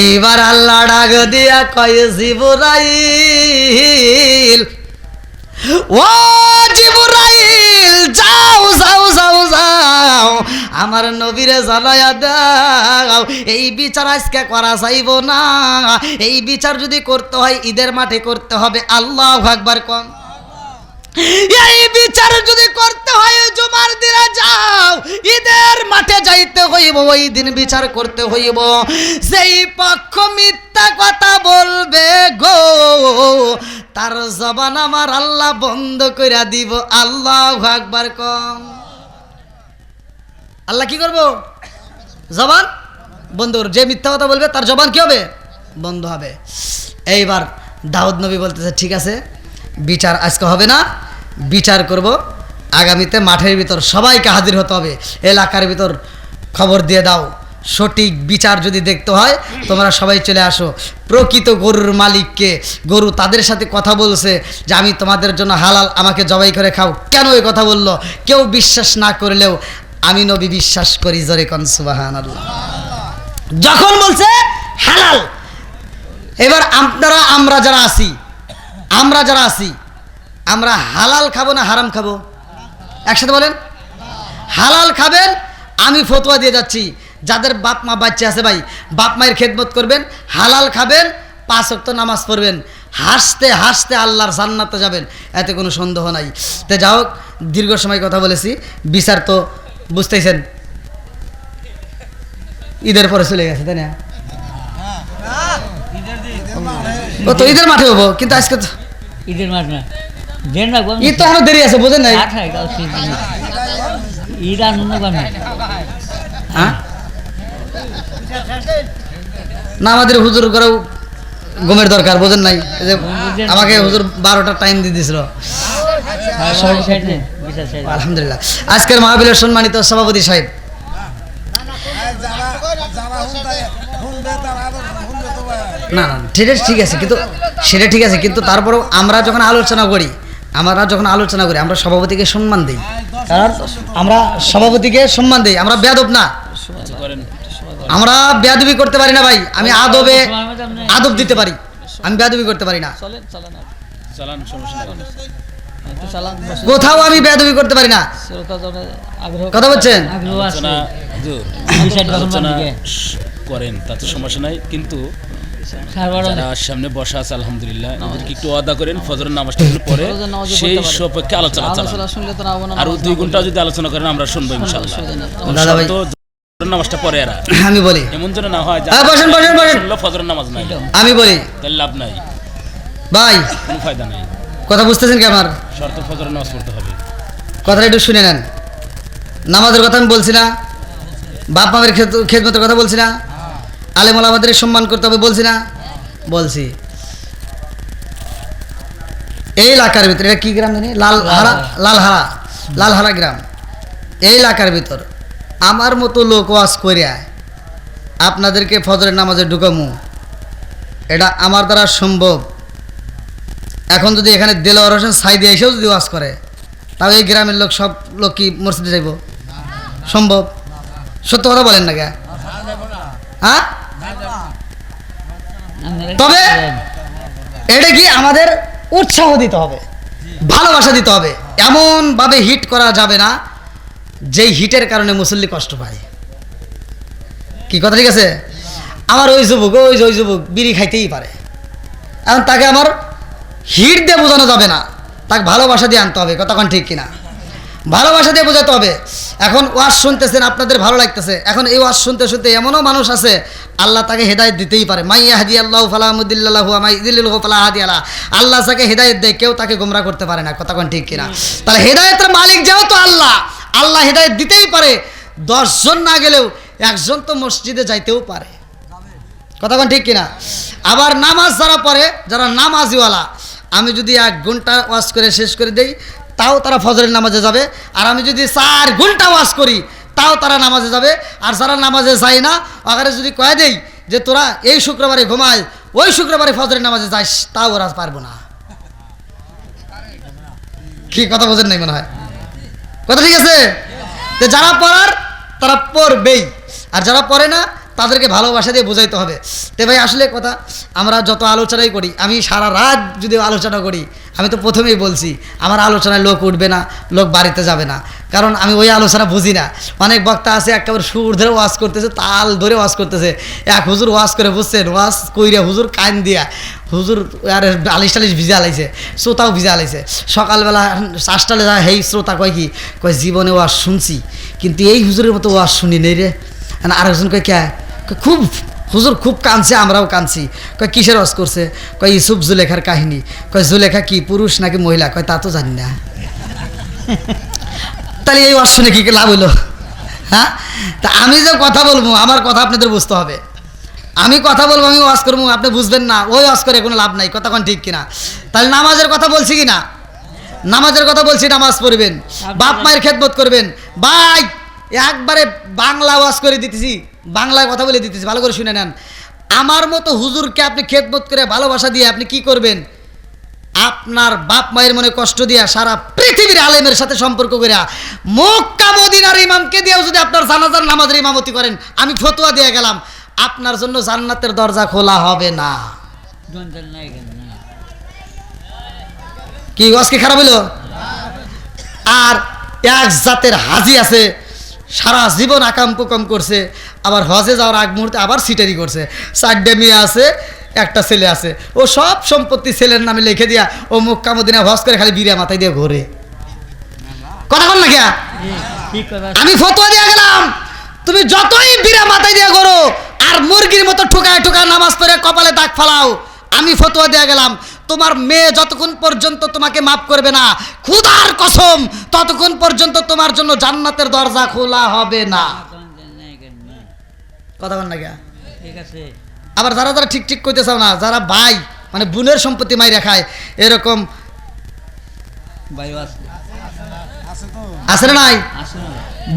এইবার আল্লাহ ডাক দিয়া কয়, জিবরাইল, ও জিবরাইল, যাও যাও যাও যাও, আমার নবীরে জানায়া দাও, এই বিচার আজকে করা যাইব না, এই বিচার যদি করতে হয় ঈদের মাঠে করতে হবে। আল্লাহু আকবার কোন। এই বিচার যদি করতে হয় জুমার দিনে যাও, ঈদের মাঠে যাইতে হইব, ওই দিন বিচার করতে হইব। সেই পক্ষ মিথ্যা কথা বলবে গো, তার জবান আমার আল্লাহ বন্ধ কইরা দিব। আল্লাহু আকবার কম। আল্লাহ কি করব? জবান বন্ধ। যে মিথ্যা কথা বলবে তার জবান কি হবে? বন্ধ হবে। এইবার দাউদ নবী বলতেছে, ঠিক আছে, বিচার আজকে হবে না, বিচার করব আগামীতে। মাঠের ভিতর সবাইকে হাজির হতে হবে, এলাকার ভিতর খবর দিয়ে দাও, সঠিক বিচার যদি দেখতে হয় তোমরা সবাই চলে আসো। প্রকৃত গরুর মালিককে, গরু তাদের সাথে কথা বলছে যে আমি তোমাদের জন্য হালাল, আমাকে জবাই করে খাও। কেন এই কথা বললো? কেউ বিশ্বাস না করলেও আমি নবী বিশ্বাস করি। জোরে কোন সুবহানাল্লাহ। যখন বলছে হালাল, এবার আমরা যারা আছি, আমরা হালাল খাবো না হারাম খাবো? একসাথে বলেন। হালাল খাবেন। আমি ফতোয়া দিয়ে যাচ্ছি, যাদের বাপ মা বাচ্চা আছে ভাই, বাপ মায়ের খেদমত করবেন, হালাল খাবেন, 5 ওয়াক্ত নামাজ পড়বেন, হাসতে হাসতে আল্লাহর জান্নাতে যাবেন, এতে কোনো সন্দেহ নাই। তো যাই হোক, দীর্ঘ সময় কথা বলেছি, বিচার তো বুঝতেছেন ঈদের পরে চলে গেছে, তাই না? ও তো ঈদের মাঠে হবো, কিন্তু আজকে তো ঈদের মাঠ না, ঈদ তো আরো দেরি আছে, বোঝেন নাই? ঈদ আনন্দ করবে না, আমাদের হুজুর করেও ঘুমের দরকার, বোঝেন নাই? আমাকে হুজুর 12টা টাইম দিয়ে দিয়েছিল। আলহামদুলিল্লাহ। আজকের মাহফিলের সম্মানিত সভাপতি সাহেব, না না ঠিক আছে, কিন্তু সেটা ঠিক আছে, কিন্তু তারপরেও আমরা যখন আলোচনা করি আমরা সভাপতিকে সম্মান দিই, কারণ আমরা সভাপতিকে সম্মান দিই, আমরা বেয়াদব না, আমরা বেয়াদবি করতে পারি না ভাই। আমি আদব দিতে পারি, আমি বেয়াদবি করতে পারি না, কোথাও আমি বেয়াদবি করতে পারি না। কথা বলছেন করেন, তাতে সমস্যা নাই, কিন্তু যারা সামনে বসা আছে আলহামদুলিল্লাহ, এদেরকে একটু ওয়াদা করেন ফজরের নামাজটা পরে সেই সপক্ষে আলোচনা চালান, আর 2 ঘন্টা যদি আলোচনা করেন আমরা শুনবো ইনশাআল্লাহ। দাদা ভাই, নামাজটা পরে এরা আমি বলি, এমন যেন না হয় বসেন ফজরের নামাজ নাই, আমি বলি তাহলে লাভ নাই ভাই, কোনো ফায়দা নাই। কথা বুঝতেছেন কি? আমার শর্ত ফজরের নামাজ পড়তে হবে, কথাটা একটু শুনে নেন। নামাজের কথা আমি বলছি না, বাপ মায়ের খেদমতের কথা বলছি না, আলেম ওলামাদের সম্মান করতে হবে বলছি না, বলছি। এই এলাকার ভিতরে, এটা কি গ্রাম জানি, লালহারা গ্রাম, এই এলাকার ভিতর আমার মতো লোক ওয়াজ করিয়া আপনাদেরকে ফজরের নামাজে ঢুকামু, এটা আমার দ্বারা সম্ভব। এখন যদি এখানে দেলোয়ার হোসেন সাইদি এসেও যদি ওয়াজ করে, তাও এই গ্রামের লোক সব লোক কি মসজিদে যাইব? সম্ভব? সত্য কথা বলেন না কে? হ্যাঁ, তবে এটা কি আমাদের উৎসাহ দিতে হবে, ভালোবাসা দিতে হবে। এমনভাবে হিট করা যাবে না যেই হিটের কারণে মুসল্লি কষ্ট পায়। কি কথা ঠিক আছে? আমার ওই যুবক বিড়ি খাইতেই পারে, এখন তাকে আমার হিট দিয়ে বোঝানো যাবে না, তাকে ভালোবাসা দিয়ে আনতে হবে। কতক্ষণ ঠিক কিনা? ভালোবাসা দিয়ে বোঝাতে হবে। এখন ওয়াজ শুনতেছেন, আপনাদের ভালো লাগতেছে, এখন এই ওয়াজ শুনতে শুনতে এমনও মানুষ আছে আল্লাহ তাকে হেদায়েত দিতেই পারে। মাই ইয়াহদিয়াল্লাহু ফালা মুদিল্লা লাহু ওয়া মাই ইউদ্লিলহু ফালা হাদিয়া লাহু। আল্লাহ যাকে হেদায়েত দেয় কেউ তাকে গোমরা করতে পারে না। কতক্ষণ ঠিক কিনা? তাহলে হেদায়েতের মালিক যেহেতু আল্লাহ, আল্লাহ হেদায়েত দিতেই পারে। 10 জন না গেলেও একজন তো মসজিদে যাইতেও পারে। কতক্ষণ ঠিক কিনা? আবার নামাজ যারা পড়ে, যারা নামাজিওয়ালা, আমি যদি 1 ঘন্টা ওয়াজ করে শেষ করে দেই, তাও তারা ফজরের নামাজে যাবে। আর আমি যদি 4 ঘন্টা ওয়াজ করি, তাও তারা নামাজে যাবে। আর যারা নামাজে যায় না, ওখানে যদি কয়ে দেই যে তোরা এই শুক্রবারে ঘুমায়, ওই শুক্রবারে ফজরের নামাজে যাস, তাও ওরা পারবো না। কি কথা বোঝেন নাই মনে হয়? কথা ঠিক আছে? তো যারা পড়ার তারা পড়বেই, আর যারা পড়ে না তাদেরকে ভালোবাসা দিয়ে বোঝাইতে হবে। তো ভাই আসলে কথা, আমরা যত আলোচনাই করি, আমি সারা রাত যদি আলোচনা করি, আমি তো প্রথমেই বলছি আমার আলোচনায় লোক উঠবে না, লোক বাড়িতে যাবে না, কারণ আমি ওই আলোচনা বুঝি না। অনেক বক্তা আছে একেবারে সুর ধরে ওয়াজ করতেছে, তাল ধরে ওয়াজ করতেছে। এক হুজুর ওয়াজ করে বুঝছেন, ওয়াজ কইরা হুজুর কান দিয়া হুজুর আর আলিশ টালিশ ভিজা লাইছে, শ্রোতাও ভিজা লাইছে। সকালবেলা 5টালে যায়, হেই শ্রোতা কয় কি কয়, জীবনে ওয়াজ শুনছি কিন্তু এই হুজুরের মতো ওয়াজ শুনি নেই রে। আরেকজন কয় কে, খুব হুজুর খুব কাঁদছে, আমরাও কাঁদছি। কয় কিসের ওয়াজ করছে? কয় ইউসুফ জুলেখার কাহিনী। কয় জুলেখা কি পুরুষ নাকি মহিলা? কয় তা তো জানি না। তাহলে এই ওয়াজ শুনে কি লাভ হইলো? হ্যাঁ, তা আমি যে কথা বলবো, আমার কথা আপনাদের বুঝতে হবে। আমি কথা বলবো, আমি ওয়াজ করবো, আপনি বুঝবেন না, ওই ওয়াজ করে কোনো লাভ নাই। কতক্ষণ ঠিক কিনা? তাহলে নামাজের কথা বলছি কিনা? নামাজের কথা বলছি, নামাজ পড়বেন, বাপ মায়ের খেদমত করবেন। ভাই একবারে বাংলা ওয়াজ করে দিতেছি, বাংলায় কথা বলে দিতেছি, ভালো করে শুনে নেন। আমার মতো হুজুরকে আপনি খেদমত করে ভালোবাসা দিয়ে আপনি কি করবেন? আপনার বাপ মায়ের মনে কষ্ট দিয়া সারা পৃথিবীর আলেমের সাথে সম্পর্ক করে মক্কা মদিনার ইমামকে দিয়েও যদি আপনার জানাজার নামাজের ইমামতি করেন, আমি ফতোয়া দিয়ে গেলাম আপনার জন্য জান্নাতের দরজা খোলা হবে না। কি আজকে খারাপ হইল? আর এক জাতের হাজি আছে, সারা জীবন আকাম কুকাম করছে, আবার হজে যাওয়ার আগ মুহূর্তে আবার সিটারি করছে। 4টে মেয়ে আছে, একটা ছেলে আছে, ও সব সম্পত্তি ছেলের নামে লিখে দিয়া ও মক্কা মদিনা হজ করে খালি বিড়া মাথায় দিয়ে ঘোরে। কথা বল না কে? আমি ফতোয়া দিয়ে গেলাম, তুমি যতই বিড়া মাথায় দিয়ে ঘোরো আর মুরগির মতো ঠুকায় ঠুকায় নামাজ পড়ে কপালে দাগ ফালাও, আমি ফতোয়া দিয়ে গেলাম তোমার মেয়ে যতক্ষণ পর্যন্ত তোমাকে মাফ করবে না, খোদার কসম, ততক্ষণ পর্যন্ত তোমার জন্য জান্নাতের দরজা খোলা হবে না। কথা বল না কে? ঠিক আছে। আবার যারা যারা ঠিক ঠিক কইতে চাও না, যারা ভাই মানে বোনের সম্পত্তি মাইরা খায়, এরকম আছে না নাই?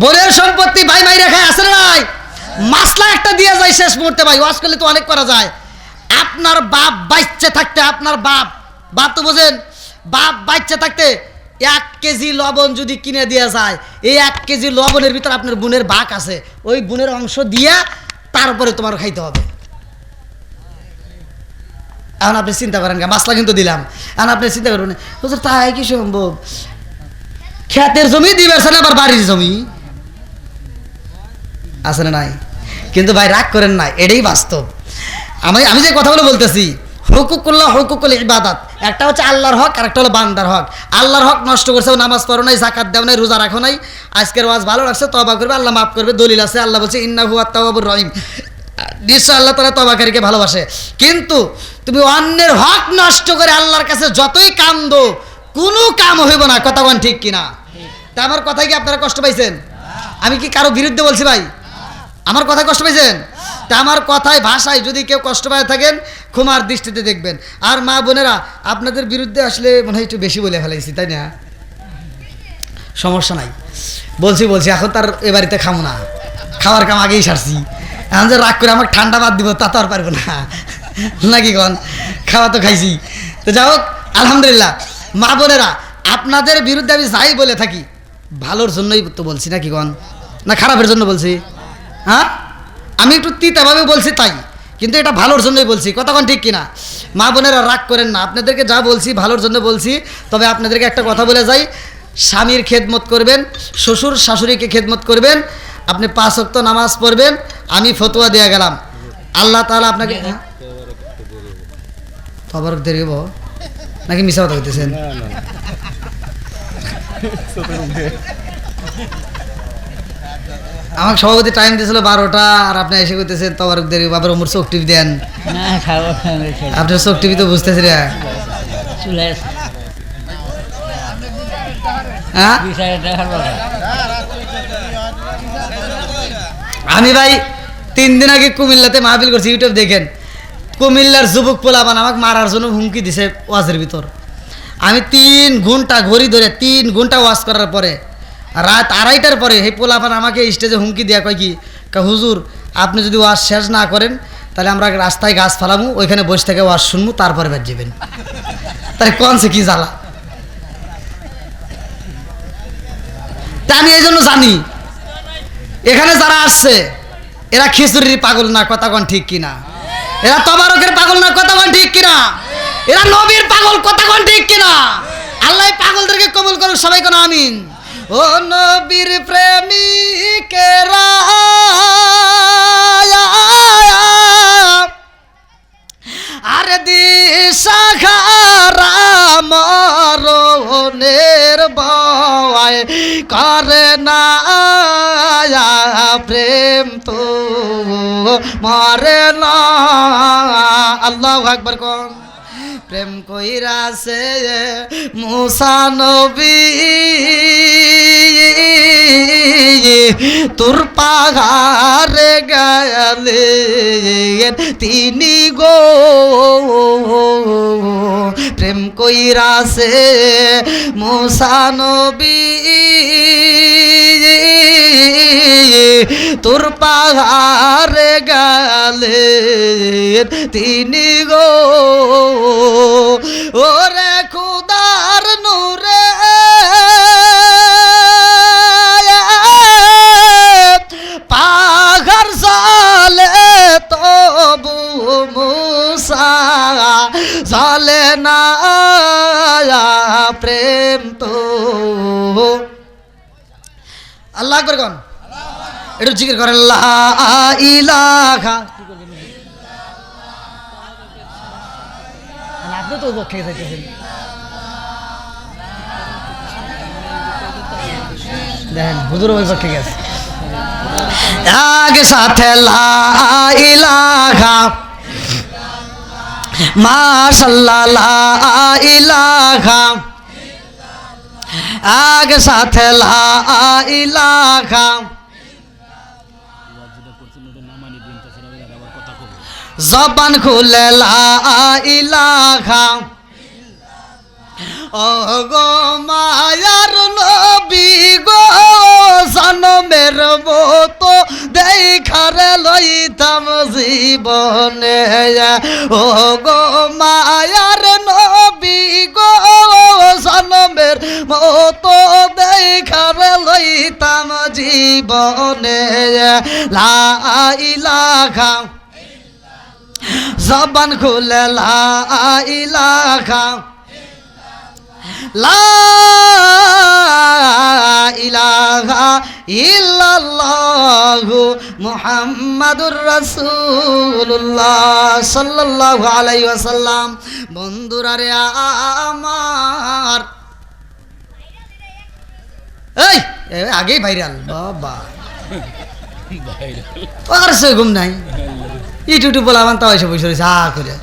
বোনের সম্পত্তি ভাই মাইরা খায়, আছে না নাই? মাসলা একটা দিয়ে যায় শেষ মুহূর্তে। ভাই ওয়াজ করলে তো অনেক করা যায়। আপনার বাপ বাচ্চা থাকতে, আপনার বাপ তো বোঝেন, বাপ বাচ্চা থাকতে 1 কেজি লবণ যদি কিনে দেওয়া যায়, এই 1 কেজি লবণের ভিতর আপনার বোনের ভাগ আছে, ওই বোনের অংশ দিয়া তারপরে তোমার খাইতে হবে। এখন আপনি চিন্তা করেন, মাসলা কিন্তু দিলাম, এখন আপনি চিন্তা করবেন হুজুর তাই কি সম্ভব? ক্ষেতের জমি দিবে না, আবার বাড়ির জমি আছে না নাই? কিন্তু ভাই রাগ করেন না, এটাই বাস্তব। আমি যে কথাগুলো বলতেছি, হুকুকুল্লাহ হুকুকুল ইবাদাত, একটা হচ্ছে আল্লাহর হক আর একটা হলো বান্দার হক। আল্লাহর হক নষ্ট করছে, নামাজ পড়ো নাই, যাকাত দাও নাই, রোজা রাখো নাই, আজকের ওয়াজ ভালো লাগছে, তওবা করবে, আল্লাহ মাফ করবে, দলিল আছে, আল্লাহ বলছে ইন্নাহু আত-তাওয়াবুর রহিম, নিশ্চয় আল্লাহ তাআলা তওবাকারীকে ভালোবাসে। কিন্তু তুমি অন্যের হক নষ্ট করে আল্লাহর কাছে যতই কান্দো, কোনো কাম হইব না। কথা কোন ঠিক কিনা? তা আমার কথায় কি আপনারা কষ্ট পাইছেন? আমি কি কারো বিরুদ্ধে বলছি ভাই? আমার কথায় কষ্ট পাইছেন? তা আমার কথায় ভাষায় যদি কেউ কষ্ট পায় থাকেন, ক্ষমার দৃষ্টিতে দেখবেন। আর মা বোনেরা, আপনাদের বিরুদ্ধে আসলে মনে হয় একটু বেশি বলে ফেলাইছি, তাই না? সমস্যা নাই, বলছি এখন তার এ বাড়িতে খাবো না, খাওয়ার কাম আগেই সারছি। এখন যে রাগ করে আমাকে ঠান্ডা বাদ দিব তা তো আর পারবো না, নাকি কন? খাওয়া তো খাইছি। তো যাই হোক, আলহামদুলিল্লাহ। মা বোনেরা, আপনাদের বিরুদ্ধে আমি যাই বলে থাকি ভালোর জন্যই তো বলছি, নাকি কন? না খারাপের জন্য বলছি? হ্যাঁ, আমি একটু তিতাভাবে বলছি তাই, কিন্তু এটা ভালোর জন্যই বলছি। কতক্ষণ ঠিক কিনা? মা বোনেরা রাগ করেন না, আপনাদেরকে যা বলছি ভালোর জন্য বলছি। তবে আপনাদেরকে একটা কথা বলে যাই, স্বামীর খেদমত করবেন, শ্বশুর শাশুড়িকে খেদমত করবেন, আপনি 5 ওয়াক্ত নামাজ পড়বেন। আমি ফতোয়া দিয়ে গেলাম, আল্লাহ তাআলা আপনাকে তবারক দেব নাকি মিছা কথা বলতেছেন? আমাকে সভাপতি টাইম দিয়েছিল 12টা, আর আপনি এসে করতেছেন তবারক দেব, বাবার ওমর চোখ টিভি দেন। আপনার চোখ টিভি তো বুঝতেছি রে। হ্যাঁ, আমি ভাই 3 দিন আগে কুমিল্লাতে মাহফিল করছি, ইউটিউব দেখেন। কুমিল্লার যুবক পোলাপান আমাকে মারার জন্য হুমকি দিছে ওয়াজের ভিতর। আমি 3 ঘন্টা ঘড়ি ধরে 3 ঘন্টা ওয়াজ করার পরে রাত 2:30টার পরে এই পোলাপান আমাকে স্টেজে হুমকি দেয়া কয় কি, হুজুর আপনি যদি ওয়াজ শেষ না করেন তাহলে আমরা রাস্তায় গাছ ফালামু, ওইখানে বসে থেকে ওয়াজ শুনবো, তারপরে বের যাবেন। তাই কনসে কি জ্বালা। তা আমি এই জন্য জানি এখানে যারা আসছে এরা খিচুড়ির পাগল না, কথা কন ঠিক কিনা? এরা তবারকের পাগল না, কথা কন ঠিক কিনা? এরা নবীর পাগল, কথা কন ঠিক কিনা? আল্লাহ পাগলদেরকে কবুল করুন, সবাই কোন আমিন। ও নবীর প্রেমিকেরা আর দিশাহারা মরণের ভয় করে না, প্রেম তো মরে না। আল্লাহু আকবার কোন। প্রেম কইরাছে মুসা নবী তোর পাহাড়ে গেলে তিনি গো, প্রেম কইরাছে মুসা নবী তোর পাহাড়ে গেলে তিনি গো, ওরে খুদার নূরে পাহাড় জালে তবু মুসা জালে না, প্রেম তো। আল্লাহ আকবার কোন। একটু জিকির করেন, লা ইলাহা। আপনি তো পক্ষে যাইতেছেন, দেখেন হুজুর ওই পক্ষে গেছে। আগে সাথে লা ইলাহা মাশাআল্লাহ, লা ইলাহা আগে সাথে লা ইলাহা। জবান খুলে লা ইলাহা, ও গো মায়ার নবী গো জনমের মতো দেখারে লইতাম জীবনে, ও গো মায়ার নবী গো জনমের মতো দেখারে লইতাম জীবনে, লা ইলাহা জবান খুলে লা ইলাহা, লা ইলাহা ইল্লাল্লাহু মুহাম্মাদুর রাসূলুল্লাহ সাল্লাল্লাহু আলাইহি ওয়াসাল্লাম। বন্ধুরা রে আমার, এই আগেই ভাইরাল বাবা, আর সে ঘুম নাই, ইউটিউব বলে আমার তাও এসে বসে রয়েছে হা করে।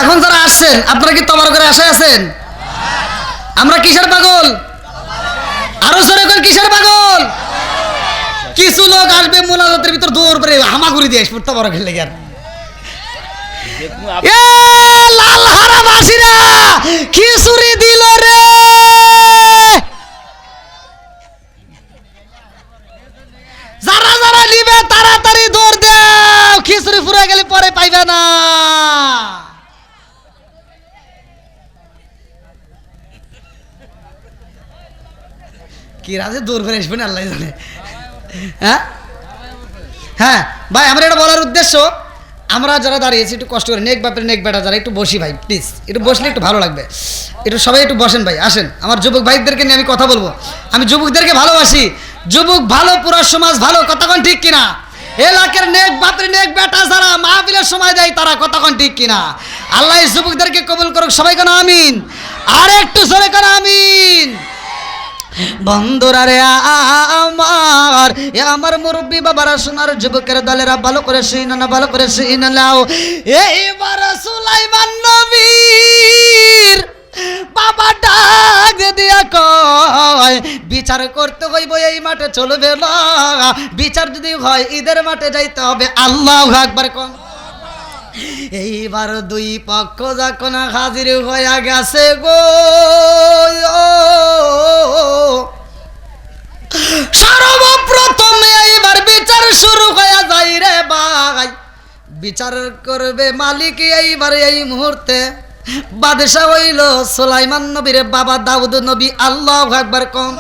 এখন যারা আসছেন আপনারা কি তবারকের আশায় আছেন? আমরা কিসের পাগল? আরো জোরে কোন কিসের পাগল? কিছু লোক আসবে মোনাজাত দৌড় করে হামাগুড়ি দিয়ে ফুটতে বড় খেললে গিয়ে দেখুন এ লাল হারাবাসীরা খিচুড়ি দিল রে, যারা যারা নিবে তাড়াতাড়ি দৌড় দাও, খিচুড়ি ফুরে গেলে পরে পাইবে না। কি রাজে দৌড় করে আসবেন আল্লাহ জানে। হ্যাঁ হ্যাঁ ভাই, আমার এটা বলার উদ্দেশ্য, আমরা যারা দাঁড়িয়েছি একটু কষ্ট করে, নেক বাপের নেক বেটা যারা, একটু বসি ভাই প্লিজ, একটু বসলে একটু ভালো লাগবে, একটু সবাই একটু বসেন ভাই, আসেন। আমার যুবক ভাইদেরকে নিয়ে আমি কথা বলবো, আমি যুবকদেরকে ভালোবাসি, যুবক ভালো পুরো সমাজ ভালো, কতক্ষণ ঠিক কিনা? এলাকার নেক বাপের নেক বেটা যারা মাহফিলের সময় দেয় তারা, কতক্ষণ ঠিক কিনা? আল্লাহ এই যুবকদেরকে কবুল করুক, সবাই কেন আমিন, আর একটু জোরে কেন আমিন। বন্ধুরা রে আমার, এ আমার মুরব্বী বাবারা, সোনার যুবকের দলেরা, ভালো করে শুনে না, ভালো করে শুনে নাও। এইবার সুলাইমান নবীর বাবা ডাক দিয়া কয়, বিচার করতে হইব এই মাঠে চলবে না, বিচার যদি হয় ঈদের মাঠে যাইতে হবে। আল্লাহু আকবার কোন। এইবার দুই পক্ষ যখন হাজির হইয়া গেছে গো, সর্বপ্রথমে এইবার বিচার শুরু হয়ে যায় রে ভাই। বিচার করবে মালিক এইবার এই মুহূর্তে, বাদশা হইল সুলাইমান নবীর বাবা দাউদ নবী। আল্লাহু আকবার কোন।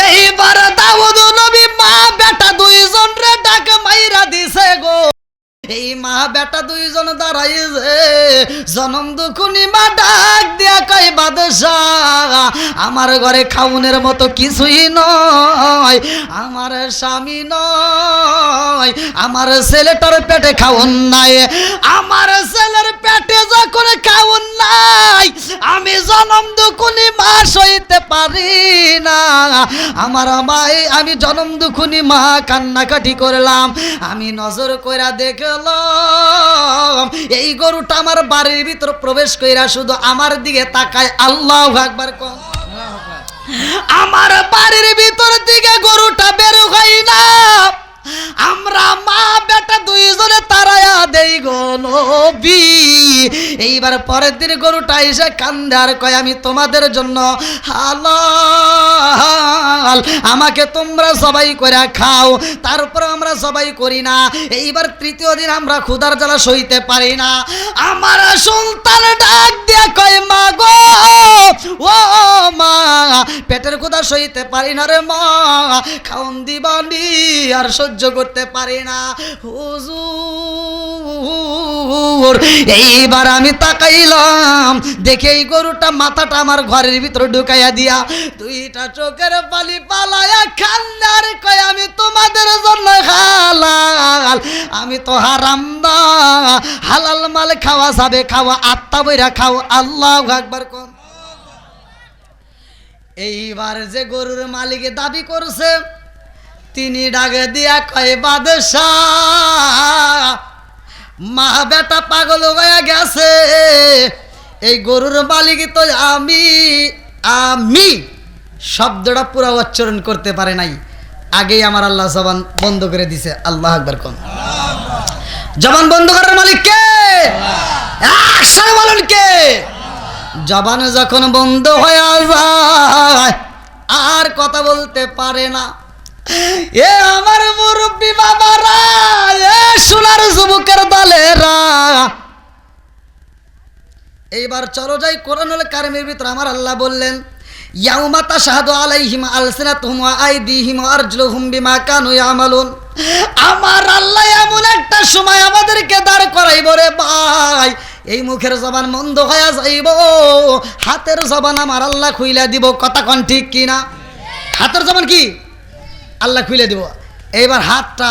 এইবার দাউদ নবী মা বেটা দুইজন রে ডাক মাইরা দিছে গো। এই মা বেটা দুইজন দাঁড়াইছে, জনম দুখুনি মা ডাক দিয়া কই, বাদশাহ আমার ঘরে খাউনের মতো কিছুই নয়, আমার স্বামী নয়, আমার ছেলেটার পেটে খাউন নাই, আমার ছেলের পেটে যখন খাউন নাই আমি জনম দুখুনি মা সইতে পারি না, আমার মাই, আমি জনম দুখুনি মা কান্নাকাটি করলাম, আমি নজর কইরা দেখলাম এই গরুটা আমার বাড়ির ভিতর প্রবেশ কইরা শুধু আমার দিকে তাকায়। আল্লাহু আকবার কোন। আমার বাড়ির ভিতর দিকে গরুটা বের হয় না, আমরা মা বেটা দুইজনে তারায়া দেই গো নবী। এইবার পরের দিন গরুটা এসে কান্দে আর কয়, আমি তোমাদের জন্য হালাল, আমাকে তোমরা সবাই করে খাও। তারপর আমরা সবাই করি না। এইবার তৃতীয় দিন আমরা ক্ষুধার জ্বালা সইতে পারি না, আমার সন্তান ডাক দিয়া কয়, মা গো, ও মা, পেটের ক্ষুধা সইতে পারি না রে মা, খাওন দিবানি আর সহ্য করতে পারি না হুজুর। এইবার আমি তাকাইলাম, দেখে এই গরুটা মাথাটা আমার ঘরের ভিতরে ঢুকাইয়া দিয়া দুইটা চোখের পানি পালায়া খান্দার কয়, আমি তোমাদের জন্য হালাল, আমি তো হারাম না, হালাল মাল খাওয়া যাবে, খাওয়া আত্মা বইরা খাও। আল্লাহু আকবার কোন। এইবার যে গরুর মালিকে দাবি করছে তিনি ডাকে দিয়া কয়, বাদশাহ মা বেটা পাগল হয়ে গেছে, এই গরুর মালিক তো আমি শব্দটা পুরো উচ্চারণ করতে পারে নাই, আগেই আমার আল্লাহ জবান বন্ধ করে দিছে। আল্লাহু আকবার কোন। জবান বন্ধ করার মালিক কে? একসাথে বলেন কে? জবান যখন বন্ধ হয়ে যায় আর কথা বলতে পারে না। এ আমার মুরব্বী বাবারা, এ সোনার যুবকের দলেরা, এইবার চলো যাই কোরআনুল কারিমের ভিতর আমার আল্লাহ বললেন, ইয়াউমা তাশহাদু আলাইহিম আলসিনাতুহুম ওয়া আইদিহিম ওয়া আরজুলুহুম বিমা কানু ইয়ামালুন। আমার আল্লাহ এমন একটা সময় আমাদেরকে দাঁড় করাইব রে ভাই, এই মুখের জবান বন্ধ হয়ে যাইব, হাতের জবান আমার আল্লাহ খুইলা দিব। কথা কোন ঠিক কিনা? হাতের জবান কি আল্লাহ খুইলে দিব। এইবার হাতটা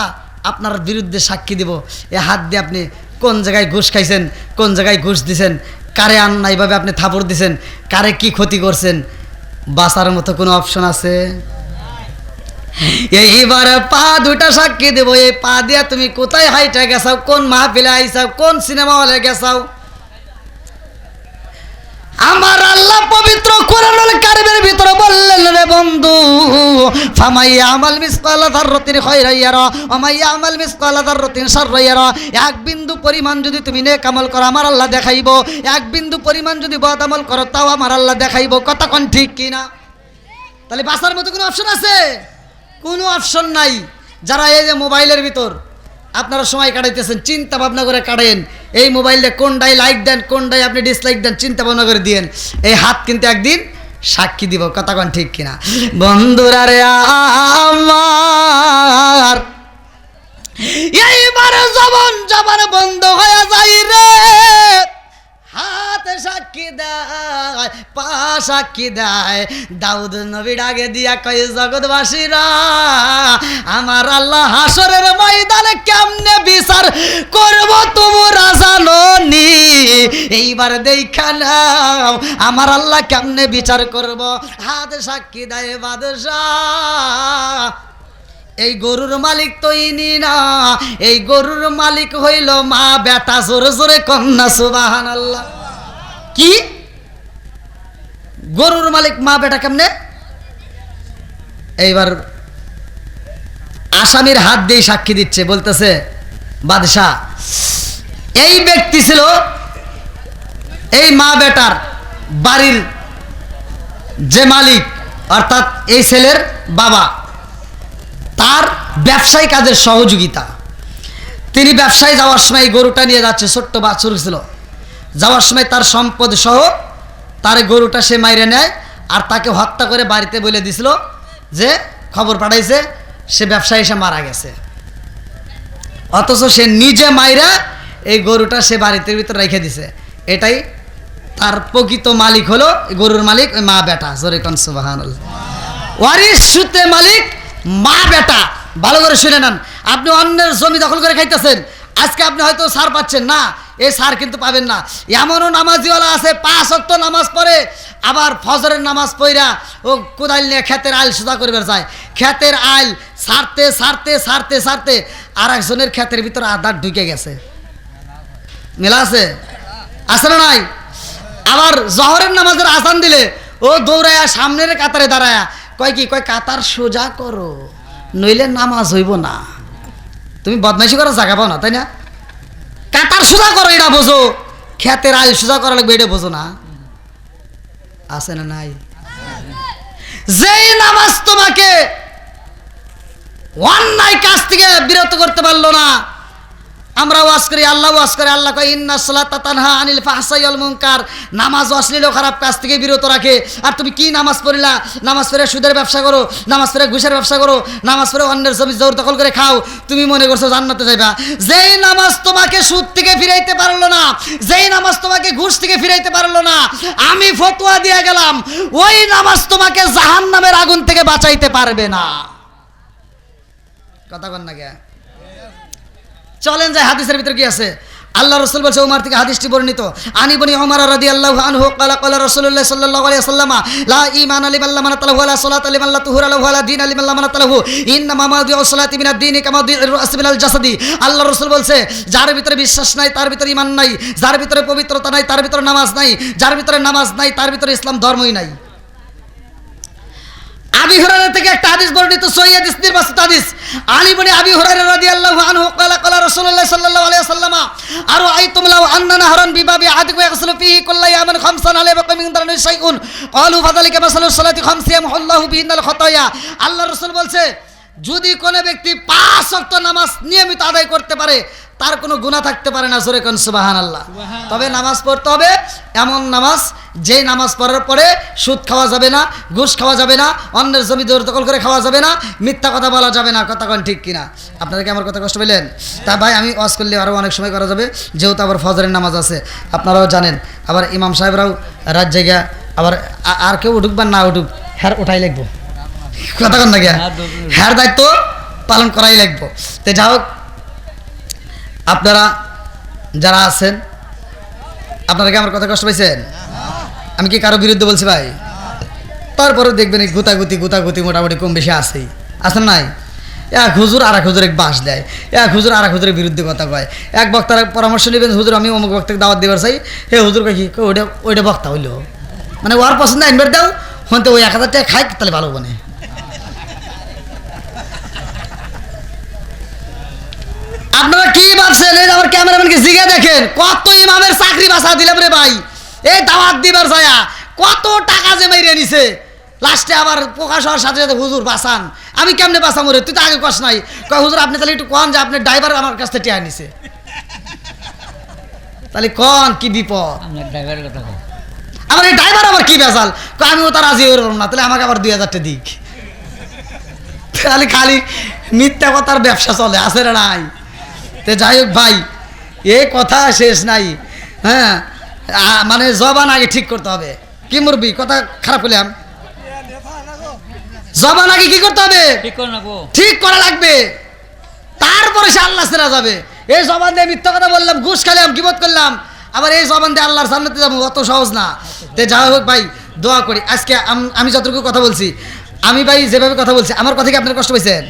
আপনার বিরুদ্ধে সাক্ষী দিব। এই হাত দিয়ে আপনি কোন জায়গায় ঘুষ খাইছেন, কোন জায়গায় ঘুষ দিছেন, কারে অন্যায়ভাবে আপনি থাপড় দিছেন, কারে কি ক্ষতি করছেন, বাঁচার মতো কোনো অপশন আছে? এইবার পা দুটা সাক্ষী দেব। এই পা দিয়া তুমি কোথায় হাইটা গেছাও, কোন মাহফিলে আইসাও, কোন সিনেমা হলে গেছাও। আমার আল্লাহ পবিত্র কোরআনুল কারিমের ভিতরে বললেন, রে বন্ধু ফামাইয়া আমাল মিসকালা যাররাতিন খায়রান ইয়ারা ওয়া মাইয়া আমাল মিসকালা যাররাতিন শাররান ইয়ারা। এক বিন্দু পরিমাণ যদি তুমি নেক আমল করো আমার আল্লাহ দেখাইব, এক বিন্দু পরিমাণ যদি বদ আমল করো তাও আমার আল্লাহ দেখাইব। কথা কোন ঠিক কিনা? তাহলে বাঁচার মতো কোনো অপশন আছে? কোনো অপশন নাই। যারা এই যে মোবাইলের ভিতর আপনারা সময় কাটাইতেছেন, চিন্তা ভাবনা করে কাটাইন। এই মোবাইলে কোনটাই লাইক দেন, কোনটাই আপনি ডিসলাইক দেন, চিন্তা ভাবনা করে দিয়েন। এই হাত কিন্তু একদিন সাক্ষী দিব। কথা কোন ঠিক কিনা? বন্ধুরা রে আমার, এইবার জবান বন্ধ হয়ে যাই রে, হাত সাক্ষী দেয়, পা সাক্ষী দেয়। দাউদ নবী ডাকে দিয়া কয় জগৎবাসীরা, আমার আল্লাহ হাসরের ময়দানে কেমনে বিচার করব তোমরা জানো নি? এইবার দেখা নাও আমার আল্লাহ কেমনে বিচার করব। হাত সাক্ষী দেয় বাদশাহ, এই গরুর মালিক তো ইনি না, এই গরুর মালিক হইল মা বেটা। জোরে জোরে কন্যা সুবহানাল্লাহ। কি গরুর মালিক মা বেটা কেমনে? এইবার আসামির হাত দিয়ে সাক্ষী দিচ্ছে, বলতেছে বাদশাহ এই ব্যক্তি ছিল এই মা বেটার বাড়ির যে মালিক, অর্থাৎ এই ছেলের বাবা, তার ব্যবসায়ী কাজের সহযোগিতা। তিনি ব্যবসায় যাওয়ার সময় এই গরুটা নিয়ে যাচ্ছে, ছোট্ট বাছুর ছিল। যাওয়ার সময় তার সম্পদ সহ তার গরুটা সে মাইরে নেয়, আর তাকে হত্যা করে বাড়িতে বলে দিছিল যে খবর পাঠাইছে সে ব্যবসায়ী এসে মারা গেছে। অথচ সে নিজে মাইরা এই গরুটা সে বাড়িতে ভিতরে রেখে দিছে। এটাই তার প্রকৃত মালিক হলো গরুর মালিক ওই মা বেটা। জোরে কোন সুবহানাল্লাহ। ওয়ারিস সূত্রে মালিক মা বেটা। ভালো করে শুনে নেন, আপনি অন্যের জমি দখল করে খাইতেছেন, আজকে আপনি হয়তো সার পাচ্ছেন না, এই সার কিন্তু পাবেন না। এমনও নামাজিওয়ালা আছে 5 ওয়াক্ত নামাজ পড়ে, আবার ফজরের নামাজ পড়া ও কোদাল নিয়ে ক্ষেতের আইল সোজা করবে যায়। ক্ষেতের আইল সারতে সারতে সারতে সারতে আর একজনের ক্ষেতের ভিতরে আধার ঢুকে গেছে। মেলা আছে, আছে না নাই? আবার জহরের নামাজের আজান দিলে ও দৌড়ায়া সামনের কাতারে দাঁড়ায়া কয় কি, কয় কাতার সোজা করো নইলে নামাজ হইব না। তুমি বদমাইশি করার জায়গা পাও না, তাই না? কাতার সোজা করো এটা বোঝো, ক্ষেতের আইল সোজা করা লাগবে এটা বোঝো না? আছে না নাই? যেই নামাজ তোমাকে অন্যায় কাজ থেকে বিরত করতে পারলো না, আমরা ওয়াজ করি, আল্লাহ ওয়াজ করে, আল্লাহ কয় ইন্নাস সালাতা তানহা আনিল ফাহশাই ওয়াল মুনকার। নামাজ অশ্লীল ও খারাপ কাজ থেকে বিরত রাখে। আর তুমি কি নামাজ পড়িলা? নামাজ পড়ে সুদের ব্যবসা করো, নামাজ পড়ে ঘুষের ব্যবসা করো, নামাজ পড়ে অন্যের জমি জোর দখল করে খাও, তুমি মনে করছো জান্নাতে যাইবা। যেই নামাজ তোমাকে সুদ থেকে ফিরাইতে পারলো না, যেই নামাজ তোমাকে ঘুষ থেকে ফিরাইতে পারলো না, আমি ফতোয়া দিয়ে গেলাম ওই নামাজ তোমাকে জাহান্নামের আগুন থেকে বাঁচাইতে পারবে না। কথা কন না কে? চলেন যাই হাদিসের ভিতরে কি আছে। আল্লাহ রাসূল বলেছে, ওমর থেকে হাদিসটি বর্ণিত, আনি বনি ওমর রাদিয়াল্লাহু আনহু ক্বালা ক্বালা রাসূলুল্লাহ সাল্লাল্লাহু আলাইহি ওয়াসাল্লাম লা ঈমানা লিমান লা মানাতা লাহু ওয়ালা সালাতা লিমান লা তুহুরা লাহু ওয়ালা দীনা লিমান লা মানাতা লাহু ইন্নামা মাওদিউস সালাতি মিনাদ দীনি কামা মাওদিউর রাসি মিনাল জাসাদি। আল্লাহ রাসূল বলছে, যার ভিতরে বিশ্বাস নাই তার ভিতরে ঈমান নাই, যার ভিতরে পবিত্রতা নাই তার ভিতরে নামাজ নাই, যার ভিতরে নামাজ নাই তার ভিতরে ইসলাম ধর্মই নাই। আবি হুরায়রা থেকে একটা হাদিস বর্ণিত, সহিহ হাদিস, নির্বাচিত হাদিস। আলী ইবনে আবি হুরায়রা রাদিয়াল্লাহু আনহু ক্বালা ক্বালা রাসূলুল্লাহ সাল্লাল্লাহু আলাইহি ওয়াসাল্লাম আরো আইতুম লাউ আন্না নাহরান বিবাবি আহাদিকুম ইয়াগসিলু ফীহি কুল্লা ইয়ামান খামসান আলাইহি ওয়া মিন দারনি শাইউন ক্বালু ফাযালিকা মাসালুস সালাতি খামসিয়াম আল্লাহু বিহিনাল খাতায়া। আল্লাহ রাসূল বলছে, যদি কোনো ব্যক্তি 5 ওয়াক্ত নামাজ নিয়মিত আদায় করতে পারে তার কোনো গুনাহ থাকতে পারে না। জোরে কোন সুবহানাল্লাহ। তবে নামাজ পড়তে হবে এমন নামাজ, যেই নামাজ পড়ার পরে সুদ খাওয়া যাবে না, ঘুষ খাওয়া যাবে না, অন্যের জমি জোর দখল করে খাওয়া যাবে না, মিথ্যা কথা বলা যাবে না। কথা কোন ঠিক কিনা? আপনারা কি আমার কথা কষ্ট পেলেন? তা ভাই আমি ওয়াজ করলে আরও অনেক সময় করা যাবে, যেহেতু আবার ফজরের নামাজ আছে আপনারাও জানেন। আবার ইমাম সাহেবরাও রাত জায়গা, আবার আর কেউ উঠুক বা না উঠুক হ্যার ওঠাই লাগবো। কথা কন না গিয়া, হ্যার দায়িত্ব পালন করাই লাগবো। তো যা হোক, আপনারা যারা আছেন, আপনারা কি আমার কথা কষ্ট পাইছেন? আমি কি কারো বিরুদ্ধে বলছি ভাই? তারপরে দেখবেন এই গুতাগুতি মোটামুটি কম বেশি আছেই, আসেন নাই? এক হুজুর আর এক হুজুর এক বাস দেয়, এক হুজুর আর এক হুজুরের বিরুদ্ধে কথা কয়। এক বক্তার পরামর্শ নেবেন, হুজুর আমি অমুক বক্তাকে দাওয়াত দেবার চাই, হে হুজুর কয় কি, ওইটা বক্তা হইলো, মানে ওর পছন্দ ইনভাইট দাও, হতে ওই 1000 টাকা খাই তাহলে ভালো বনে। আপনারা কি ভাবছেন? এই যে আমার ক্যামেরাম্যানকে জিগে দেখেন, কত ইমামের চাকরি বাঁচা দিলাম রে ভাই, এই দাওয়াত দিবার যায়া কত টাকা যে মাইরে নিছে, লাস্টে আবার প্রকাশ হওয়ার সাথে সাথে হুজুর বাঁচান। আমি কেমনে বাঁচাবো রে? তুই তো আগে কস নাই। কয় হুজুর আপনি তাহলে একটু কন যে আপনার ড্রাইভার আমার কাছ থেকে টিয়া নিছে, তাহলে কন কি বিপদ? আপনার ড্রাইভারের কথা কও। আমার এই ড্রাইভার আবার কি বেজাল? কয় আমিও তো রাজি হইলাম না, তাহলে আমাকে আবার 2000 টাকা দিক। খালি খালি মিথ্যা কথার ব্যবসা চলে, আছে না নাই? তে যাই হোক ভাই, এ কথা শেষ নাই। হ্যাঁ, মানে জবান আগে ঠিক করতে হবে। কি মুরবি কথা খারাপ হলাম? জবান আগে কি করতে হবে? ঠিক করে নেবো। ঠিক করা লাগবে, তারপরে সে আল্লাহ সেরা যাবে। এই জবান দিয়ে মিথ্যা কথা বললাম, ঘুষ খেলাম, গীবত করলাম, আবার এই জবান দিয়ে আল্লাহর জান্নাতে যাবো, অত সহজ না। তে যাই হোক ভাই, দোয়া করি। আজকে আমি যতটুকু কথা বলছি, আমি ভাই যেভাবে কথা বলছি, আমার কথা কি আপনার কষ্ট পেয়েছেন?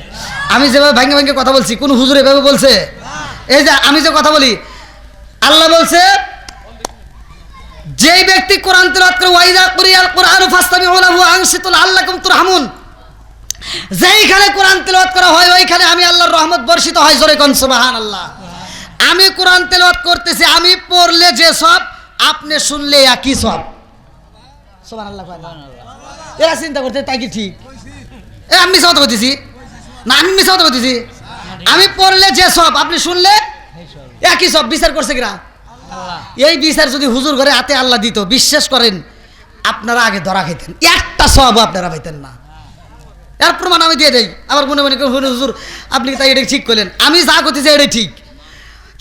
আমি যেভাবে ভাঙ্গে ভাঙ্গে কথা বলছি, কোন হুজুর এভাবে বলছে? এই যে আমি যে কথা বলি, আল্লাহ বলছে যেই ব্যক্তি কোরআন তেলাওয়াত করে, ওয়াইদা কুরিয়াল কুরআনু ফাসতামিউ লাহু ওয়া আনসিতু লাআল্লাকুম তুরহামুন, যেইখানে কোরআন তেলাওয়াত করা হয় ওইখানে আমি আল্লাহর রহমত বর্ষিত হয়। জোরে কোন সুবহানাল্লাহ। আমি কোরআন তেলাওয়াত করতেছি, আমি পড়লে যে সব, আপনি শুনলে একই সব। সুবহানাল্লাহ। এরা চিন্তা করতে তাই কি ঠিক? এ আমি মিছা কথা বলতেছি না? আমি মিছা কথা বলতেছি? আমি পড়লে যে সব, আপনি শুনলে একই সব। বিচার করছে কিনা? এই বিচার যদি হুজুর ঘরে হাতে আল্লাহ দিত, বিশ্বাস করেন আপনারা আগে ধরা খাইতেন, একটা সব আপনারা পাইতেন না। এর প্রমাণ আমি দিয়ে দেই। আবার মনে মনে করেন হুজুর আপনি তাই এটা ঠিক করলেন, আমি যা করতেছি এটাই ঠিক।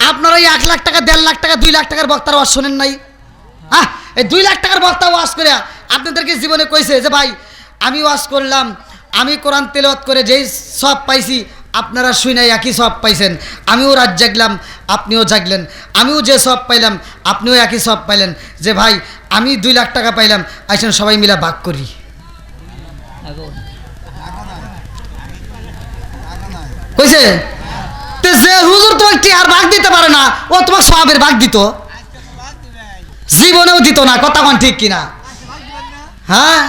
আপনারা এই 1 লাখ টাকা, 1.5 লাখ টাকা, 2 লাখ টাকার বক্তার ওয়াজ শোনেন নাই? হ্যাঁ, এই 2 লাখ টাকার বক্তা ওয়াজ করে আপনাদেরকে জীবনে কইছে যে ভাই আমি ওয়াজ করলাম, আমি কোরআন তেলাওয়াত করে যেই সব পাইছি, আপনারা শুনে একই সব পাইছেন। আমিও রাত জাগলাম, আপনিও জাগলেন, আমিও যে সব পাইলাম আপনিও একই সব পাইলেন। যে ভাই আমি 2 লাখ টাকা পাইলাম, আইসেন সবাই মিলে ভাগ করি। কইছে তে যে হুজুর তোমাকে টিয়ার ভাগ দিতে পারে না, ও তোমার সবের ভাগ দিত? জীবনেও দিত না। কথা কোন ঠিক কিনা? হ্যাঁ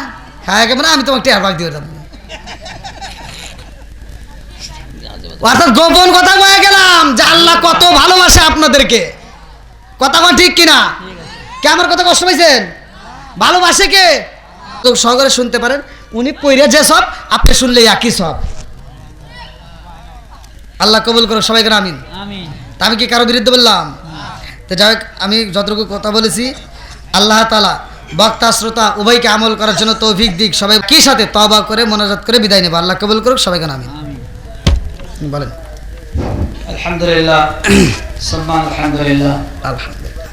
হ্যাঁ, কেমন আমি তোমাকে টিয়ার ভাগ দিয়ে দিলাম। অর্থাৎ গোপন কথা বলে গেলাম যে আল্লাহ কত ভালোবাসে আপনাদেরকে। কথা কোন ঠিক কিনা? কে আমার কথা কষ্ট পাইছেন? ভালোবাসে কে? তো সহকারে শুনতে পারেন, উনি পইরা যে সব, আপনি শুনলে একই সব। আল্লাহ কবুল করো সবাইকে, আমিন। আমিন। তা আমি কি কারো বিরুদ্ধে বললাম? তো যাই হোক, আমি যতটুকু কথা বলেছি, আল্লাহ তাআলা বক্তা শ্রোতা উভয়কে আমল করার জন্য তৌফিক দিক। সবাই কি সাথে তওবা করে মোনাজাত করে বিদায় নেব। আল্লাহ কবুল করুক সবাইকে, আমিন। বলেন আলহামদুলিল্লাহ, সম্মান আলহামদুলিল্লাহ। আলহামদুলিল্লাহ।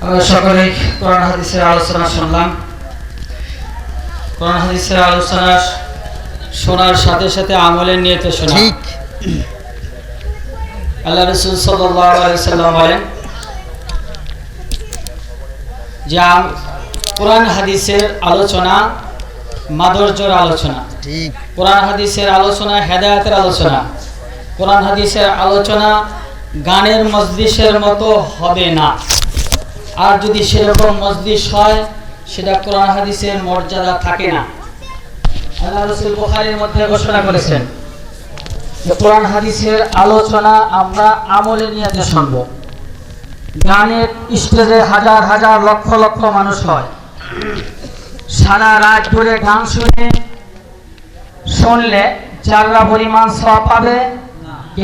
আমরা সকলে কোরআন হাদিসের আলোচনা শুনলাম। কোরআন হাদিসের আলোচনা শোনার সাথে সাথে আমলের নিয়তে শোনা। ঠিক। আল্লাহ রাসূল সাল্লাল্লাহু আলাইহি ওয়াসাল্লাম বলেন যে কোরআন হাদিসের আলোচনা মাধুর্যের আলোচনা। ঠিক। কোরআন হাদিসের আলোচনা হেদায়েতের আলোচনা। কোরআন হাদিসের আলোচনা গানের মজলিসের মতো হবে না। আর যদি সেরকম মজলিস হয়, সেটা কোরআন হাদিসের মর্যাদা থাকে না। আল্লাহ রাসূল বুখারীর মধ্যে ঘোষণা করেছেন যে কোরআন হাদিসের আলোচনা আমরা আমলে নিয়ে শুনবো। গানের স্টেজে হাজার হাজার লক্ষ লক্ষ মানুষ হয়, সারা রাত ধরে গান শুনলে যারা পরিমাণ সওয়াব পাবে